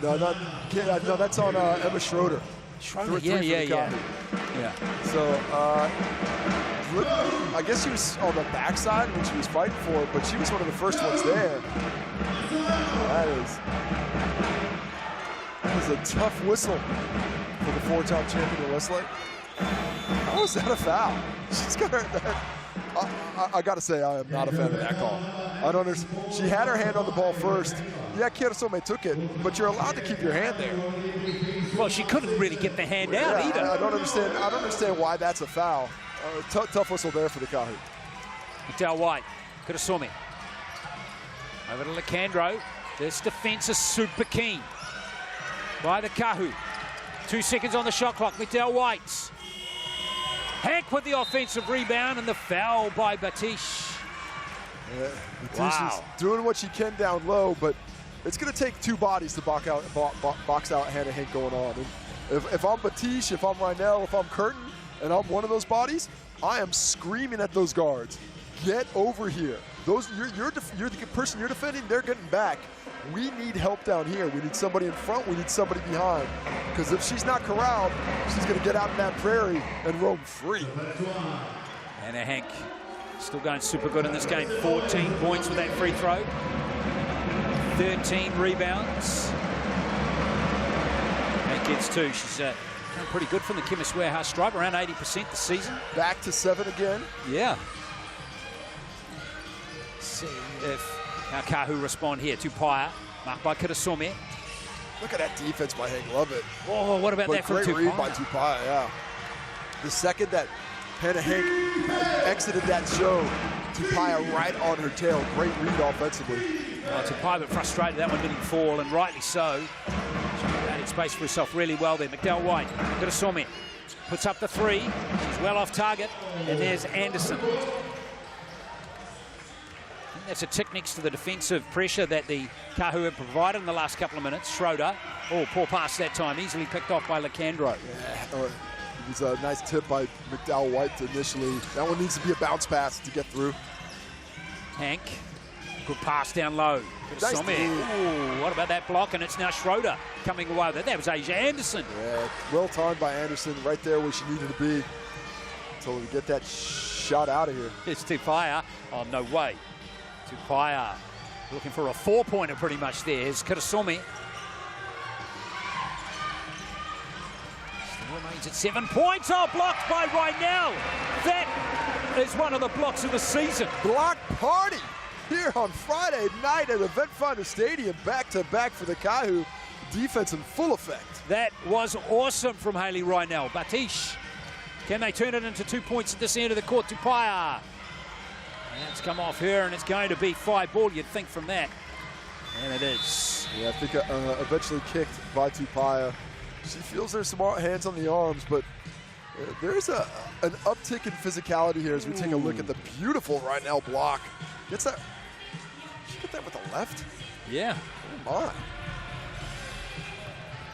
No, that's on Emma Schroeder. Schroeder, yeah. So, I guess she was on the backside when she was fighting for it, but she was one of the first ones there. That is a tough whistle for the 4-time champion Westlake. How is that a foul? She's got her... I got to say, I am not a fan of that call. I don't understand. She had her hand on the ball first. Yeah, Kirasome took it, but you're allowed to keep your hand there. Well, she couldn't really get the hand out either. I don't understand why that's a foul. Tough whistle there for the Kāhu. McDowell White, Kirasome. Over to Lecandro. This defense is super keen by the Kāhu. 2 seconds on the shot clock. McDowell White. Hank with the offensive rebound and the foul by Batish. Yeah, Batish is doing what she can down low, but it's going to take 2 bodies to box out Hannah Hank going on. And if I'm Batish, if I'm Rynell, if I'm Curtin, and I'm one of those bodies, I am screaming at those guards, get over here. you're the person you're defending, they're getting back. We need help down here. We need somebody in front. We need somebody behind. Because if she's not corralled, she's going to get out in that prairie and roam free. Anna Hank still going super good in this game. 14 points with that free throw. 13 rebounds. Hank gets 2. She's done pretty good from the Chemist Warehouse stripe, around 80% this season. Back to 7 again. Yeah. See if now Kāhu respond here. Tauihi, marked by Kirasome. Look at that defense by Hank. Love it. Oh, what about that from Tauihi? Great read by Tauihi? Tauihi, yeah. The second that Hannah Hank exited that show, Tauihi right on her tail. Great read offensively. Tauihi but frustrated that one didn't fall, and rightly so. She created space for herself really well there. McDowell White, Kirasome puts up the 3. She's well off target, and there's Anderson. That's a tick next to the defensive pressure that the Kāhu have provided in the last couple of minutes. Schroeder, oh, poor pass that time, easily picked off by Lacandro. Yeah, it was a nice tip by McDowell White initially. That one needs to be a bounce pass to get through. Hank, good pass down low. Nice. Ooh, what about that block? And it's now Schroeder coming away with it. That was Asia Anderson. Yeah, well timed by Anderson, right there where she needed to be. Until we get that shot out of here. It's Tauihi. Oh, no way. Tauihi looking for a 4-pointer pretty much there. Here's Kirasome. Still remains at 7 points. Oh, blocked by right now. That is one of the blocks of the season. Block party here on Friday night at Eventfinda Stadium. Back-to-back for the Kāhu. Defense in full effect. That was awesome from Hayley Rynell. Batish, can they turn it into 2 points at this end of the court? Tauihi. And it's come off her, and it's going to be 5 ball, you'd think, from that. And it is. Yeah, I think eventually kicked by Tauihi. She feels there's some hands on the arms, but there's an uptick in physicality here as we take a look at the beautiful Rynell block. Gets that. She get that with the left? Yeah. Oh,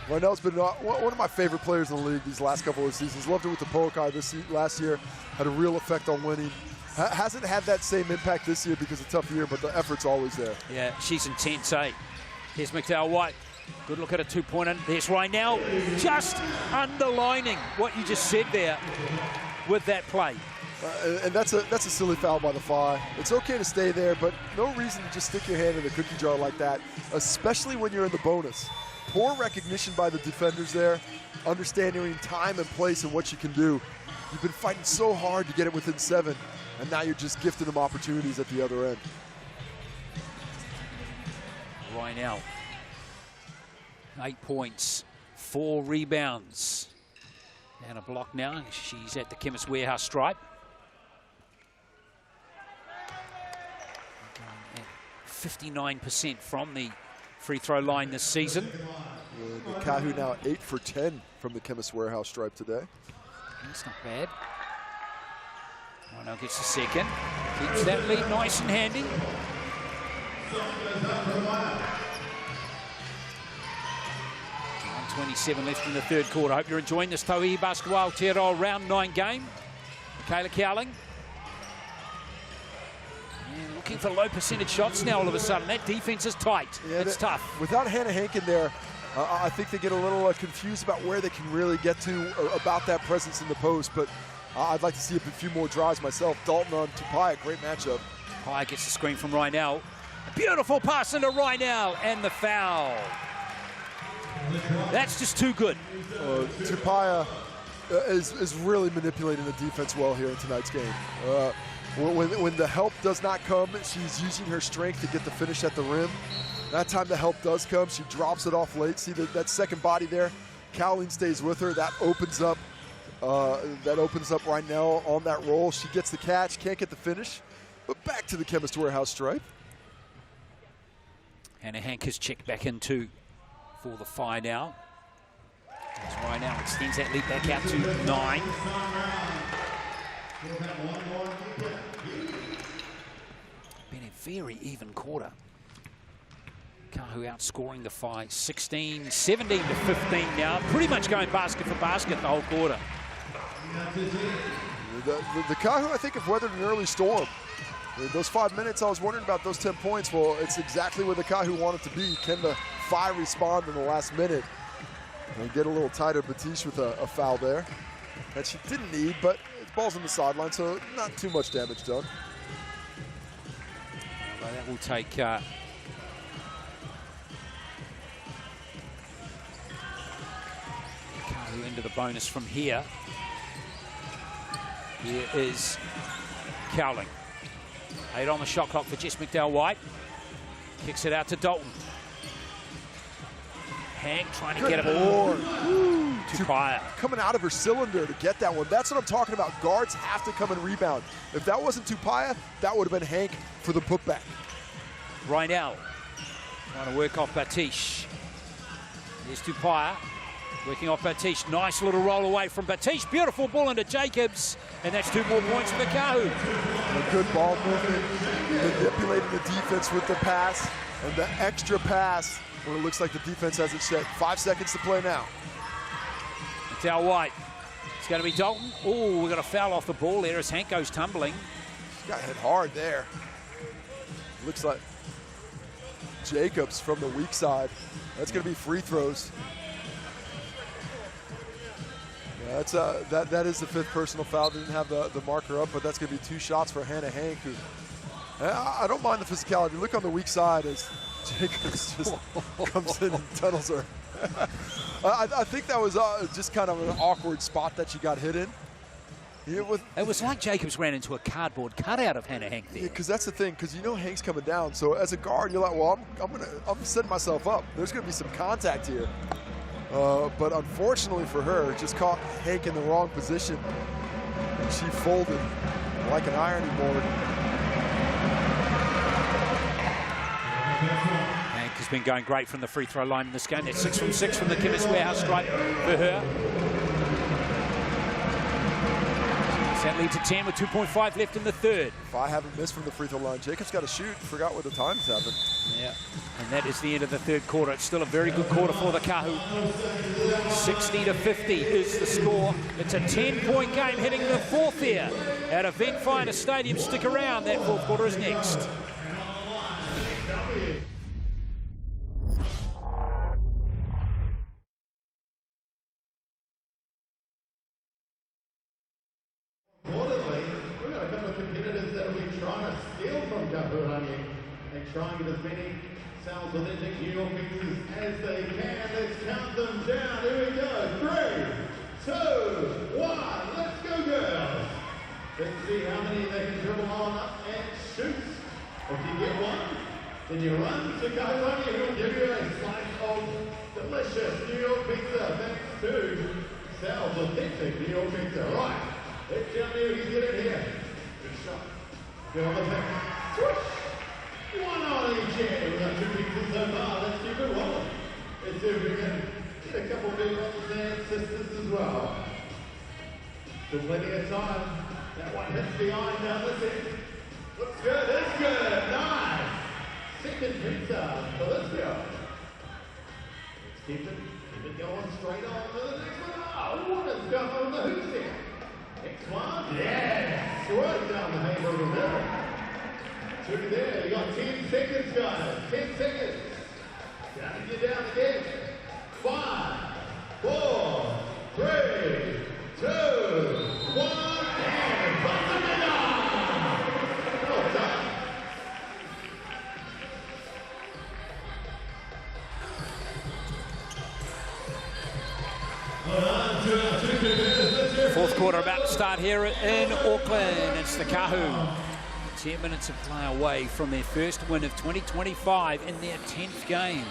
my. Rynell's been one of my favorite players in the league these last couple of seasons. Loved it with the Pokai last year. Had a real effect on winning. Hasn't had that same impact this year because it's a tough year, but the effort's always there. Yeah, she's intense, eh? Here's McDowell White. Good look at a 2-pointer. There's Rynell, just underlining what you just said there with that play. And that's a silly foul by the Phi. It's okay to stay there, but no reason to just stick your hand in the cookie jar like that, especially when you're in the bonus. Poor recognition by the defenders there, understanding time and place and what you can do. You've been fighting so hard to get it within 7, and now you're just gifting them opportunities at the other end. Rynell, 8 points, 4 rebounds, and a block now. She's at the Chemist Warehouse stripe. 59% from the free throw line this season. The Kāhu now 8 for 10 from the Chemist Warehouse stripe today. That's not bad. Rynell gets the second. Keeps that lead nice and handy. 1:27 left in the third quarter. I hope you're enjoying this Tauihi Basketball Aotearoa round 9 game. Michaela Cowling. Yeah, looking for low percentage shots now all of a sudden. That defense is tight. Yeah, it's tough. Without Hannah Hank in there, I think they get a little confused about where they can really get to about that presence in the post, but I'd like to see a few more drives myself. Dalton on Tauihi, great matchup. Tauihi gets the screen from Rynell. Beautiful pass into Rynell, and the foul. That's just too good. Tauihi is really manipulating the defense well here in tonight's game. When the help does not come, she's using her strength to get the finish at the rim. That time the help does come, she drops it off late. See that second body there? Cowling stays with her. That opens up Rynell on that roll. She gets the catch, can't get the finish, but back to the Chemist Warehouse stripe. Hannah Hank has checked back into for the Phi now. As Rynell extends that lead back out to 9. Been a very even quarter. Kāhu outscoring the Phi 17 to 15 now. Pretty much going basket for basket the whole quarter. The Kāhu, I think, have weathered an early storm. Those 5 minutes, I was wondering about those 10 points. Well, it's exactly where the Kāhu want it to be. Can the Whai respond in the last minute? And get a little tighter. Batish with a foul there that she didn't need, but it's balls on the sideline, so not too much damage done. Well, that will take Kāhu into the bonus from here. Here is Cowling. 8 on the shot clock for Jess McDowell-White. Kicks it out to Dalton. Hank trying to get it more. Tauihi. Coming out of her cylinder to get that one. That's what I'm talking about. Guards have to come and rebound. If that wasn't Tauihi, that would have been Hank for the putback. Reinell trying to work off Batish. Here's Tauihi. Working off Batish. Nice little roll away from Batish. Beautiful ball into Jacobs. And that's 2 more points for the Kāhu. A good ball movement. Manipulating the defense with the pass. And the extra pass where it looks like the defense has it set. 5 seconds to play now. McDowell-White. It's going to be Dalton. Oh, we've got a foul off the ball there as Hank goes tumbling. She got hit hard there. Looks like Jacobs from the weak side. That's going to be free throws. Yeah, that is the 5th personal foul. Didn't have the marker up, but that's going to be 2 shots for Hannah Hank, who I don't mind the physicality. Look on the weak side as Jacobs just comes in and tunnels her. I think that was just kind of an awkward spot that she got hit in. It was like Jacobs ran into a cardboard cutout of Hannah Hank there. Yeah, because that's the thing, because you know Hank's coming down. So as a guard, you're like, well, I'm setting myself up. There's going to be some contact here. But unfortunately for her, just caught Hank in the wrong position. And she folded like an ironing board. Hank has been going great from the free throw line in this game. That's 6 from 6 from the Chemist Warehouse stripe for her. That leads to 10 with 2.5 left in the third. If I haven't missed from the free throw line, Jacobs got to shoot. Forgot what the times happened. Yeah, and that is the end of the third quarter. It's still a very good quarter for the Kāhu. 60-50 is the score. It's a 10-point game heading the fourth here at Eventfinda Stadium. Stick around, that fourth quarter is next. Trying to get as many South Atlantic New York pieces as they can. Let's count them down. Here we go. 3, 2, 1. Let's go, girls. Let's see how many they can dribble on up and shoot. If you get one, then you run to Kāhu. He'll give you a slice of delicious New York pizza. Thanks to South Authentic New York pizza. Right. Let's jump here. He's getting here. Good shot. Good on the thing. Swoosh. One on each end. We've got 2 pizzas so far. Let's keep it rolling. Let's see if we can get a couple big brothers and sisters as well. Still plenty of time. That one hits behind now. That's it. Looks good. That's good. Nice. Second pizza. So let's go. Let's keep it going straight on to the next one. Oh, what a stuff on the hoops here. Next one. Yes. Right down the hamburger middle. 2 there, you got 10 seconds, guys. 10 seconds. Counting you down again. 5, 4, 3, 2, 1, and button it on. Well done. Fourth quarter about to start here in Auckland. It's the Kāhu. 10 minutes of play away from their first win of 2025 in their 10th game.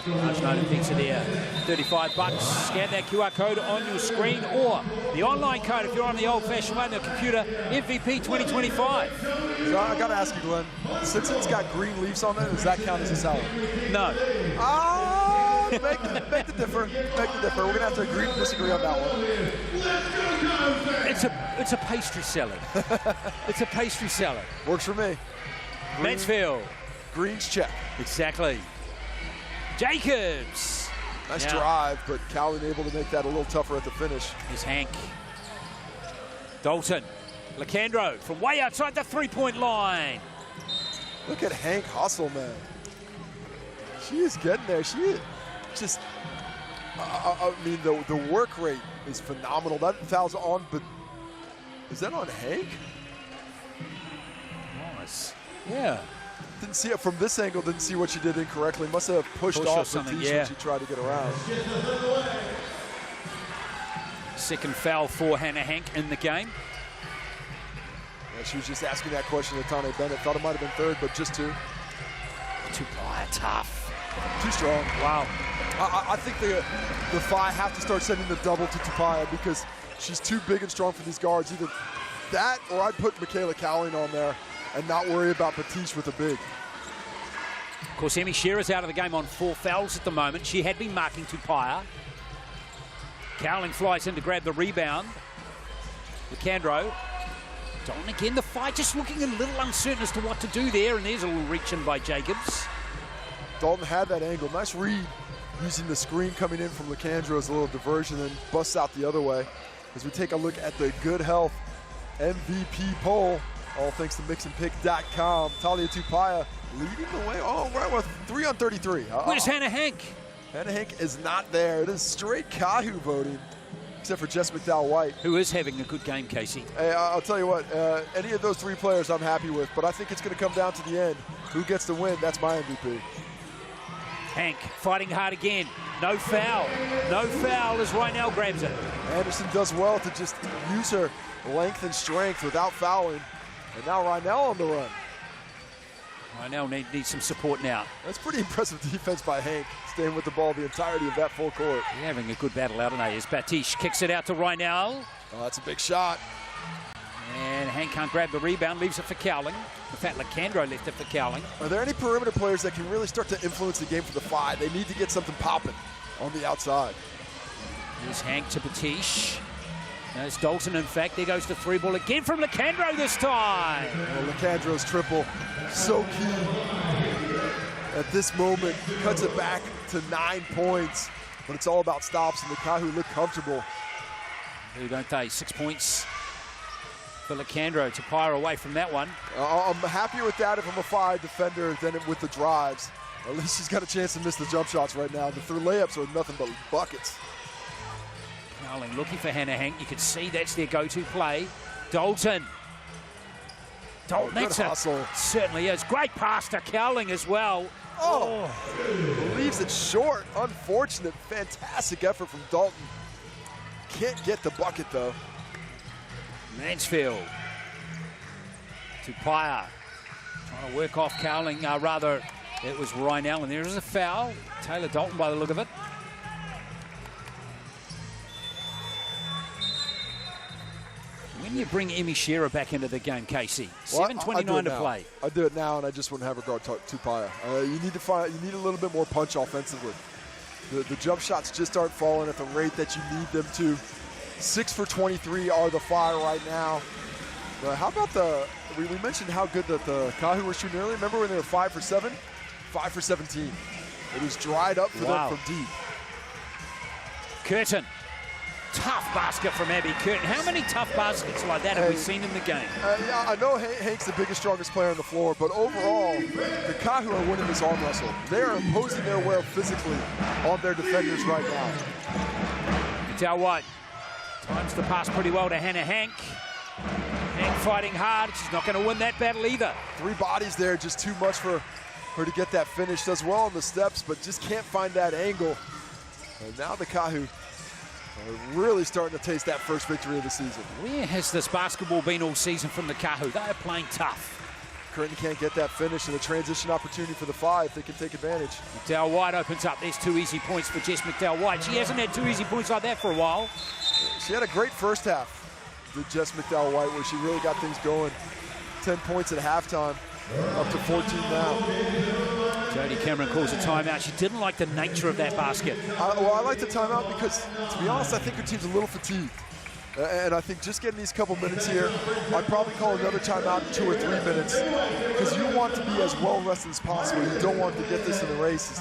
Large note of pizza there, $35. Scan that QR code on your screen or the online code if you're on the old-fashioned way on the computer, MVP 2025. So I got to ask you, Glenn, since it's got green leaves on it, does that count as a salad? No. Make the differ. Make the differ. We're gonna have to agree to disagree on that one. It's a pastry salad. It's a pastry salad. Works for me. Mansfield. Greens check. Exactly. Jacobs. Nice drive, but Cowling able to make that a little tougher at the finish. Here's Hank. Dalton. Lacandro from way outside the three-point line. Look at Hank hustle, man. She is getting there. She is just, I mean, the work rate is phenomenal. That foul's on, but is that on Hank? Nice. Yeah. Didn't see it from this angle, didn't see what she did incorrectly. Must have pushed off the Batiste when she tried to get around. Second foul for Hannah Hank in the game. Yeah, she was just asking that question to Tane Bennett. Thought it might have been third, but just two. Tupaya tough. Too strong. Wow. I think the Phi have to start sending the double to Tupaya because she's too big and strong for these guards. Either that or I'd put Michaela Cowling on there and not worry about Batiste with a big. Of course, Emmy Shearer's out of the game on 4 fouls at the moment. She had been marking Tupaya. Cowling flies in to grab the rebound. Lacandro. Don again, the fight just looking a little uncertain as to what to do there, and there's a little reach in by Jacobs. Dalton had that angle. Nice read using the screen coming in from Lacandro as a little diversion and busts out the other way. As we take a look at the Good Health MVP poll, all thanks to mixandpick.com. Talia Tupaya leading the way. Oh, right with 3 on 33. Where's Hannah Hank? Hannah Hank is not there. It is straight Kāhu voting, except for Jess McDowell-White. Who is having a good game, Casey. Hey, I'll tell you what, any of those 3 players I'm happy with, but I think it's going to come down to the end. Who gets the win? That's my MVP. Hank fighting hard again. No foul. No foul as Rynell grabs it. Anderson does well to just use her length and strength without fouling. And now Rynell on the run. Rynell needs some support now. That's pretty impressive defense by Hank, staying with the ball the entirety of that full court. They're having a good battle out tonight as Batiste kicks it out to Rynell. Oh, that's a big shot. And Hank can't grab the rebound, leaves it for Cowling. In fact, Lacandro left it for Cowling. Are there any perimeter players that can really start to influence the game for the Phi? They need to get something popping on the outside. Here's Hank to Batiste. There's Dalton, in fact. There goes the 3-ball again from Lacandro this time. Oh, Lacandro's triple, so key at this moment. Cuts it back to 9 points, but it's all about stops, and the Kāhu look comfortable. Who don't they? 6 points for Lacandro. to fire away from that one. I'm happier with that if I'm a Phi defender than with the drives. At least she's got a chance to miss the jump shots right now. The 3 layups are nothing but buckets. Cowling looking for Hannah Hank. You can see that's their go-to play. Dalton. Dalton, good hustle. Certainly is. Great pass to Cowling as well. Oh, leaves it short. Unfortunate. Fantastic effort from Dalton. Can't get the bucket, though. Mansfield. Tupaya. Trying to work off Cowling. Rather, it was Rynell, and there is a foul. Taylor Dalton by the look of it. When you bring Emmy Shearer back into the game, Casey, 7:29 to play. I do it now, and I just wouldn't have her guard Tupaya. You need a little bit more punch offensively. The jump shots just aren't falling at the rate that you need them to. 6 for 23 are the Phi right now. How about we mentioned how good that the Kāhu were shooting earlier. Remember when they were 5 for 7? 5 for 17. It was dried up for them from deep. Curtin. Tough basket from Abby Curtin. How many tough baskets like that have we seen in the game? Yeah, I know Hank's the biggest, strongest player on the floor, but overall, the Kāhu are winning this arm wrestle. They are imposing their will physically on their defenders right now. McDowell-White times the pass pretty well to Hannah Hank. Hank fighting hard. She's not going to win that battle either. 3 bodies there, just too much for her to get that finish. Does well on the steps, but just can't find that angle. And now the Kāhu are really starting to taste that first victory of the season. Where has this basketball been all season from the Kāhu? They are playing tough. Curtin can't get that finish, and a transition opportunity for the Phi if they can take advantage. McDowell-White opens up. There's 2 easy points for Jess McDowell-White. She hasn't had 2 easy points like that for a while. She had a great first half, did Jess McDowell-White, where she really got things going. 10 points at halftime, up to 14 now. Jody Cameron calls a timeout. She didn't like the nature of that basket. I like the timeout because, to be honest, I think her team's a little fatigued. And I think just getting these couple minutes here, I'd probably call another timeout in 2 or 3 minutes because you want to be as well rested as possible. You don't want to get this in the races.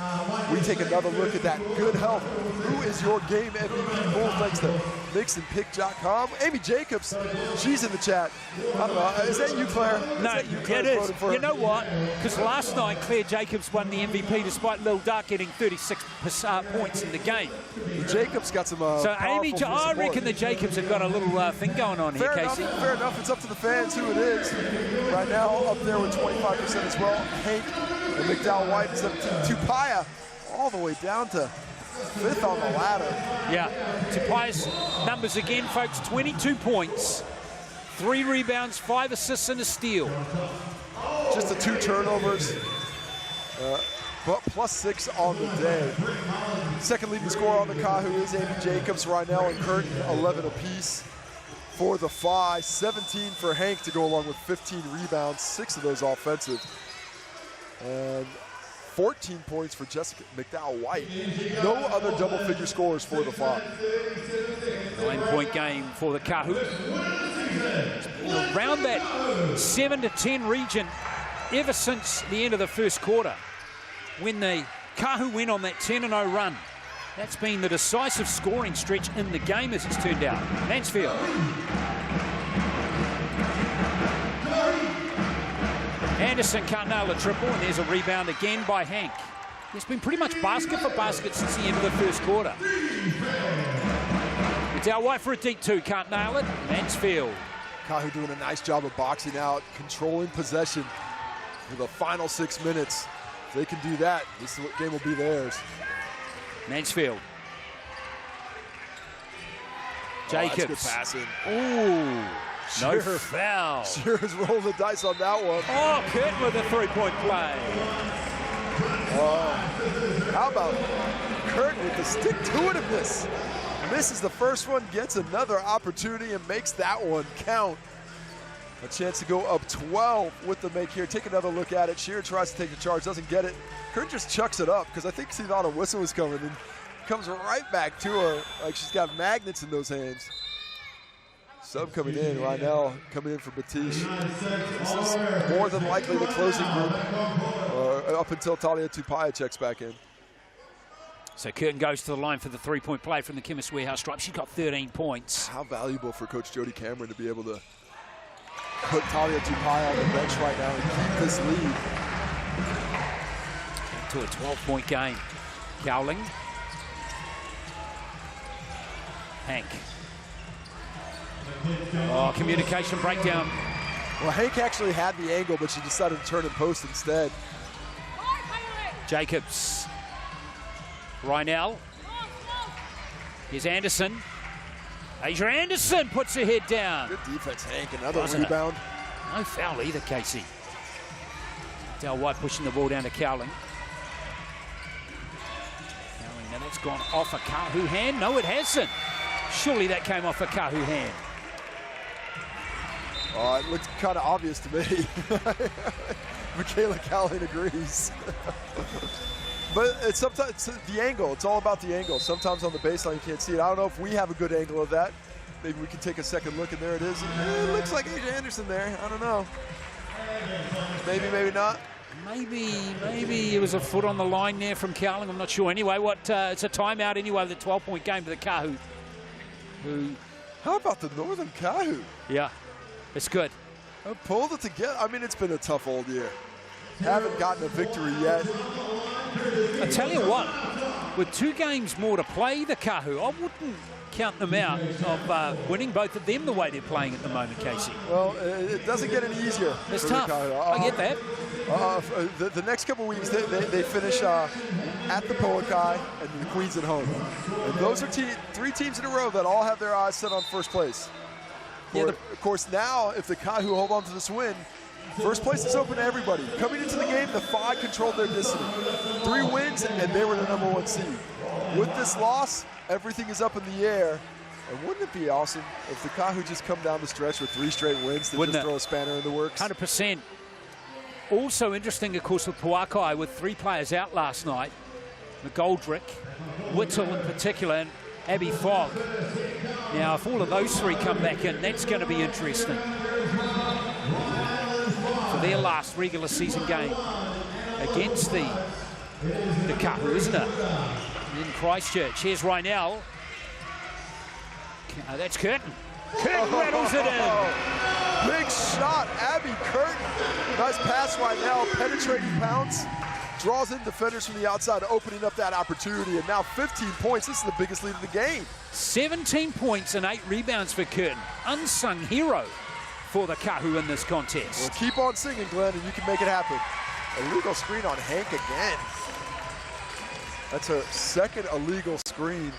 We take another look at that good health. Who is your game MVP? Both thanks to mixandpick.com. Amy Jacobs, she's in the chat. I don't know, is that you, Claire? No, it is. You know what? Because last night Claire Jacobs won the MVP despite Lil Dark getting 36 points in the game. Jacobs got some so Amy, I reckon the Jacobs have got a little thing going on here, Casey. Fair enough. It's up to the fans who it is. Right now, up there with 25% as well. Hank and McDowell White is 17. Tupaya all the way down to 5th on the ladder. Yeah, Tupaya's numbers again, folks, 22 points, 3 rebounds, 5 assists and a steal. Just the 2 turnovers, but +6 on the day. Second leading scorer on the Kāhu is Amy Jacobs. Rynell and Curtin, 11 apiece for the Phi. 17 for Hank to go along with 15 rebounds, 6 of those offensive. And 14 points for Jessica McDowell White. No other double-figure scorers for the Phi. 9-point game for the Kāhu. Around that 7 to 10 region ever since the end of the first quarter, when the Kāhu went on that 10-0 run. That's been the decisive scoring stretch in the game as it's turned out. Mansfield. Anderson can't nail a triple, and there's a rebound again by Hank. It's been pretty much basket for basket since the end of the first quarter. McDowell White for a deep 2, can't nail it. Mansfield. Kāhu doing a nice job of boxing out, controlling possession for the final 6 minutes. If they can do that, this game will be theirs. Mansfield. Jacobs. That's good passing. Ooh, no foul. Sure is rolling the dice on that one. Oh, Curtin with a 3-point play. How about Curtin with the stick-to-itiveness? Misses the first one, gets another opportunity, and makes that one count. A chance to go up 12 with the make here. Take another look at it. Shearer tries to take the charge, doesn't get it. Curtin just chucks it up because I think she thought a whistle was coming and comes right back to her like she's got magnets in those hands. Sub coming in, Rynell coming in for Batish. This is more than likely the closing group up until Talia Tupaya checks back in. So Curtin goes to the line for the 3-point play from the Chemist Warehouse stripe. She's got 13 points. How valuable for Coach Jody Cameron to be able to put Talia Tupaya on the bench right now and keep this lead. To a 12-point game. Cowling. Hank. Oh, communication breakdown. Well, Hank actually had the angle, but she decided to turn and post instead. Jacobs. Rynell. Here's Anderson. Asia Anderson puts her head down. Good defense, Hank. Another rebound. No foul either, Casey. Del White pushing the ball down to Cowling. Cowling, now that's gone off a Kāhu hand. No, it hasn't. Surely that came off a Kāhu hand. It looks kind of obvious to me. Michaela Cowling agrees. But it's sometimes the angle. It's all about the angle. Sometimes on the baseline you can't see it. I don't know if we have a good angle of that. Maybe we can take a second look, and there it is. It looks like Asia Anderson there. I don't know. Maybe, maybe not. Maybe it was a foot on the line there from Cowling. I'm not sure. Anyway, it's a timeout anyway. The 12-point game for the Kāhu. How about the Northern Kāhu? Yeah, it's good. Pulled it together. I mean, it's been a tough old year. Haven't gotten a victory yet. I tell you what, with 2 games more to play, the Kāhu, I wouldn't count them out of winning both of them the way they're playing at the moment, Casey. Well, it doesn't get any easier. It's tough. I get that. The next couple weeks, they finish at the Poakai and the Queens at home. And those are 3 teams in a row that all have their eyes set on first place. Of course, now, if the Kāhu hold on to this win, first place is open to everybody. Coming into the game, the Phi controlled their destiny. 3 wins, and they were the #1 seed. With this loss, everything is up in the air. And wouldn't it be awesome if the Kāhu just come down the stretch with 3 straight wins to just throw a spanner in the works? 100%. Also interesting, of course, with Poakai, with 3 players out last night, McGoldrick, Whittle in particular, and Abby Fogg. Now, if all of those three come back in, that's going to be interesting for their last regular season game against the Kāhu, isn't it? In Christchurch. Here's Rynell. That's Curtin. Curtin rattles it in. Big shot, Abby Curtin. Nice pass right now, penetrating bounce. Draws in defenders from the outside, opening up that opportunity. And now 15 points. This is the biggest lead of the game. 17 points and 8 rebounds for Curtin. Unsung hero for the Kāhu in this contest. Well, keep on singing, Glenn, and you can make it happen. Illegal screen on Hank again. That's her second illegal screen.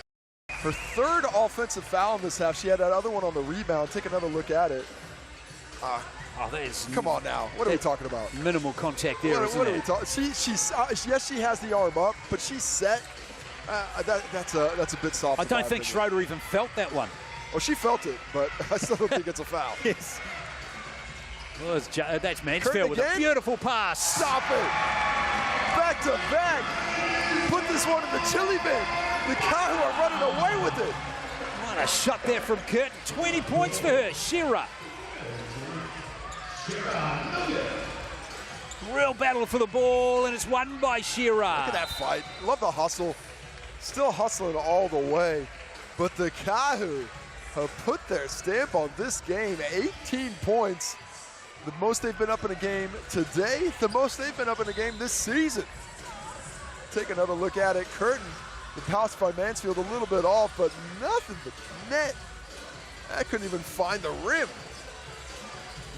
Her third offensive foul in this half. She had that other one on the rebound. Take another look at it. Come on now. What are we talking about? Minimal contact there, what are we talking? Yes, she has the arm up, but she's set. That's a bit soft. I don't think Schroeder even felt that one. Oh, she felt it, but I still don't think it's a foul. Yes. Well, that's Mansfield with a beautiful pass. Stop it. Back to back. Put this one in the chili bin. The Kāhu are running away with it. What a shot there from Curtin. 20 points for her. Shearer. Real battle for the ball, and it's won by Shearer. Look at that fight. Love the hustle. Still hustling all the way. But the Kāhu have put their stamp on this game. 18 points. The most they've been up in a game today. The most they've been up in a game this season. Take another look at it. Curtin, the pass by Mansfield a little bit off, but nothing but net. I couldn't even find the rim.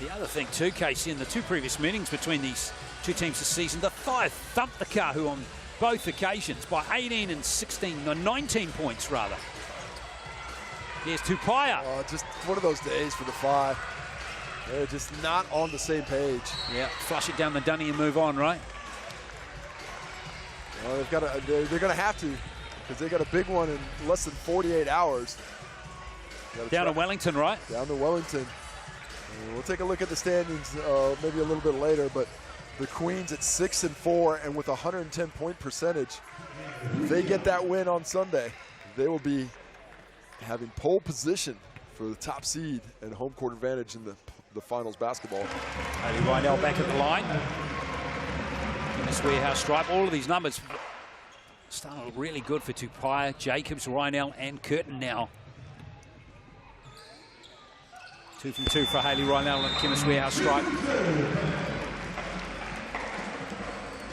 The other thing too, Casey, in the two previous meetings between these two teams this season, the Five thumped the Kāhu on both occasions by 18 and 16, no, 19 points rather. Here's Tupaia. Oh, just one of those days for the Five. They're just not on the same page. Yeah, flush it down the dunny and move on, right? Well, they're going to have to, because they got a big one in less than 48 hours. Down to Wellington, right? Down to Wellington. We'll take a look at the standings maybe a little bit later, but the Queens at 6-4 and with a 110-point percentage. If they get that win on Sunday, they will be having pole position for the top seed and home court advantage in the finals basketball. Rynell back at the line. In this warehouse stripe, all of these numbers started really good for Tupaia, Jacobs, Rynell, and Curtin now. 2 from 2 for Hayley Rynell in the Chemist Warehouse stripe.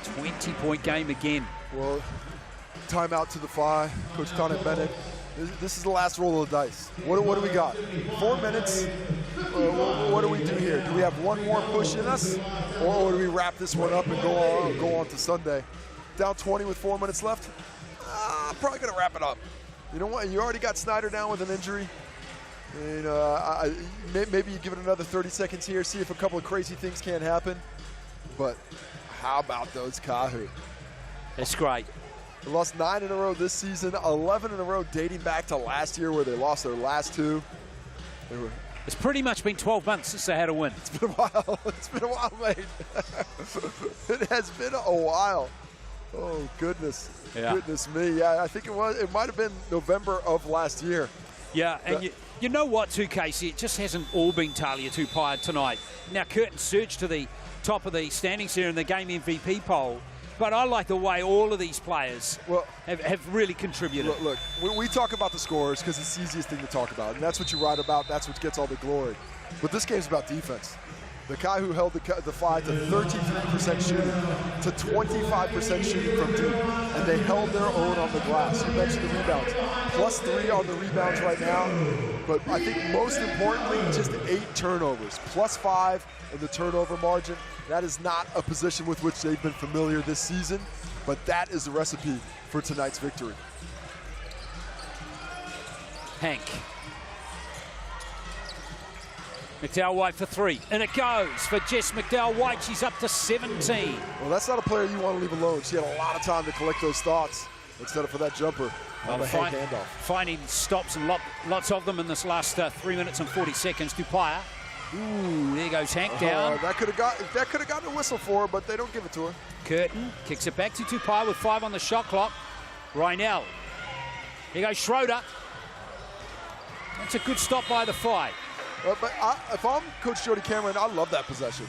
20-point game again. Well, timeout to the Five. Coach Tana Bennett. This is the last roll of the dice. What do we got? 4 minutes. What do we do here? Do we have one more push in us, or do we wrap this one up and go on to Sunday? Down 20 with 4 minutes left. Probably gonna wrap it up. You know what? You already got Snyder down with an injury. You know, maybe you give it another 30 seconds here, see if a couple of crazy things can happen. But how about those Kāhu? That's great. They lost 9 in a row this season, 11 in a row dating back to last year where they lost their last 2. It's pretty much been 12 months since they had a win. It's been a while. It's been a while, mate. It has been a while. Oh, goodness. Yeah. Goodness me. Yeah, I think it might have been November of last year. Yeah, and you know what, too, Casey? It just hasn't all been Talia Tupaia tonight. Now, Curtin surged to the top of the standings here in the game MVP poll. But I like the way all of these players have really contributed. Look, we talk about the scores because it's the easiest thing to talk about. And that's what you write about. That's what gets all the glory. But this game's about defense. The Kāhu held the Five to 33% shooting, to 25% shooting from deep. And they held their own on the glass. You mentioned the rebounds. +3 on the rebounds right now. But I think most importantly, just 8 turnovers. +5 in the turnover margin. That is not a position with which they've been familiar this season, but that is the recipe for tonight's victory. Hank. McDowell-White for 3, and it goes for Jess McDowell-White. She's up to 17. Well, that's not a player you want to leave alone. She had a lot of time to collect those thoughts instead of for that jumper on the Hank handoff. Finding stops and lots of them in this last 3 minutes and 40 seconds. Tupaia. Ooh, there goes Hank down. That could have gotten a whistle for her, but they don't give it to her. Curtin kicks it back to Tupaia with 5 on the shot clock. Rynell. Here goes Schroeder. That's a good stop by the Whai. But if I'm Coach Jody Cameron, I love that possession.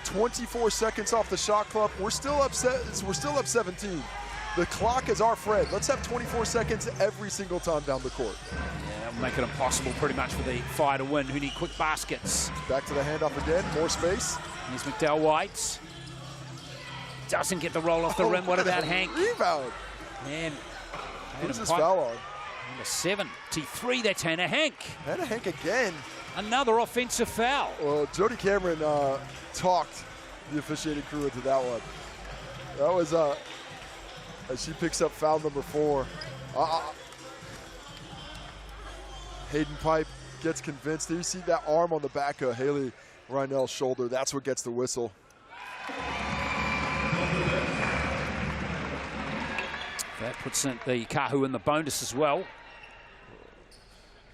24 seconds off the shot clock. We're still up 17. The clock is our friend. Let's have 24 seconds every single time down the court. Yeah, that will make it impossible pretty much for the Whai to win, who need quick baskets. Back to the handoff again, more space. Here's McDowell White. Doesn't get the roll off the rim. What about Hank? Rebound. Man, who's this foul on? Number 73, that's Hannah Hank. Hannah Hank again. Another offensive foul. Well, Jody Cameron talked the officiating crew into that one. That was, as she picks up foul number 4. Hayden Pipe gets convinced. There you see that arm on the back of Haley Reinell's shoulder. That's what gets the whistle. That puts the Kāhu in the bonus as well.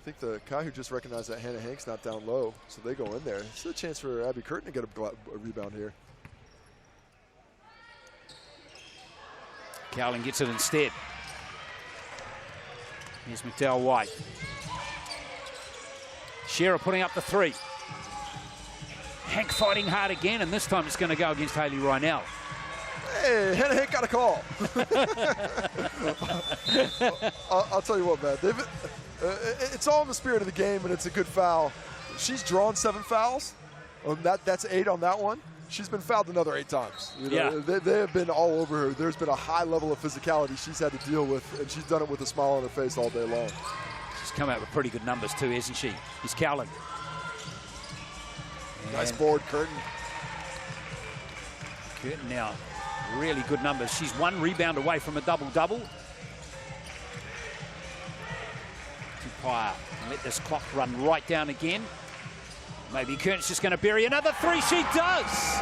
I think the Kāhu just recognized that Hannah Hank's not down low, so they go in there. It's a chance for Abby Curtin to get a rebound here. Cowling gets it instead. Here's McDowell White. Shearer putting up the 3. Hank fighting hard again, and this time it's going to go against Haley Reinell. Hey, Hannah Hank got a call. I'll tell you what, man. It's all in the spirit of the game, and it's a good foul. She's drawn 7 fouls. That's 8 on that one. She's been fouled another 8 times. They have been all over her. There's been a high level of physicality she's had to deal with, and she's done it with a smile on her face all day long. She's come out with pretty good numbers too, hasn't she? He's Cowling. Nice board, Curtin. Curtin now, really good numbers. She's 1 rebound away from a double-double. Tupaya can let this clock run right down again. Maybe Curtin's just going to bury another 3. She does!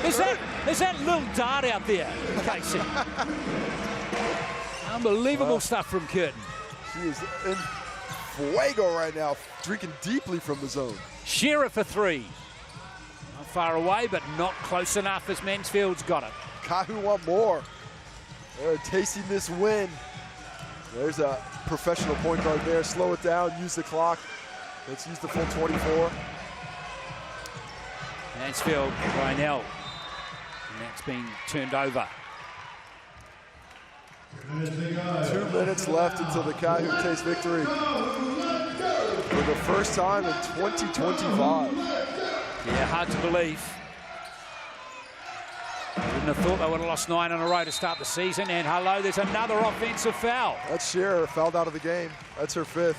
Is that little dart out there, Casey? Unbelievable stuff from Curtin. She is in fuego right now, drinking deeply from the zone. Shearer for 3. Not far away, but not close enough as Mansfield's got it. Kāhu want more. They're tasting this win. There's a professional point guard there. Slow it down, use the clock. Let's use the full 24. Mansfield, Reinell. And that's being turned over. 2 minutes left until the Kāhu takes victory. For the first time in 2025. Yeah, hard to believe. I wouldn't have thought they would have lost 9 in a row to start the season. And hello, there's another offensive foul. That's Shearer, fouled out of the game. That's her 5th.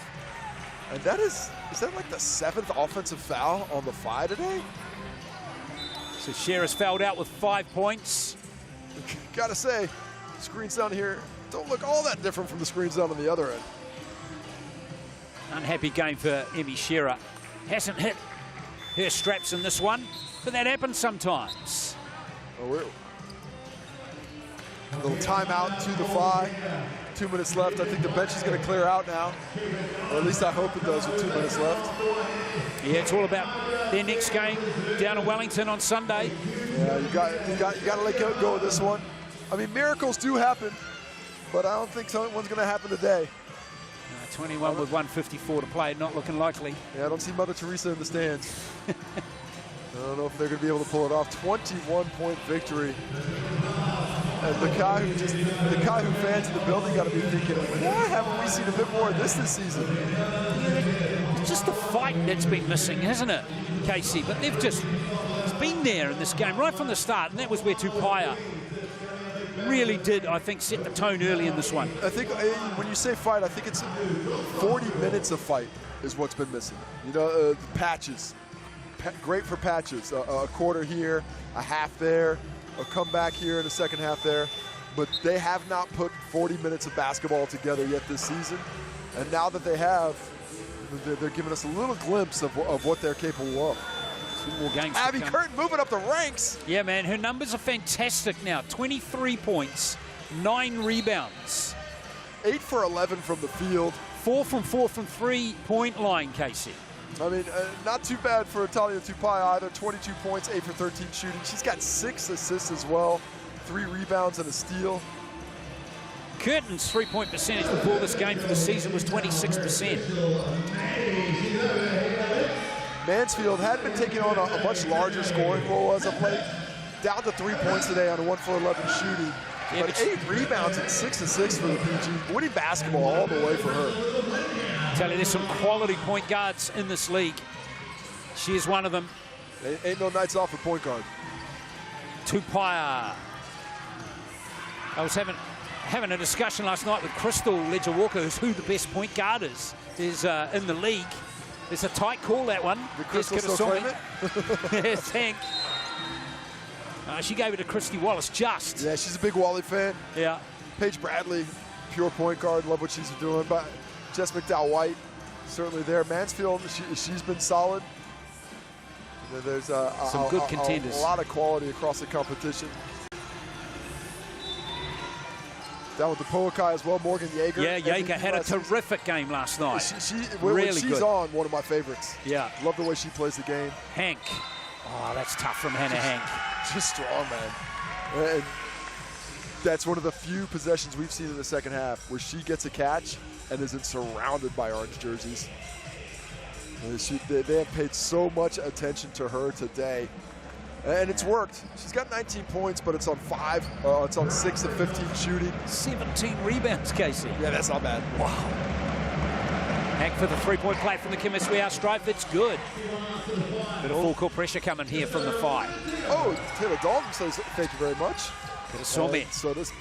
And that is that like the 7th offensive foul on the Whai today? So Shearer's fouled out with 5 points. Gotta say, screens down here don't look all that different from the screens down on the other end. Unhappy game for Emmy Shearer. Hasn't hit her straps in this one, but that happens sometimes. Oh, a little timeout to the Whai. 2 minutes left. I think the bench is going to clear out now. Or at least I hope it does with 2 minutes left. Yeah, it's all about their next game down in Wellington on Sunday. Yeah, you got to let go of this one. I mean, miracles do happen, but I don't think one's going to happen today. 21 with 1:54 to play, not looking likely. Yeah, I don't see Mother Teresa in the stands. I don't know if they're going to be able to pull it off. 21-point victory. And the Kāhu fans in the building got to be thinking, why haven't we seen a bit more of this season? It's just the fight that's been missing, hasn't it, Casey? But they've just been there in this game right from the start, and that was where Tupaya really did, I think, set the tone early in this one. I think when you say fight, I think it's 40 minutes of fight is what's been missing. You know, patches. Great for patches. A quarter here, a half there, a comeback here in the second half there. But they have not put 40 minutes of basketball together yet this season. And now that they have, they're giving us a little glimpse of what they're capable of. More games. Abby Curtin moving up the ranks. Yeah, man, her numbers are fantastic now. 23 points, 9 rebounds. 8 for 11 from the field. 4 from 3-point line, Casey. I mean, not too bad for Talia Tupaya either. 22 points, 8 for 13 shooting. She's got 6 assists as well, 3 rebounds and a steal. Curtin's three-point percentage before this game for the season was 26%. Mansfield had been taking on a much larger scoring role as of late. Down to 3 points today on a 1-for-11 shooting. Yeah, but 8 rebounds and 6 assists for the PG. Winning basketball all the way for her. I tell you, there's some quality point guards in this league. She is one of them. Ain't no nights off for point guard. Tauihi. I was having a discussion last night with Crystal Ledger-Walker, who the best point guard is in the league. It's a tight call, that one. Did Crystal still claim it? Yes, Hank. She gave it to Christy Wallace just. Yeah, she's a big Wally fan. Yeah. Paige Bradley, pure point guard, love what she's doing. But Jess McDowell-White, certainly there. Mansfield, she's been solid. There's some good contenders. A lot of quality across the competition. Down with the Poakai as well, Morgan Yeager. Yeah, Yeager had a terrific game last night. When really she's good. on, one of my favorites. Yeah. Love the way she plays the game. Hank. Oh, that's tough from Hannah Hank. Just strong, man. And that's one of the few possessions we've seen in the second half where she gets a catch and isn't surrounded by orange jerseys. They have paid so much attention to her today. And it's worked. She's got 19 points, but it's on 6 of 15 shooting. 17 rebounds, Casey. Yeah, that's not bad. Wow. Hank for the three-point play from the Chemistry House stripe. It's good. Bit of full-court pressure coming here from the 5. Oh, Taylor Dalton says thank you very much. Could have saw me. So does.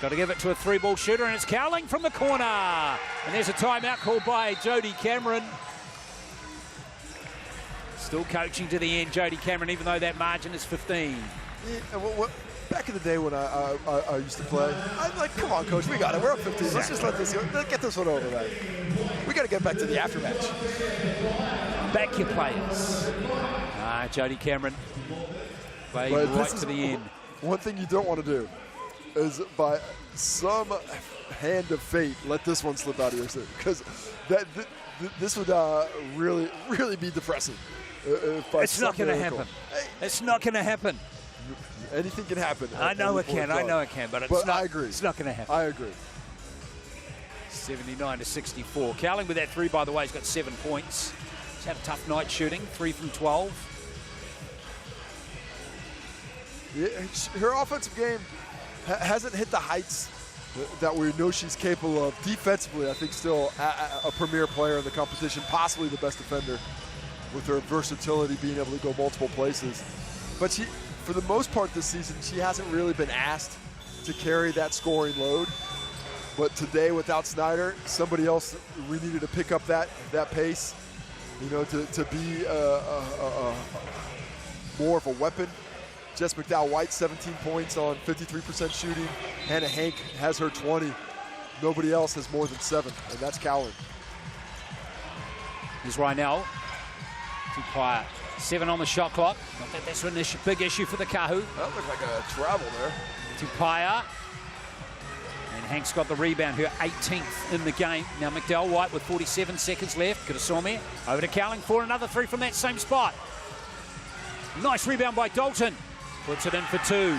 Got to give it to a three-ball shooter, and it's Cowling from the corner. And there's a timeout called by Jodie Cameron. Still coaching to the end, Jodie Cameron, even though that margin is 15. Yeah, back in the day when I used to play, I'm like, come on, coach, we got it. We're up 15. Let's just let this go. Let's get this one over there. We got to get back to the aftermatch. Back your players. Jodie Cameron playing right to the end. One thing you don't want to do is, by some hand of fate, let this one slip out of your suit, because this would really be depressing. It's not going to happen. It's not going to happen. Anything can happen. I know it can, but it's not. I agree. It's not going to happen. I agree. 79-64. Cowling with that three, by the way, has got 7 points. He's had a tough night shooting, 3 from 12. Yeah, her offensive game hasn't hit the heights that we know she's capable of. Defensively, I think still a premier player in the competition, possibly the best defender, with her versatility, being able to go multiple places. But she, for the most part this season, she hasn't really been asked to carry that scoring load. But today, without Snyder, somebody else, we needed to pick up that pace, to be more of a weapon. Jess McDowell-White, 17 points on 53% shooting. Hannah Hank has her 20. Nobody else has more than 7, and that's Cowling. Here's Rynell. Tauihi. 7 on the shot clock. Not that that's a big issue for the Kāhu. That looked like a travel there. Tauihi. And Hank's got the rebound, her 18th in the game. Now McDowell-White with 47 seconds left. Could have saw me. Over to Cowling for another 3 from that same spot. Nice rebound by Dalton. Puts it in for 2.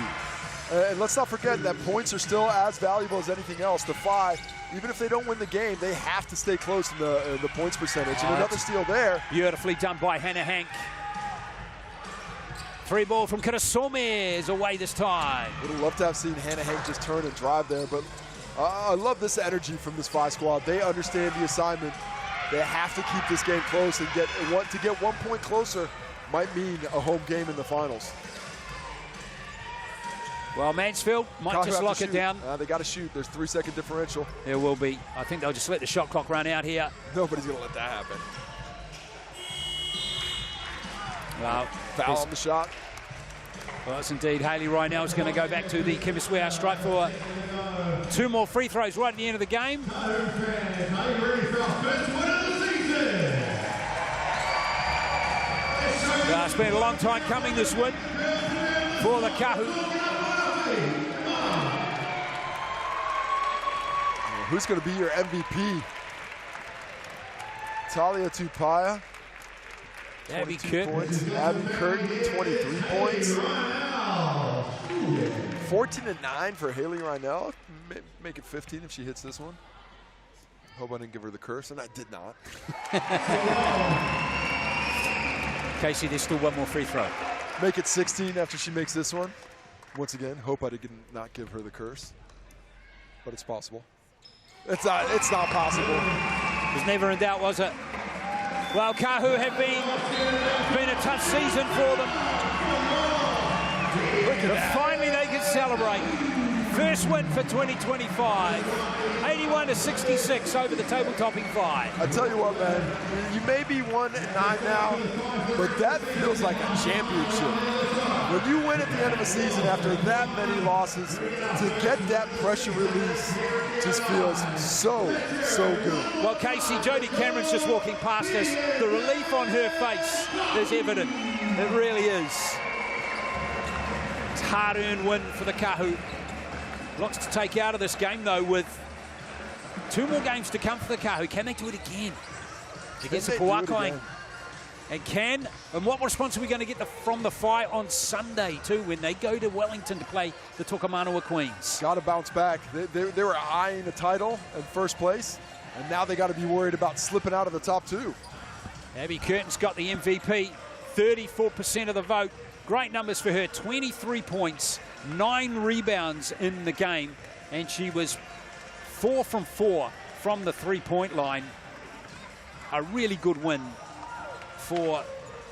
And let's not forget that points are still as valuable as anything else. The 5, even if they don't win the game, they have to stay close in the points percentage. And another steal there. Beautifully done by Hannah Hank. 3 ball from Karasome is away this time. Would have loved to have seen Hannah Hank just turn and drive there, but I love this energy from this 5 squad. They understand the assignment. They have to keep this game close, and get 1 point closer might mean a home game in the finals. Well, Mansfield might just lock it down. They got to shoot. There's 3-second differential. There will be. I think they'll just let the shot clock run out here. Nobody's going to let that happen. Well, foul on the shot. Well, it's indeed. Hayley Rynell is going to go back to the Chemistry House stripe for 2 more free throws right at the end of the game. It's been a long time coming, this win for the Kāhu. Who's going to be your MVP? Talia Tauihi, Abby 22 Curtin. points. Abby Curtin, 23 points. 14-9 for Haley Reinell. Make it 15 if she hits this one. Hope I didn't give her the curse, and I did not. Casey, there's still one more free throw. Make it 16 after she makes this one. Once again, hope I did not give her the curse, but it's possible. It's not possible. It was never in doubt, was it? Well, Kāhu have been a tough season for them. But finally they can celebrate. First win for 2025. 81-66 over the table-topping Whai. I tell you what, man, you may be 1-9 now, but that feels like a championship. When you win at the end of a season after that many losses, to get that pressure release just feels so good. Well, Casey, Jodie Cameron's just walking past us. The relief on her face is evident. It really is. It's a hard-earned win for the Kāhu. Lots to take out of this game, though, with 2 more games to come for the Kāhu. Can they do it again against the Puakai? And what response are we going to get from the Whai on Sunday, too, when they go to Wellington to play the Tokomanua Queens? Got to bounce back. They were eyeing the title in first place, and now they got to be worried about slipping out of the top 2. Abby Curtin's got the MVP, 34% of the vote. Great numbers for her, 23 points, 9 rebounds in the game, and she was 4 from 4 from the three-point line. A really good win for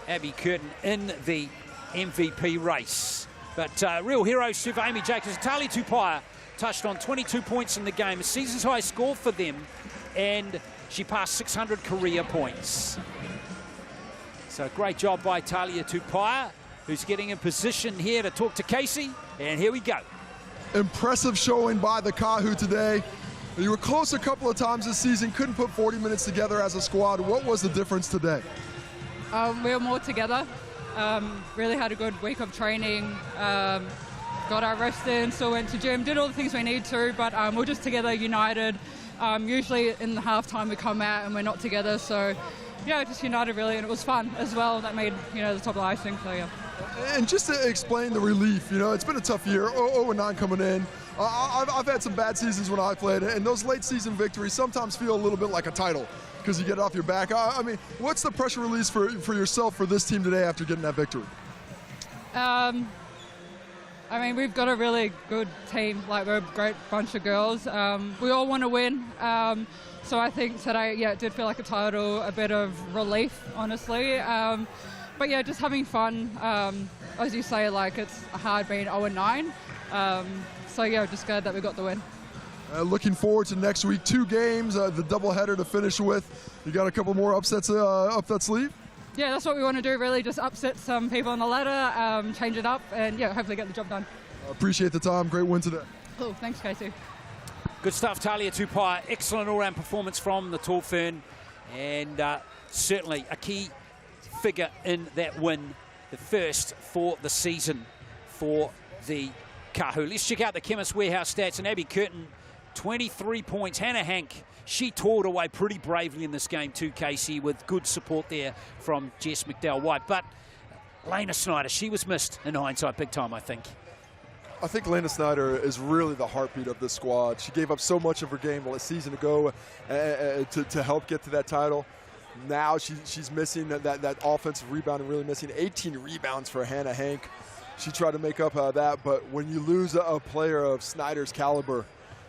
Abby Curtin in the MVP race. But real heroes too for Amy Jacobs. Tali Tupaia touched on 22 points in the game, a season's high score for them, and she passed 600 career points. So great job by Talia Tupaia, who's getting in position here to talk to Casey, and here we go. Impressive showing by the Kāhu today. You were close a couple of times this season, couldn't put 40 minutes together as a squad. What was the difference today? We were more together. Really had a good week of training. Got our rest in, still went to gym, did all the things we need to, but we're just together, united. Usually in the halftime we come out and we're not together, so yeah, just united really, and it was fun as well. That made, the top of the icing, so yeah. And just to explain the relief, it's been a tough year, 0-9 coming in. I've had some bad seasons when I played, and those late season victories sometimes feel a little bit like a title because you get it off your back. I mean, what's the pressure release for yourself for this team today after getting that victory? I mean, we've got a really good team. We're a great bunch of girls. We all want to win. So I think today, it did feel like a title, a bit of relief, honestly. But yeah, just having fun. As you say, it's hard being 0-9. So yeah, just glad that we got the win. Looking forward to next week, 2 games, the doubleheader to finish with. You got a couple more upsets up that sleeve? Yeah, that's what we want to do, really, just upset some people on the ladder, change it up, and hopefully get the job done. Appreciate the time. Great win today. Cool, thanks, Casey. Good stuff, Talia Tupaia. Excellent all-round performance from the Tall Fern, and certainly a key figure in that win, the first for the season for the Kāhu. Let's check out the Chemist Warehouse stats, and Abby Curtin, 23 points. Hannah Hank, she tore it away pretty bravely in this game too, Casey, with good support there from Jess McDowell-White. But Lena Snyder, she was missed in hindsight big time, I think. I think Lena Snyder is really the heartbeat of this squad. She gave up so much of her game a season ago to help get to that title. Now she's missing that offensive rebound and really missing 18 rebounds for Hannah Hank. She tried to make up that, but when you lose a player of Snyder's caliber,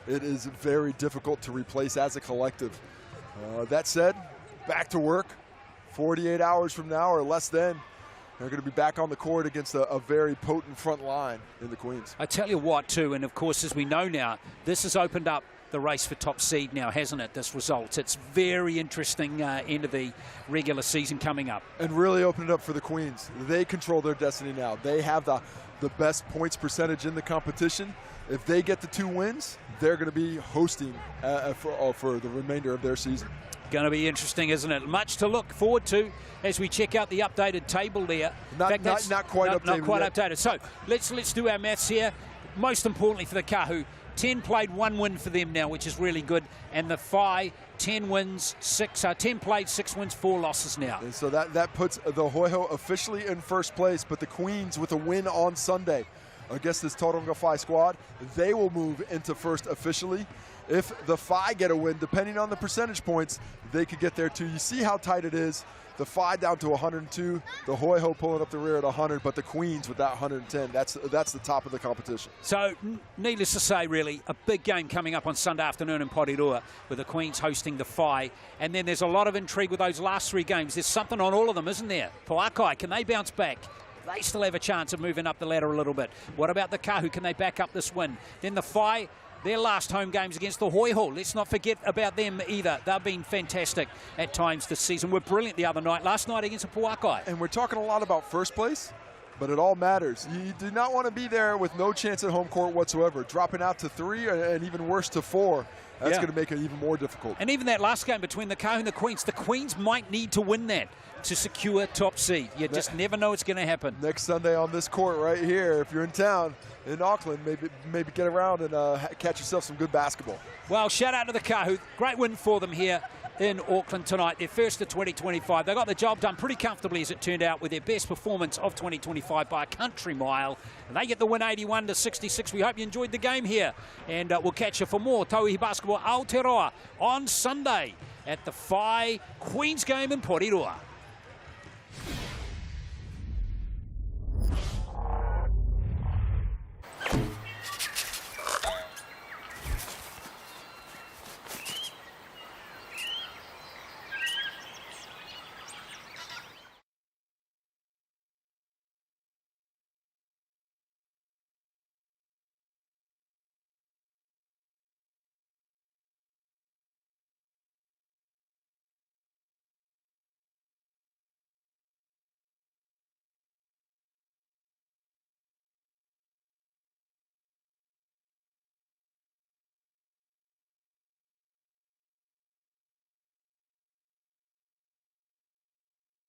it is very difficult to replace as a collective. That said, back to work. 48 hours from now or less than, they're going to be back on the court against a very potent front line in the Queens. I tell you what, too, and of course, as we know now, this has opened up the race for top seed now, hasn't it, this result? It's very interesting end of the regular season coming up. And really opened it up for the Queens. They control their destiny now. They have the best points percentage in the competition. If they get the 2 wins, they're going to be hosting for the remainder of their season. Going to be interesting, isn't it? Much to look forward to as we check out the updated table there. Not quite updated. So let's do our maths here. Most importantly for the Kāhu, 10 played, 1 win for them now, which is really good. And the Whai, 10 wins, 10 played, 6 wins, 4 losses now. And so that puts the Hoiho officially in first place, but the Queens with a win on Sunday against this Tauranga Whai squad. They will move into first officially. If the Whai get a win, depending on the percentage points, they could get there too. You see how tight it is. The Whai down to 102, the Hoiho pulling up the rear at 100, but the Queens with that 110. That's the top of the competition. So, needless to say, really, a big game coming up on Sunday afternoon in Porirua with the Queens hosting the Whai. And then there's a lot of intrigue with those last 3 games. There's something on all of them, isn't there? Poakai, can they bounce back? They still have a chance of moving up the ladder a little bit. What about the Kāhu? Can they back up this win? Then the Whai, their last home games against the Hoiho. Let's not forget about them either. They've been fantastic at times this season. Were brilliant the other night. Last night against the Poakai. And we're talking a lot about first place, but it all matters. You do not want to be there with no chance at home court whatsoever. Dropping out to 3 and even worse to 4. That's going to make it even more difficult. And even that last game between the Kāhu and the Queens might need to win that to secure top seed. You just never know what's going to happen. Next Sunday on this court right here, if you're in town in Auckland, maybe get around and catch yourself some good basketball. Well, shout out to the Kāhu. Great win for them here in Auckland tonight. Their first of 2025. They got the job done pretty comfortably, as it turned out, with their best performance of 2025 by a country mile. And they get the win 81-66. We hope you enjoyed the game here. And we'll catch you for more Tauihi Basketball Aotearoa on Sunday at the Whai Queens game in Porirua.